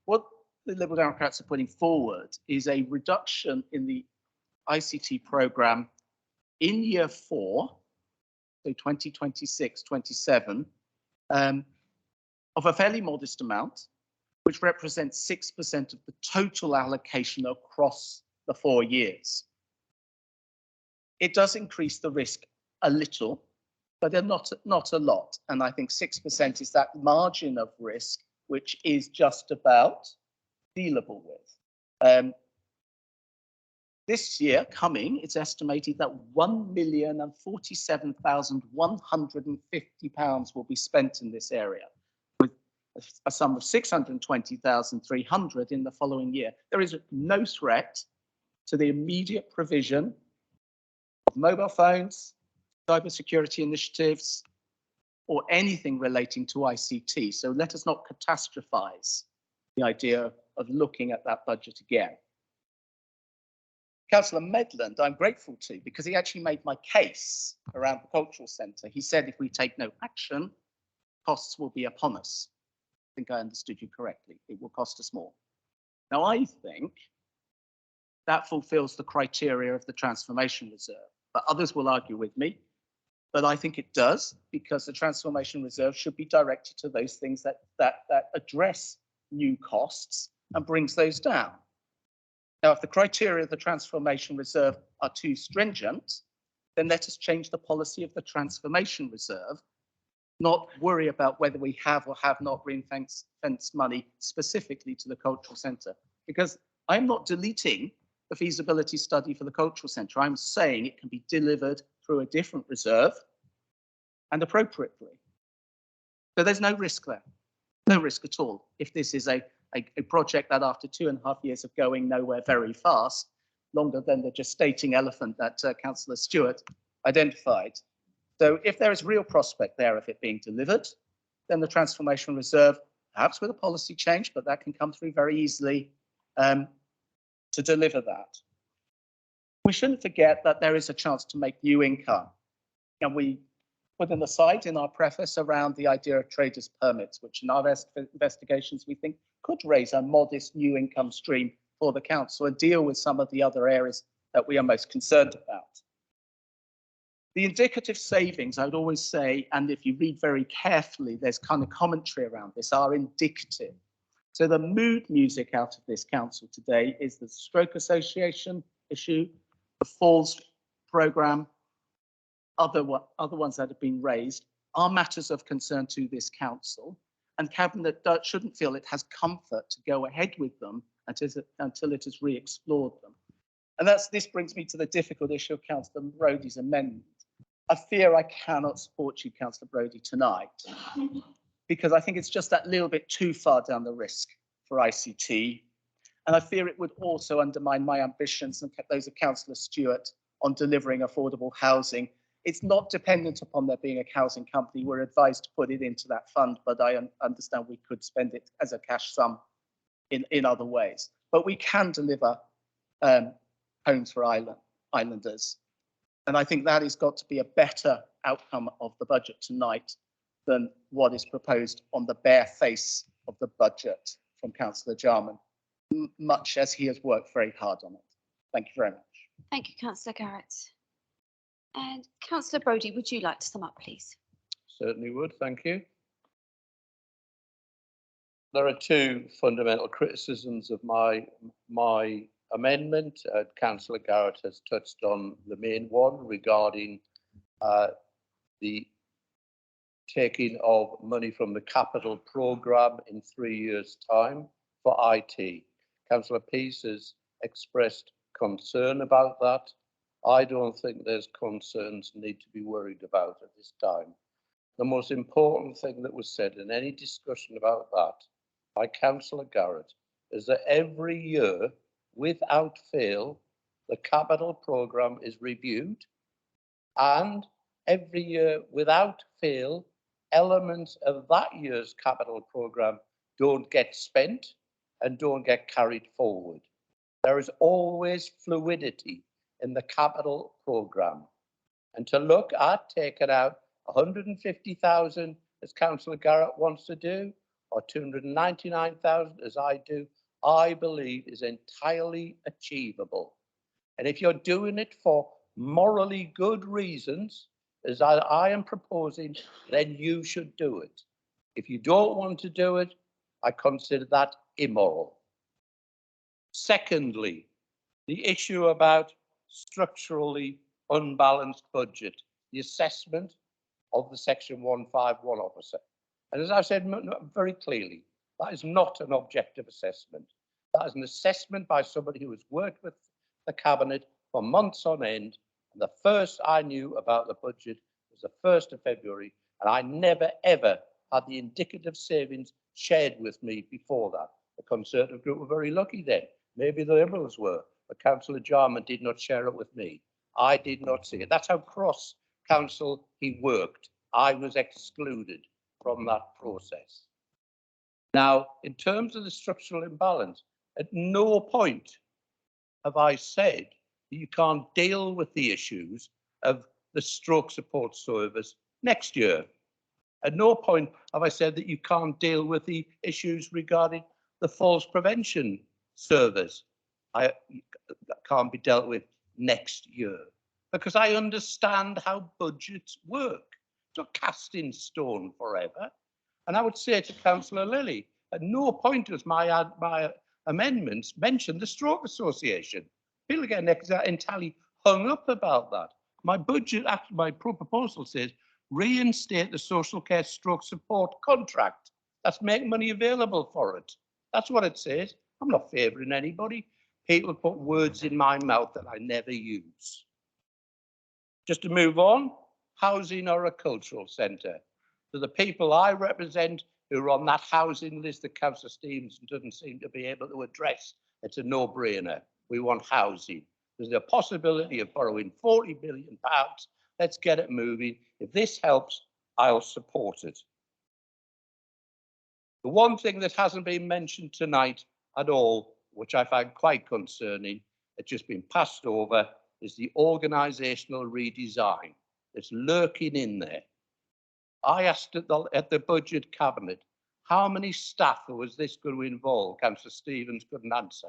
What the Liberal Democrats are putting forward is a reduction in the ICT programme in year 4, so 2026-27, of a fairly modest amount, which represents 6% of the total allocation across the 4 years. It does increase the risk a little, but they're not a lot. And I think 6% is that margin of risk, which is just about dealable with. This year coming, it's estimated that £1,047,150 will be spent in this area, with a sum of 620,300 in the following year. There is no threat to the immediate provision of mobile phones, cybersecurity initiatives, or anything relating to ICT. So let us not catastrophize the idea of looking at that budget again. Councillor Medland, I'm grateful to, because he actually made my case around the cultural centre. He said if we take no action, costs will be upon us. I think I understood you correctly. It will cost us more. Now, I think that fulfills the criteria of the transformation reserve, but others will argue with me. But I think it does, because the transformation reserve should be directed to those things that address new costs and brings those down. Now, if the criteria of the transformation reserve are too stringent, then let us change the policy of the transformation reserve, not worry about whether we have or have not ring-fenced money specifically to the cultural centre. Because I'm not deleting the feasibility study for the cultural centre. I'm saying it can be delivered through a different reserve and appropriately. So there's no risk there, no risk at all. If this is a project that after 2.5 years of going nowhere very fast, longer than the gestating elephant that Councillor Stewart identified. So if there is real prospect there of it being delivered, then the transformation reserve, perhaps with a policy change, but that can come through very easily to deliver that. We shouldn't forget that there is a chance to make new income. And we put an aside in our preface around the idea of traders' permits, which in our investigations we think could raise a modest new income stream for the council and deal with some of the other areas that we are most concerned about. The indicative savings, I would always say, and if you read very carefully, there's kind of commentary around this, are indicative. So the mood music out of this council today is the Stroke Association issue, the Falls programme, other ones that have been raised are matters of concern to this council, and Cabinet shouldn't feel it has comfort to go ahead with them until it has re-explored them. And this brings me to the difficult issue of Councillor Brodie's amendment. I fear I cannot support you, Councillor Brodie, tonight, because I think it's just that little bit too far down the risk for ICT. And I fear it would also undermine my ambitions and those of Councillor Stewart on delivering affordable housing. It's not dependent upon there being a housing company. We're advised to put it into that fund, but I understand we could spend it as a cash sum in other ways. But we can deliver homes for islanders. And I think that has got to be a better outcome of the budget tonight than what is proposed on the bare face of the budget from Councillor Jarman, much as he has worked very hard on it. Thank you very much. Thank you, Councillor Garrett. And Councillor Brodie, would you like to sum up, please? Certainly would, thank you. There are two fundamental criticisms of my amendment. Councillor Garrett has touched on the main one regarding the taking of money from the capital programme in 3 years' time for IT. Councillor Peace has expressed concern about that. I don't think there's concerns need to be worried about at this time. The most important thing that was said in any discussion about that by Councillor Garrett is that every year, without fail, the capital programme is reviewed, and every year, without fail, elements of that year's capital programme don't get spent and don't get carried forward. There is always fluidity in the capital programme. And to look at taking out 150,000 as Councillor Garrett wants to do, or 299,000 as I do, I believe is entirely achievable. And if you're doing it for morally good reasons, as I am proposing, then you should do it. If you don't want to do it, I consider that immoral. Secondly, the issue about structurally unbalanced budget, the assessment of the Section 151 officer. And as I've said very clearly, that is not an objective assessment. That is an assessment by somebody who has worked with the Cabinet for months on end. And the first I knew about the budget was the 1st of February, and I never, ever had the indicative savings shared with me before that. The Conservative group were very lucky then. Maybe the Liberals were, but Councillor Jarman did not share it with me. I did not see it. That's how cross council he worked. I was excluded from that process. Now, in terms of the structural imbalance, at no point have I said that you can't deal with the issues of the stroke support service next year. At no point have I said that you can't deal with the issues regarding the falls prevention service. That can't be dealt with next year, because I understand how budgets work. It's not cast in stone forever. And I would say to Councillor Lilly, at no point does my amendments mention the Stroke Association. People get entirely hung up about that. My budget, my proposal says, reinstate the social care stroke support contract. That's make money available for it. That's what it says. I'm not favouring anybody. People put words in my mouth that I never use. Just to move on, housing or a cultural centre. To the people I represent who are on that housing list that Councillor Stevenson doesn't seem to be able to address, it's a no-brainer. We want housing. There's a possibility of borrowing £40 million. Let's get it moving. If this helps, I'll support it. The one thing that hasn't been mentioned tonight at all, which I find quite concerning, it's just been passed over, is the organisational redesign. It's lurking in there. I asked at the budget cabinet, how many staff was this going to involve? Councillor Stevens couldn't answer.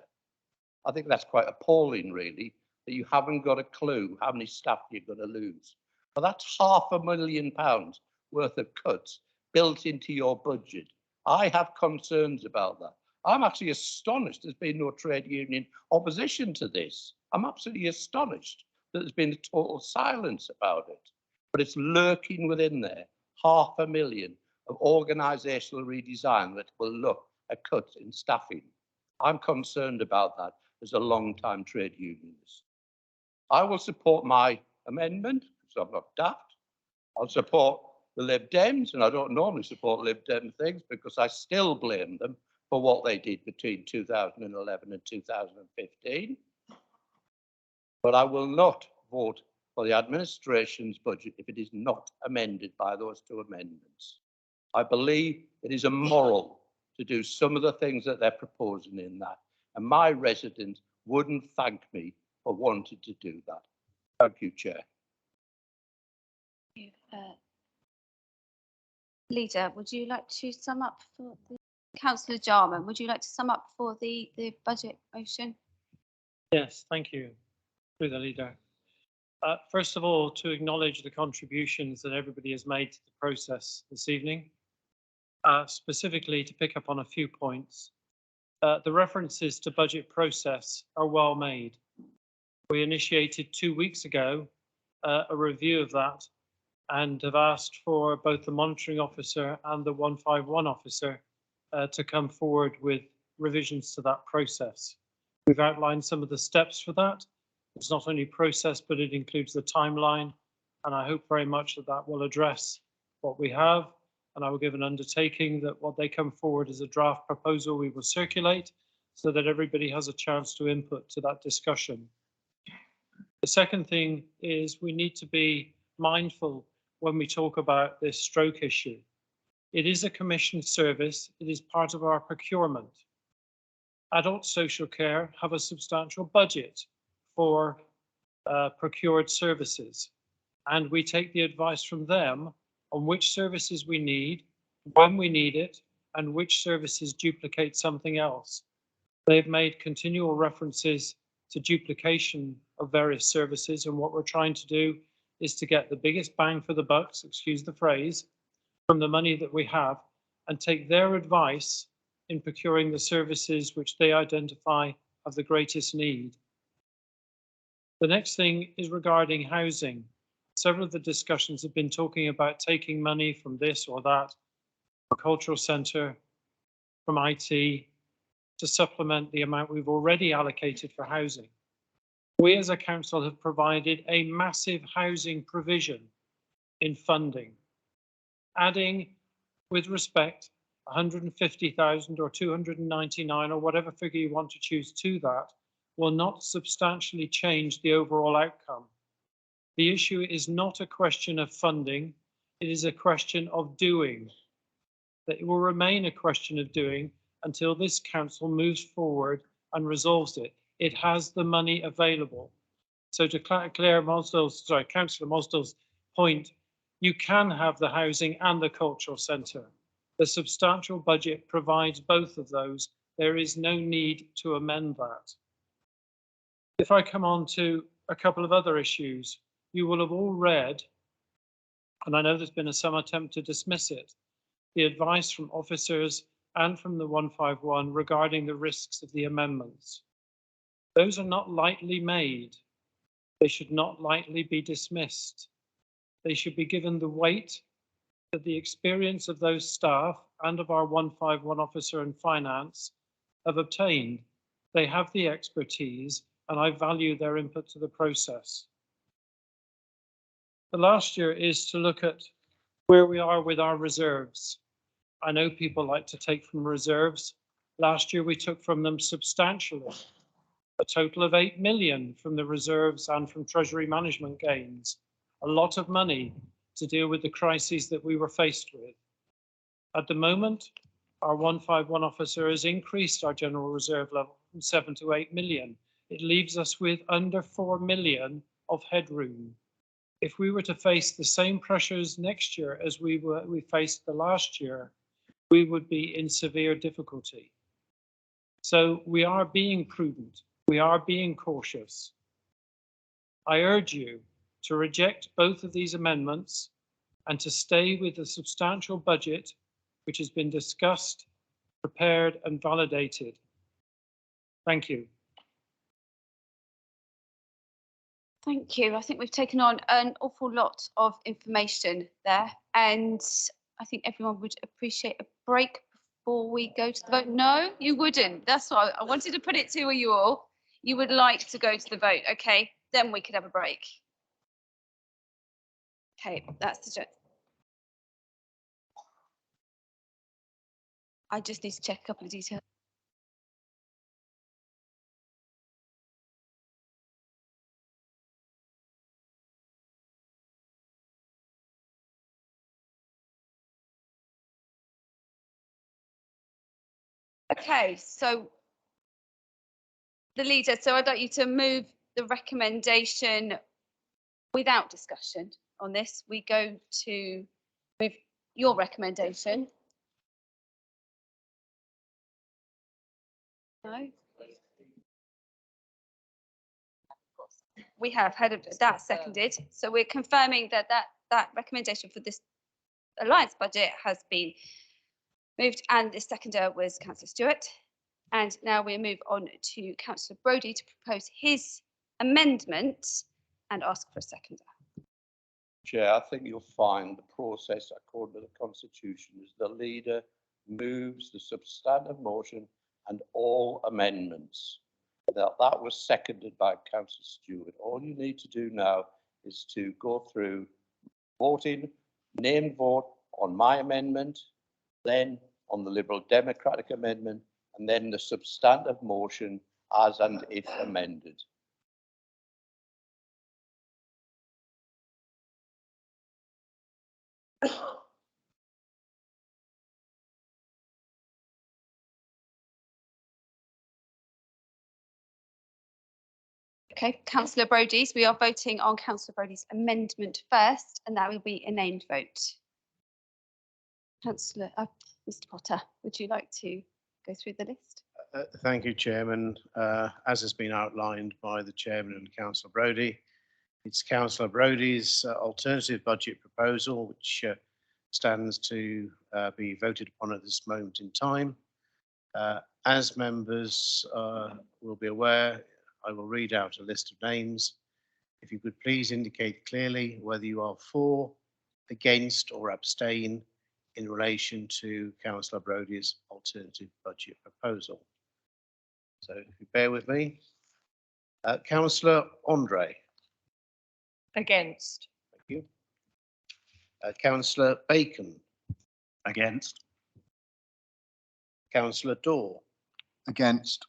I think that's quite appalling, really, that you haven't got a clue how many staff you're going to lose. But that's £500,000 worth of cuts built into your budget. I have concerns about that. I'm actually astonished there's been no trade union opposition to this. I'm absolutely astonished that there's been a total silence about it. But it's lurking within there, £500,000 of organisational redesign that will look at cuts in staffing. I'm concerned about that as a long-time trade unionist. I will support my amendment, because I'm not daft. I'll support the Lib Dems, and I don't normally support Lib Dem things because I still blame them for what they did between 2011 and 2015. But I will not vote for the administration's budget if it is not amended by those two amendments. I believe it is immoral to do some of the things that they're proposing in that, and my residents wouldn't thank me for wanting to do that. Thank you, Chair. Leader, would you like to sum up for the Councillor Jarman? Would you like to sum up for the budget motion? Yes, thank you, through the leader. First of all, to acknowledge the contributions that everybody has made to the process this evening. Specifically, to pick up on a few points. The references to budget process are well made. We initiated 2 weeks ago a review of that and have asked for both the monitoring officer and the 151 officer to come forward with revisions to that process. We've outlined some of the steps for that. It's not only process, but it includes the timeline, and I hope very much that that will address what we have, and I will give an undertaking that what they come forward as a draft proposal we will circulate so that everybody has a chance to input to that discussion. The second thing is we need to be mindful when we talk about this stroke issue. It is a commissioned service. It is part of our procurement. Adult social care have a substantial budget for procured services, and we take the advice from them on which services we need, when we need it, and which services duplicate something else. They've made continual references to duplication of various services, and what we're trying to do is to get the biggest bang for the bucks, excuse the phrase, from the money that we have, and take their advice in procuring the services which they identify have the greatest need. The next thing is regarding housing. Several of the discussions have been talking about taking money from this or that, from cultural centre, from IT, to supplement the amount we've already allocated for housing. We as a council have provided a massive housing provision in funding, adding, with respect, 150,000 or 299 or whatever figure you want to choose to that will not substantially change the overall outcome. The issue is not a question of funding, it is a question of doing. That it will remain a question of doing until this council moves forward and resolves it. It has the money available. So to Councillor Mosdale's point, you can have the housing and the cultural centre. The substantial budget provides both of those. There is no need to amend that. If I come on to a couple of other issues, you will have all read, and I know there's been some attempt to dismiss it, the advice from officers and from the 151 regarding the risks of the amendments. Those are not lightly made. They should not lightly be dismissed. They should be given the weight that the experience of those staff and of our 151 officer in finance have obtained. They have the expertise, and I value their input to the process. The last year is to look at where we are with our reserves. I know people like to take from reserves. Last year we took from them substantially, a total of 8 million from the reserves and from treasury management gains, a lot of money to deal with the crises that we were faced with. At the moment, our 151 officer has increased our general reserve level from 7 to 8 million. It leaves us with under 4 million of headroom. If we were to face the same pressures next year as we faced the last year, we would be in severe difficulty. So we are being prudent. We are being cautious. I urge you to reject both of these amendments and to stay with the substantial budget which has been discussed, prepared and validated. Thank you. Thank you. I think we've taken on an awful lot of information there, and I think everyone would appreciate a break before we go to the vote. No, you wouldn't. That's why I wanted to put it to you all. You would like to go to the vote. Okay, then we could have a break. Okay, that's the joke. I just need to check a couple of details. Okay, so the leader, so I'd like you to move the recommendation without discussion on this. We go to move your recommendation. No? We have had that seconded. So we're confirming that that recommendation for this Alliance budget has been moved, and the seconder was Councillor Stewart. And now we move on to Councillor Brodie to propose his amendment and ask for a seconder. Chair, I think you'll find the process according to the Constitution is the leader moves the substantive motion and all amendments. That was seconded by Councillor Stewart. All you need to do now is to go through voting, named vote on my amendment, then on the Liberal Democratic amendment, and then the substantive motion as and if amended. Okay, Councillor Brodie's. We are voting on Councillor Brodie's amendment first, and that will be a named vote. Councillor, Mr. Potter, would you like to go through the list? Thank you, Chairman. As has been outlined by the Chairman and Councillor Brodie, it's Councillor Brodie's alternative budget proposal, which stands to be voted upon at this moment in time. As members will be aware, I will read out a list of names. If you could please indicate clearly whether you are for, against or abstain in relation to Councillor Brodie's alternative budget proposal. So if you bear with me. Councillor Andre. Against. Thank you. Councillor Bacon. Against. Councillor Daw. Against.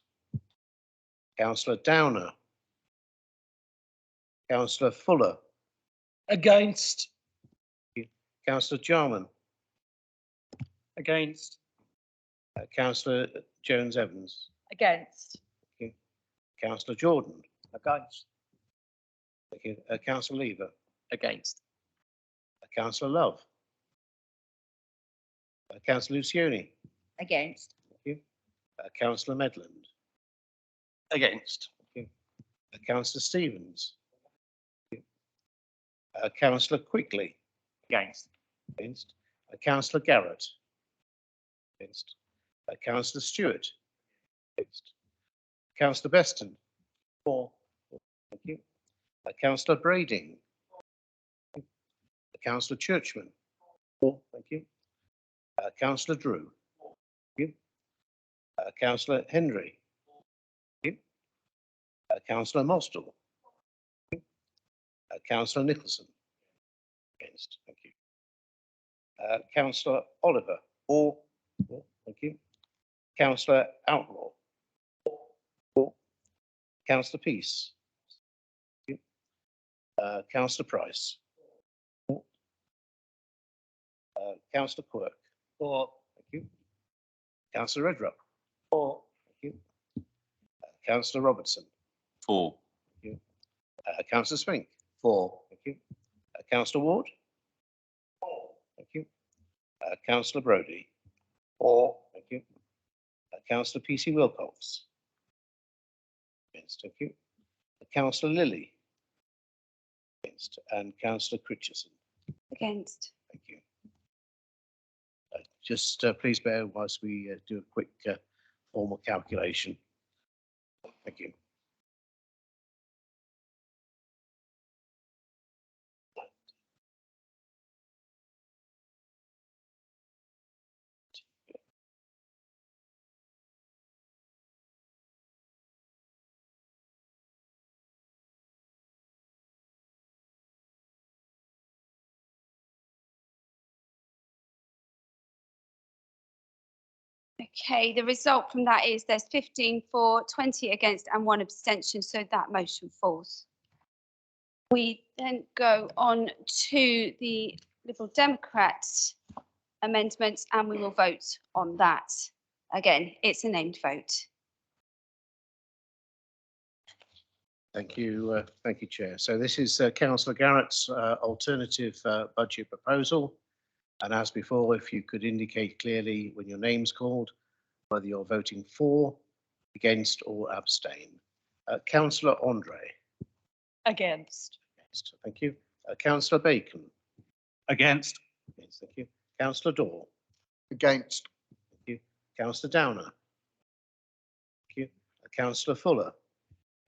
Councillor Downer. Councillor Fuller. Against. Councillor Jarman, Against. Councillor Jones Evans, Against. Councillor Jordan, Against. Councillor Lever, Against. Councillor Love, Councillor Lucioni, Against. Councillor Medland, Against. Councillor Stevens, Councillor Quigley, Against. Councillor Garrett, Councillor Stewart, Councillor Beston, For. thank you. Councillor Brading, Councillor Churchman, thank you. Councillor Drew, thank you. Councillor Henry, thank you. Councillor Mostel, Councillor Nicholson, against, thank you. Councillor Oliver, thank you. Councillor Outlaw, Councillor Peace, thank you. Councillor Price, Councillor Quirk, For. thank you. Councillor Redrup, For. thank you. Councillor Robertson, 4. thank you. Councillor Swink, 4. thank you. Councillor Ward, thank you. Councillor Brodie, 4. thank you. Councillor PC Wilcox, against, thank you. Councillor Lilly, against, and Councillor Critchison, Against. thank you. Just please bear whilst we do a quick formal calculation. Thank you. Okay, the result from that is there's 15 for, 20 against and 1 abstention, so that motion falls. We then go on to the Liberal Democrats amendments and we will vote on that. Again, it's a named vote. Thank you, Chair. So this is Councillor Garrett's alternative budget proposal. And as before, if you could indicate clearly when your name's called, whether you're voting for, against or abstain. Councillor Andre. Against. Against. Thank you. Councillor Bacon. Against. Yes, thank you. Councillor Dorr. Against. Thank you. Councillor Downer. Thank you. Councillor Fuller.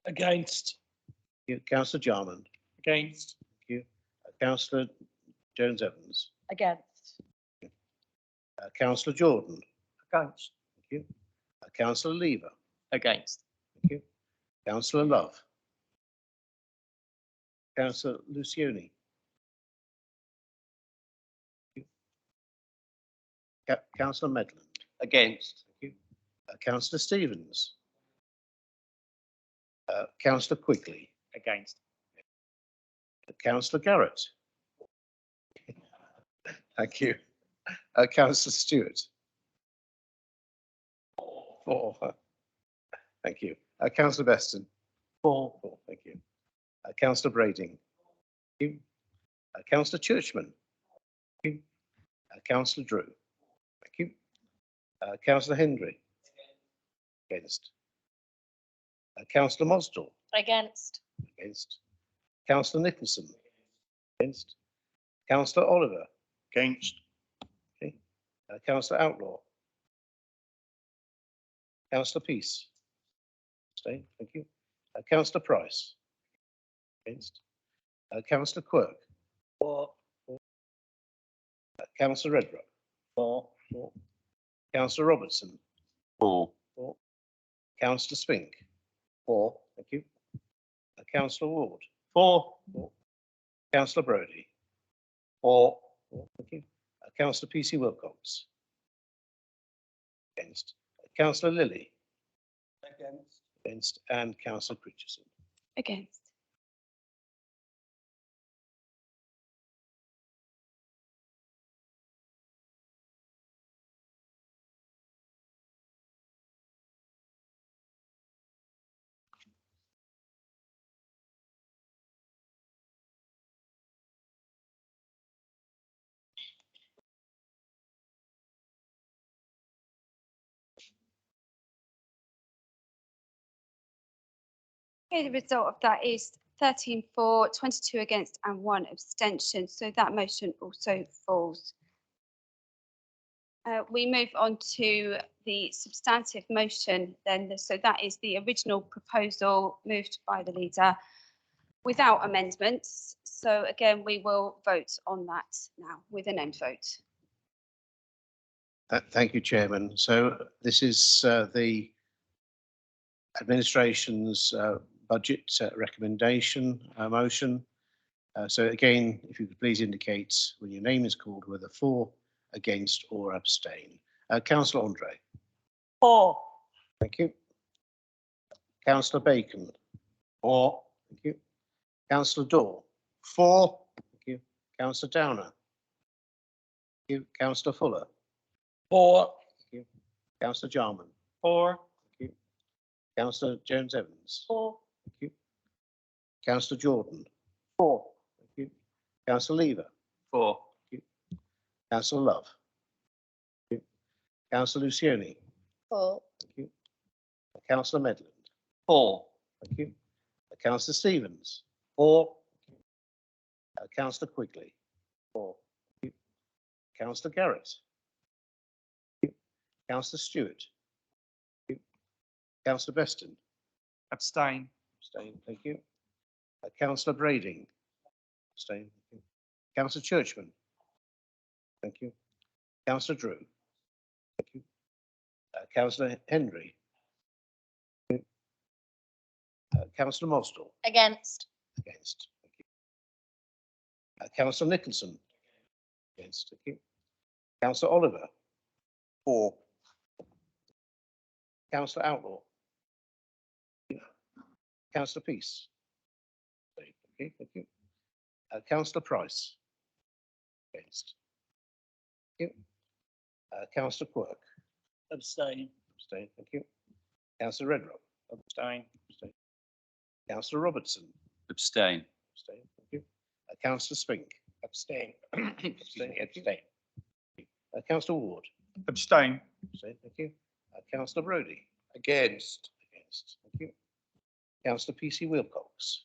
Against. Thank you. Councillor Jarman. Against. Thank you. Councillor Jones Evans. Against. Councillor Jordan. Against. Thank you. Councillor Lever. Against. Thank you. Councillor Love. Councillor Lucioni. Councillor Medland. Against. Thank you. Councillor Stevens. Councillor Quigley. Against. Councillor Garrett. Thank you. Councillor Stewart. 4. Thank you. Councillor Beston. 4. Thank you. Councillor Brading. Thank you. Councillor Churchman. Thank you. Councillor Drew. Thank you. Councillor Hendry. Against. Councillor Mosdell. Against. Against. Councillor Nicholson. Against. Councillor Oliver. Against. Okay. Councillor Outlaw. Councillor Peace. Abstain. Thank you. Councillor Price. Against. Councillor Quirk. For. Councillor Redrup. For. Councillor Robertson. 4. Councillor Spink. 4. Thank you. Councillor Ward. 4. Councillor Brodie. 4. Thank you. Councillor PC Wilcox. Against. Councillor Lilly. Against. Against. And Councillor Critchison. Against. Okay, the result of that is 13 for, 22 against and 1 abstention. So that motion also falls. We move on to the substantive motion then. So that is the original proposal moved by the leader without amendments. So again, we will vote on that now with a name vote. Thank you, Chairman. So this is the administration's budget recommendation motion. So again, if you could please indicate when your name is called whether for, against or abstain. Councillor Andre. For. Thank you. Councillor Bacon. For. Thank you. Councillor Daw. For. Thank you. Councillor Downer. Thank you. Councillor Fuller. For. Thank you. Councillor Jarman. For. Thank you. Councillor Jones Evans. For. Thank you. Councillor Jordan. For. Thank you. Councillor Lever. For. Thank you. Councillor Love. Thank you. Councillor Lucioni. For. Thank you. Councillor Medland. For. Thank you. Councillor Stevens. For. Councillor Quigley. For. Thank you. Councillor Garrett. Thank you. Councillor Stewart. Thank you. Councillor Beston. Abstain. Abstain. Thank you. Councillor Brading. Abstain. Thank you. Councillor Churchman. Thank you. Councillor Drew. Thank you. Councillor Henry. Thank you. Councillor Mosdell. Against. Against. Thank you. Councillor Nicholson. Against. Thank you. Councillor Oliver. For. Councillor Outlaw. Councillor Peace. Okay, thank you. Councillor Price. Against. Thank you. Councillor Quirk. Abstain. Abstain. Thank you. Councillor Redrow. Abstain. Abstain. Councillor Robertson. Abstain. Abstain. Thank you. Councillor Spink. Abstain. Abstain. Abstain. Councillor Ward. Abstain. Abstain. Thank you. Councillor Brodie. Against. Against. Thank you. Councillor PC Wilcox.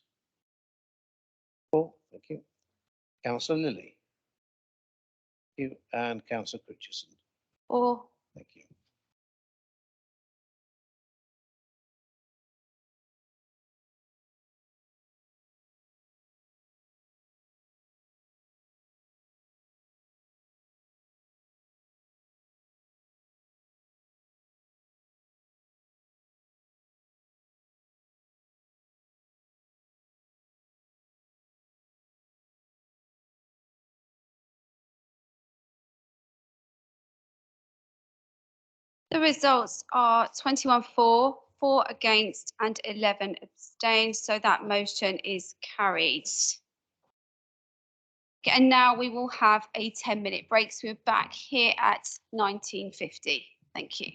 For. Thank you. Councillor Lilly. Thank you. And Councillor Christensen. For. Thank you. The results are 21 for, 4 against and 11 abstained. So that motion is carried. Okay, and now we will have a 10-minute break. So we're back here at 19:50. Thank you.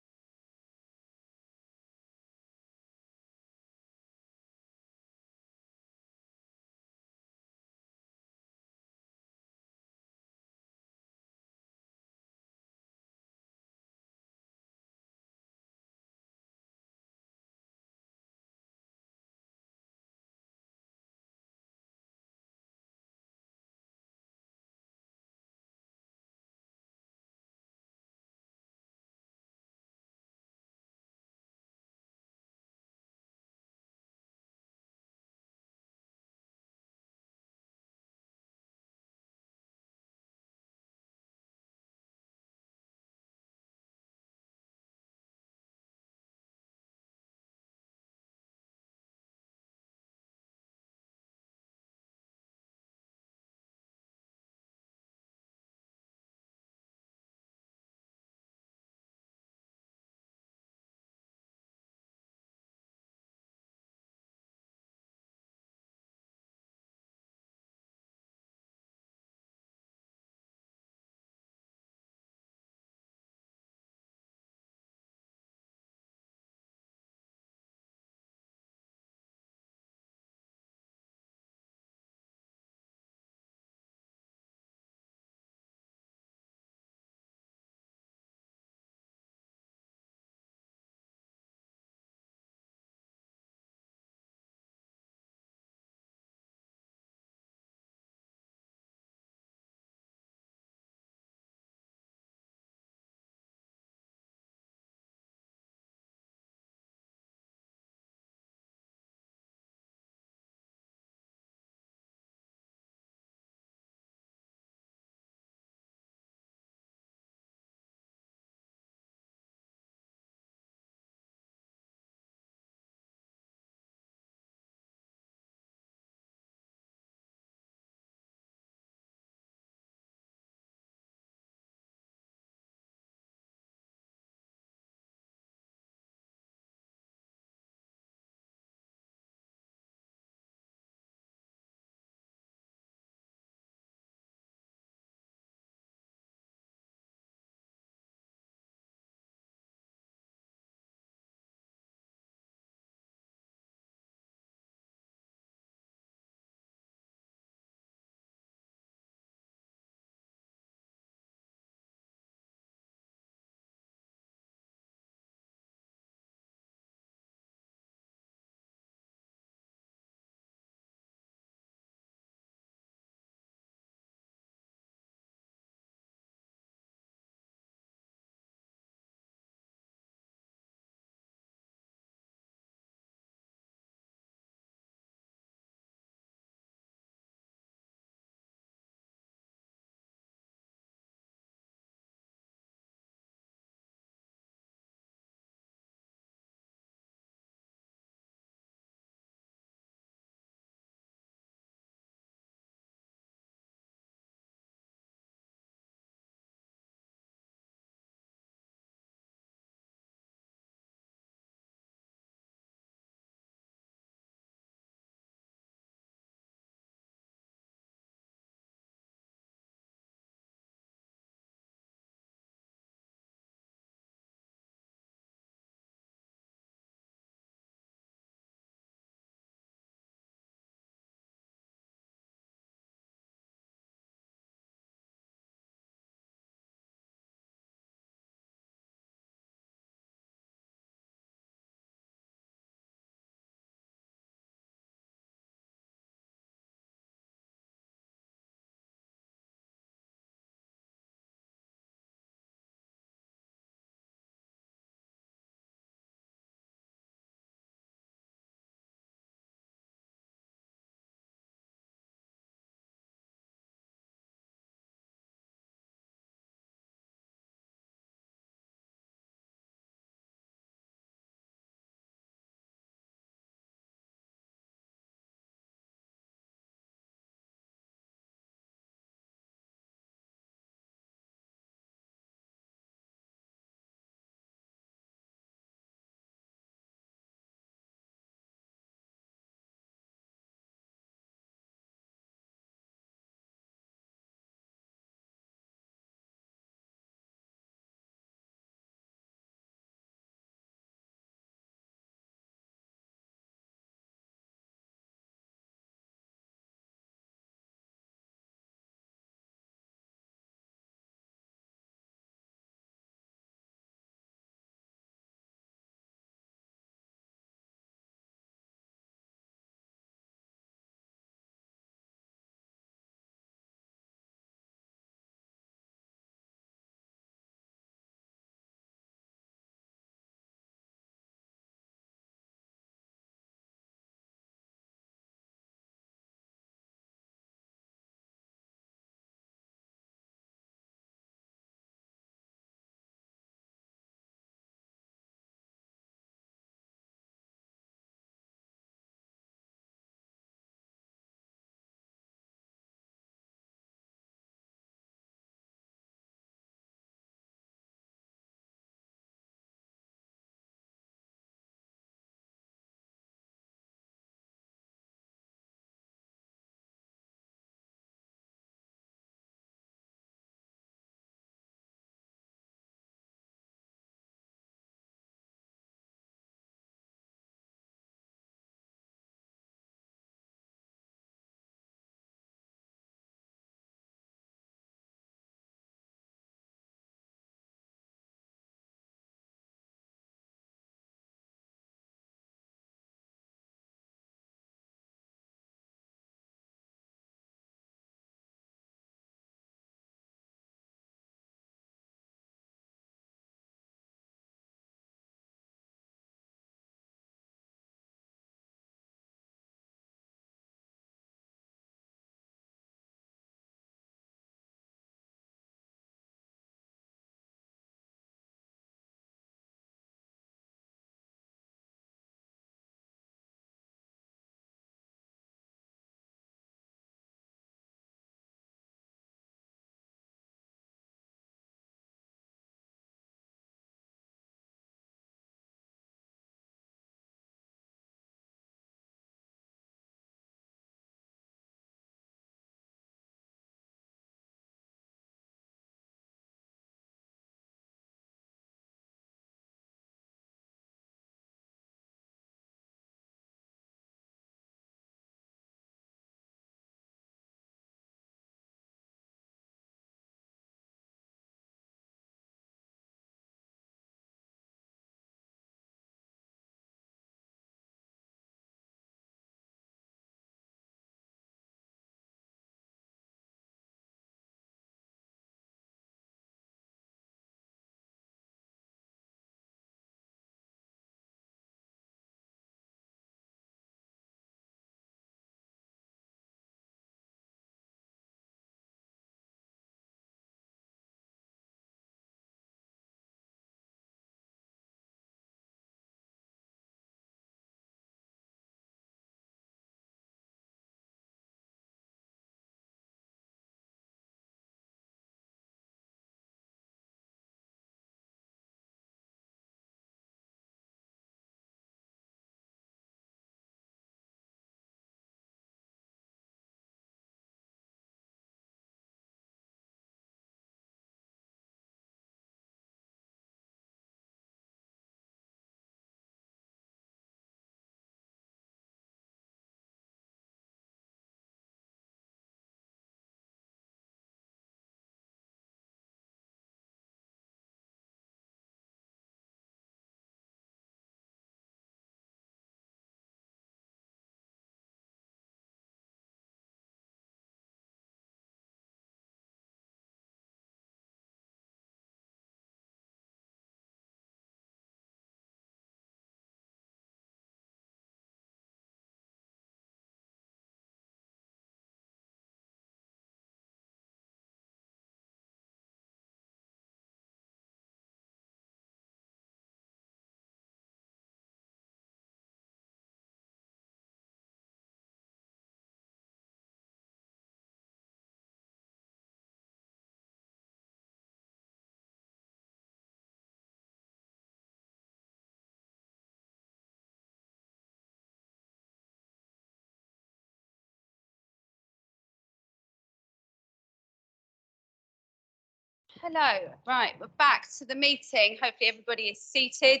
Hello, right, we're back to the meeting. Hopefully everybody is seated.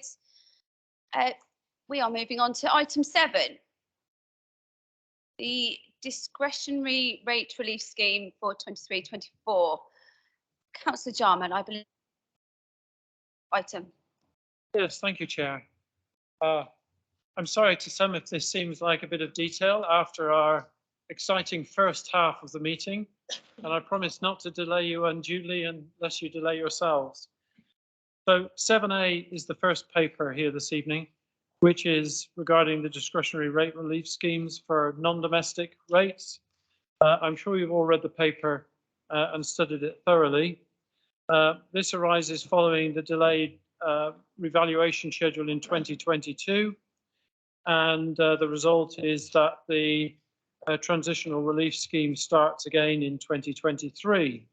We are moving on to item 7. The discretionary rate relief scheme for 23-24. Councillor Jarman, I believe. Item. Yes, thank you, Chair. I'm sorry to some if this seems like a bit of detail after our exciting first half of the meeting, and I promise not to delay you unduly unless you delay yourselves. So 7A is the first paper here this evening, which is regarding the discretionary rate relief schemes for non-domestic rates. I'm sure you've all read the paper and studied it thoroughly. This arises following the delayed revaluation schedule in 2022, and the result is that the transitional relief scheme starts again in 2023.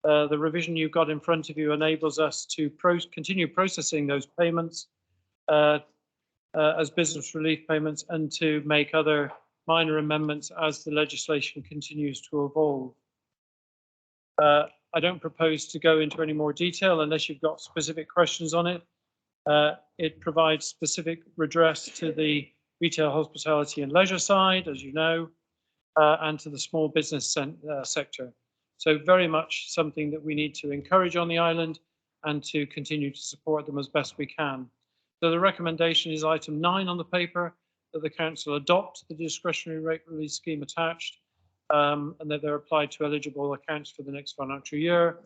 The revision you've got in front of you enables us to continue processing those payments as business relief payments and to make other minor amendments as the legislation continues to evolve. I don't propose to go into any more detail unless you've got specific questions on it. It provides specific redress to the retail, hospitality and leisure side, as you know, and to the small business sector. So very much something that we need to encourage on the island and to continue to support them as best we can. So the recommendation is item 9 on the paper, that the council adopt the discretionary rate relief scheme attached, and that they're applied to eligible accounts for the next financial year,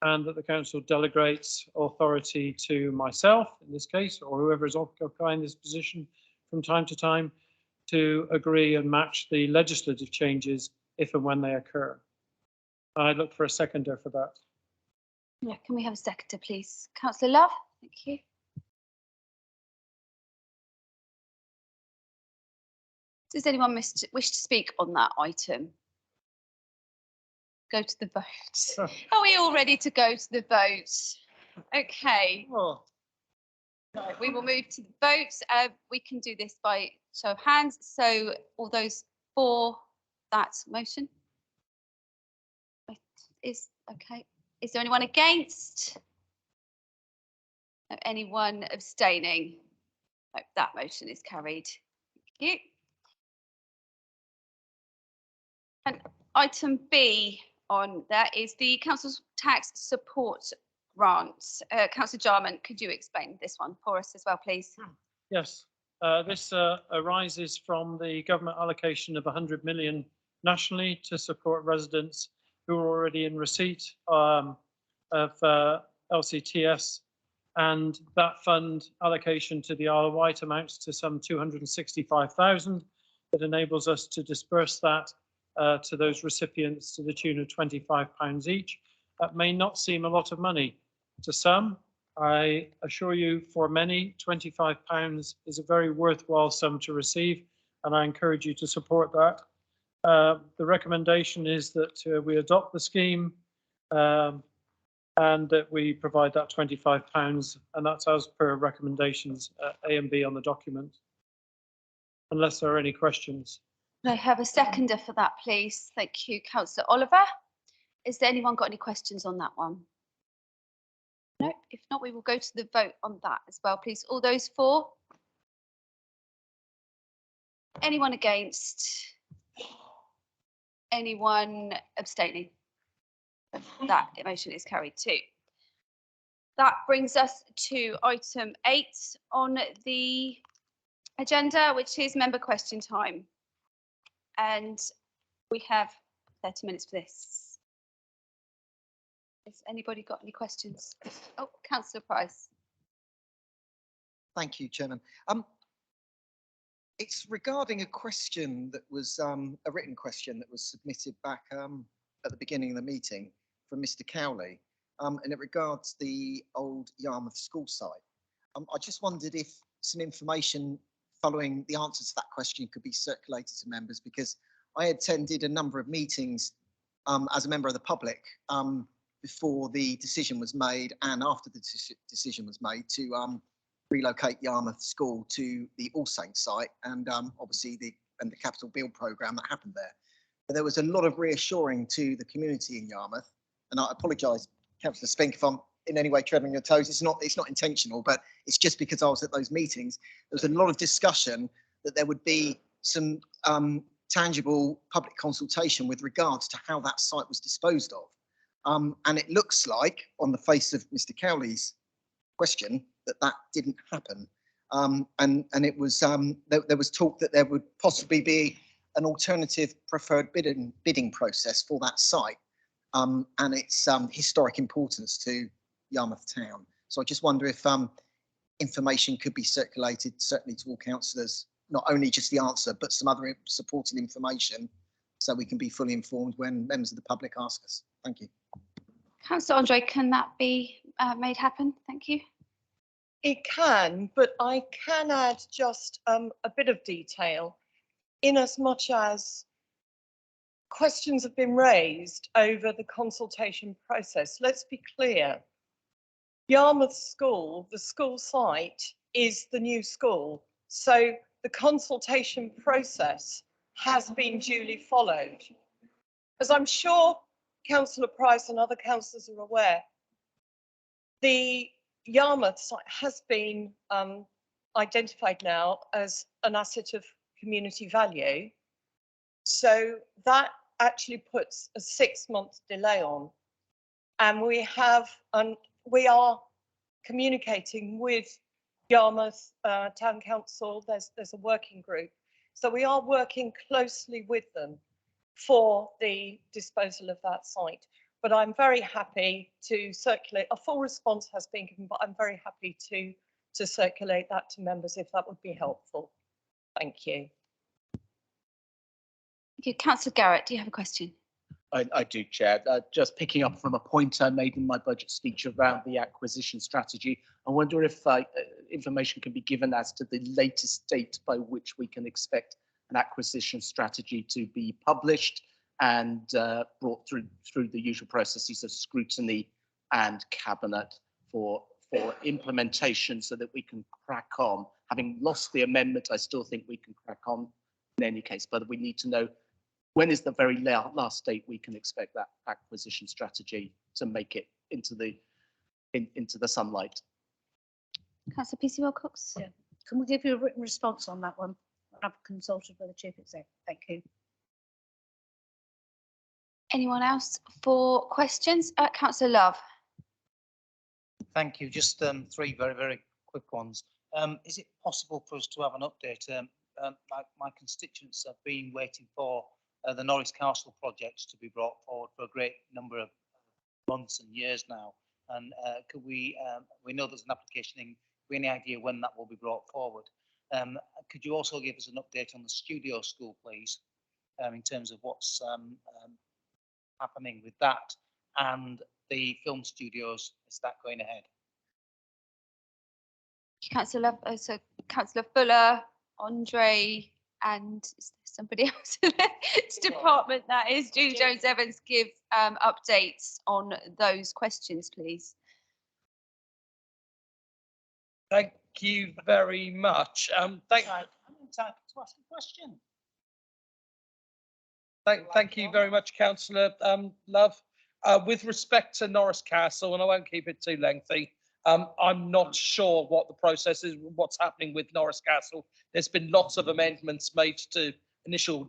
and that the council delegates authority to myself, in this case, or whoever is occupying this position from time to time, to agree and match the legislative changes if and when they occur. I look for a seconder for that. Yeah, can we have a seconder, please? Councillor Love, thank you. Does anyone wish to speak on that item? Go to the vote. Are we all ready to go to the vote? Okay. Right, we will move to the vote. We can do this by show of hands. So all those for that motion? Is okay. Is there anyone against? No, anyone abstaining? No, that motion is carried. Thank you. And item B on that is the council's tax support grants. Councillor Jarman, could you explain this one for us as well, please? Yes, this arises from the government allocation of 100 million nationally to support residents who are already in receipt of LCTS, and that fund allocation to the Isle of Wight amounts to some 265,000. That enables us to disperse that to those recipients to the tune of £25 each. That may not seem a lot of money to some. I assure you, for many, £25 is a very worthwhile sum to receive, and I encourage you to support that. The recommendation is that we adopt the scheme and that we provide that £25, and that's as per recommendations A and B on the document. Unless there are any questions. Can I have a seconder for that, please? Thank you, Councillor Oliver. Is there anyone got any questions on that one? No, if not, we will go to the vote on that as well, please. All those for? Anyone against? Anyone abstaining? That motion is carried too. That brings us to item 8 on the agenda, which is member question time. And we have 30 minutes for this. Has anybody got any questions? Oh, Councillor Price. Thank you, Chairman. It's regarding a question that was a written question that was submitted back at the beginning of the meeting from Mr. Cowley, and it regards the old Yarmouth school site. I just wondered if some information following the answer to that question could be circulated to members, because I attended a number of meetings as a member of the public before the decision was made and after the decision was made to relocate Yarmouth School to the All Saints site, and obviously the capital build programme that happened there. But there was a lot of reassuring to the community in Yarmouth, and I apologise, Councillor Spink, if I'm in any way treading your toes, it's not intentional, but it's just because I was at those meetings. There was a lot of discussion that there would be some tangible public consultation with regards to how that site was disposed of. And it looks like, on the face of Mr. Cowley's question, that didn't happen. And it was there was talk that there would possibly be an alternative preferred bidding process for that site, and its historic importance to Yarmouth Town. So I just wonder if information could be circulated, certainly to all councillors, not only just the answer, but some other supporting information, so we can be fully informed when members of the public ask us. Thank you. Councillor Andre, can that be made happen? Thank you. It can, but I can add just a bit of detail, in as much as questions have been raised over the consultation process. Let's be clear. Yarmouth School, the school site, is the new school. So the consultation process has been duly followed. As I'm sure Councillor Price and other councillors are aware, the Yarmouth site has been identified now as an asset of community value. So that actually puts a 6-month delay on. And we are communicating with Yarmouth Town Council. There's a working group. So we are working closely with them for the disposal of that site. But I'm very happy to circulate. A full response has been given, but I'm very happy to circulate that to members if that would be helpful. Thank you. Thank you. Councillor Garrett, do you have a question? I do, Chair. Just picking up from a point I made in my budget speech around the acquisition strategy, I wonder if information can be given as to the latest date by which we can expect an acquisition strategy to be published and brought through the usual processes of scrutiny and cabinet for implementation, so that we can crack on. Having lost the amendment, I still think we can crack on in any case, but we need to know when is the very last date we can expect that acquisition strategy to make it into the sunlight. Councillor PC Wilcox? Yeah. Can we give you a written response on that one? I've consulted with the Chief Exec. Thank you. Anyone else for questions? Councillor Love. Thank you. Just 3 very, very quick ones. Is it possible for us to have an update? My constituents have been waiting for the Norris Castle project to be brought forward for a great number of months and years now. And could we know there's an application in, any idea when that will be brought forward? Could you also give us an update on the studio school, please, in terms of what's happening with that, and the film studios, is that going ahead? Councillor Love, so Councillor Fuller, Andre, and somebody else in this department, that is Julie Jones-Evans, give updates on those questions, please. Thank you very much. Thank you very much, Councillor Love. With respect to Norris Castle, and I won't keep it too lengthy, I'm not sure what the process is, what's happening with Norris Castle. There's been lots of amendments made to initial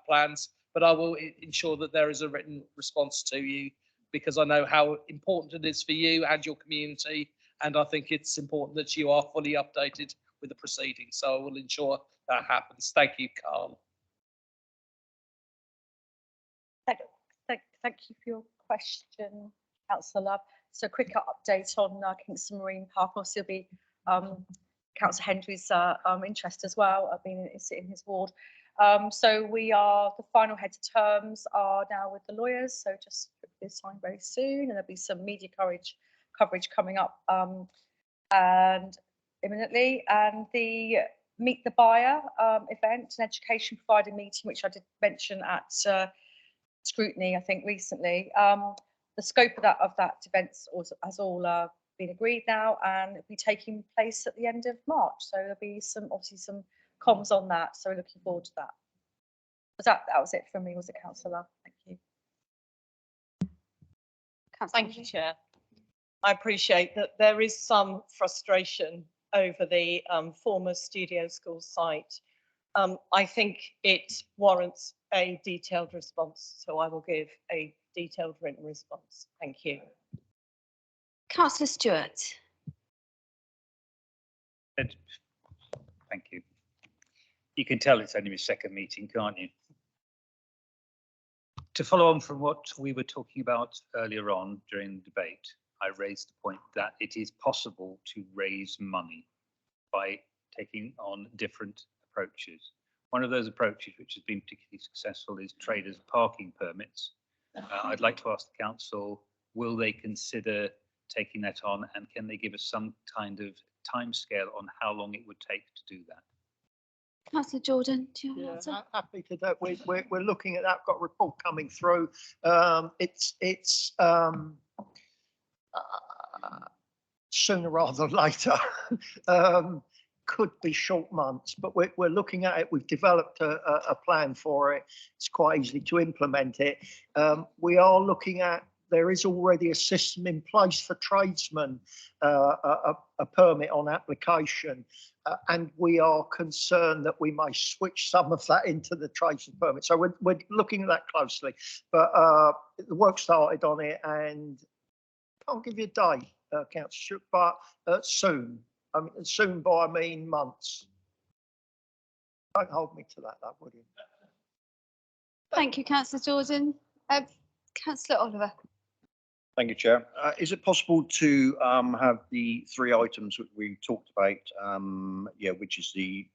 plans, but I will ensure that there is a written response to you, because I know how important it is for you and your community, and I think it's important that you are fully updated with the proceedings. So I will ensure that happens. Thank you, Carl. Thank you for your question, Councillor Love. So a quick update on Kingston Marine Park. Obviously, it'll be Councillor Hendry's interest as well. I've been in his ward. So the final heads of terms are now with the lawyers. So just hopefully signed very soon, and there'll be some media coverage coming up and imminently. And the Meet the Buyer event, an education provider meeting, which I did mention at scrutiny, I think recently. The scope of that event has all been agreed now, and it'll be taking place at the end of March. So there'll be obviously some comms on that. So we're looking forward to that. That was it from me, was it, Councillor? Thank you. Thank you, Chair. I appreciate that there is some frustration over the former Studio School site. I think it warrants a detailed response, so I will give a detailed written response. Thank you. Councillor Stewart. Thank you. You can tell it's only my second meeting, can't you? To follow on from what we were talking about earlier on during the debate, I raised the point that it is possible to raise money by taking on different approaches. One of those approaches which has been particularly successful is traders parking permits. I'd like to ask the council, will they consider taking that on, and can they give us some kind of timescale on how long it would take to do that? Councillor Jordan, do you have an answer? Happy to do. We're looking at that. Got a report coming through. It's sooner rather than later. Could be short months, but we're looking at it. We've developed a plan for it. It's quite easy to implement it. We are looking at, there is already a system in place for tradesmen, a permit on application, and we are concerned that we may switch some of that into the tradesman permit. So we're looking at that closely, but the work started on it, and I can't give you a date, Councillor, but soon. I mean, soon by I mean months. Don't hold me to that, would you? Thank you, Councillor Jordan. Councillor Oliver. Thank you, Chair. Is it possible to have the three items that we talked about, which is the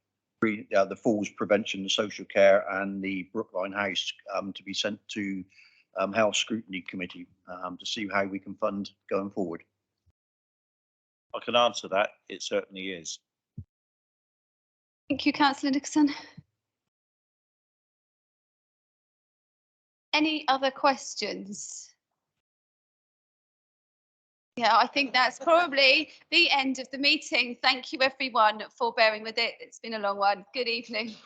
falls prevention, the social care, and the Brookline House, to be sent to Health Scrutiny Committee to see how we can fund going forward? I can answer that. It certainly is. Thank you, Councillor Nixon. Any other questions? Yeah, I think that's probably the end of the meeting. Thank you, everyone, for bearing with it. It's been a long one. Good evening.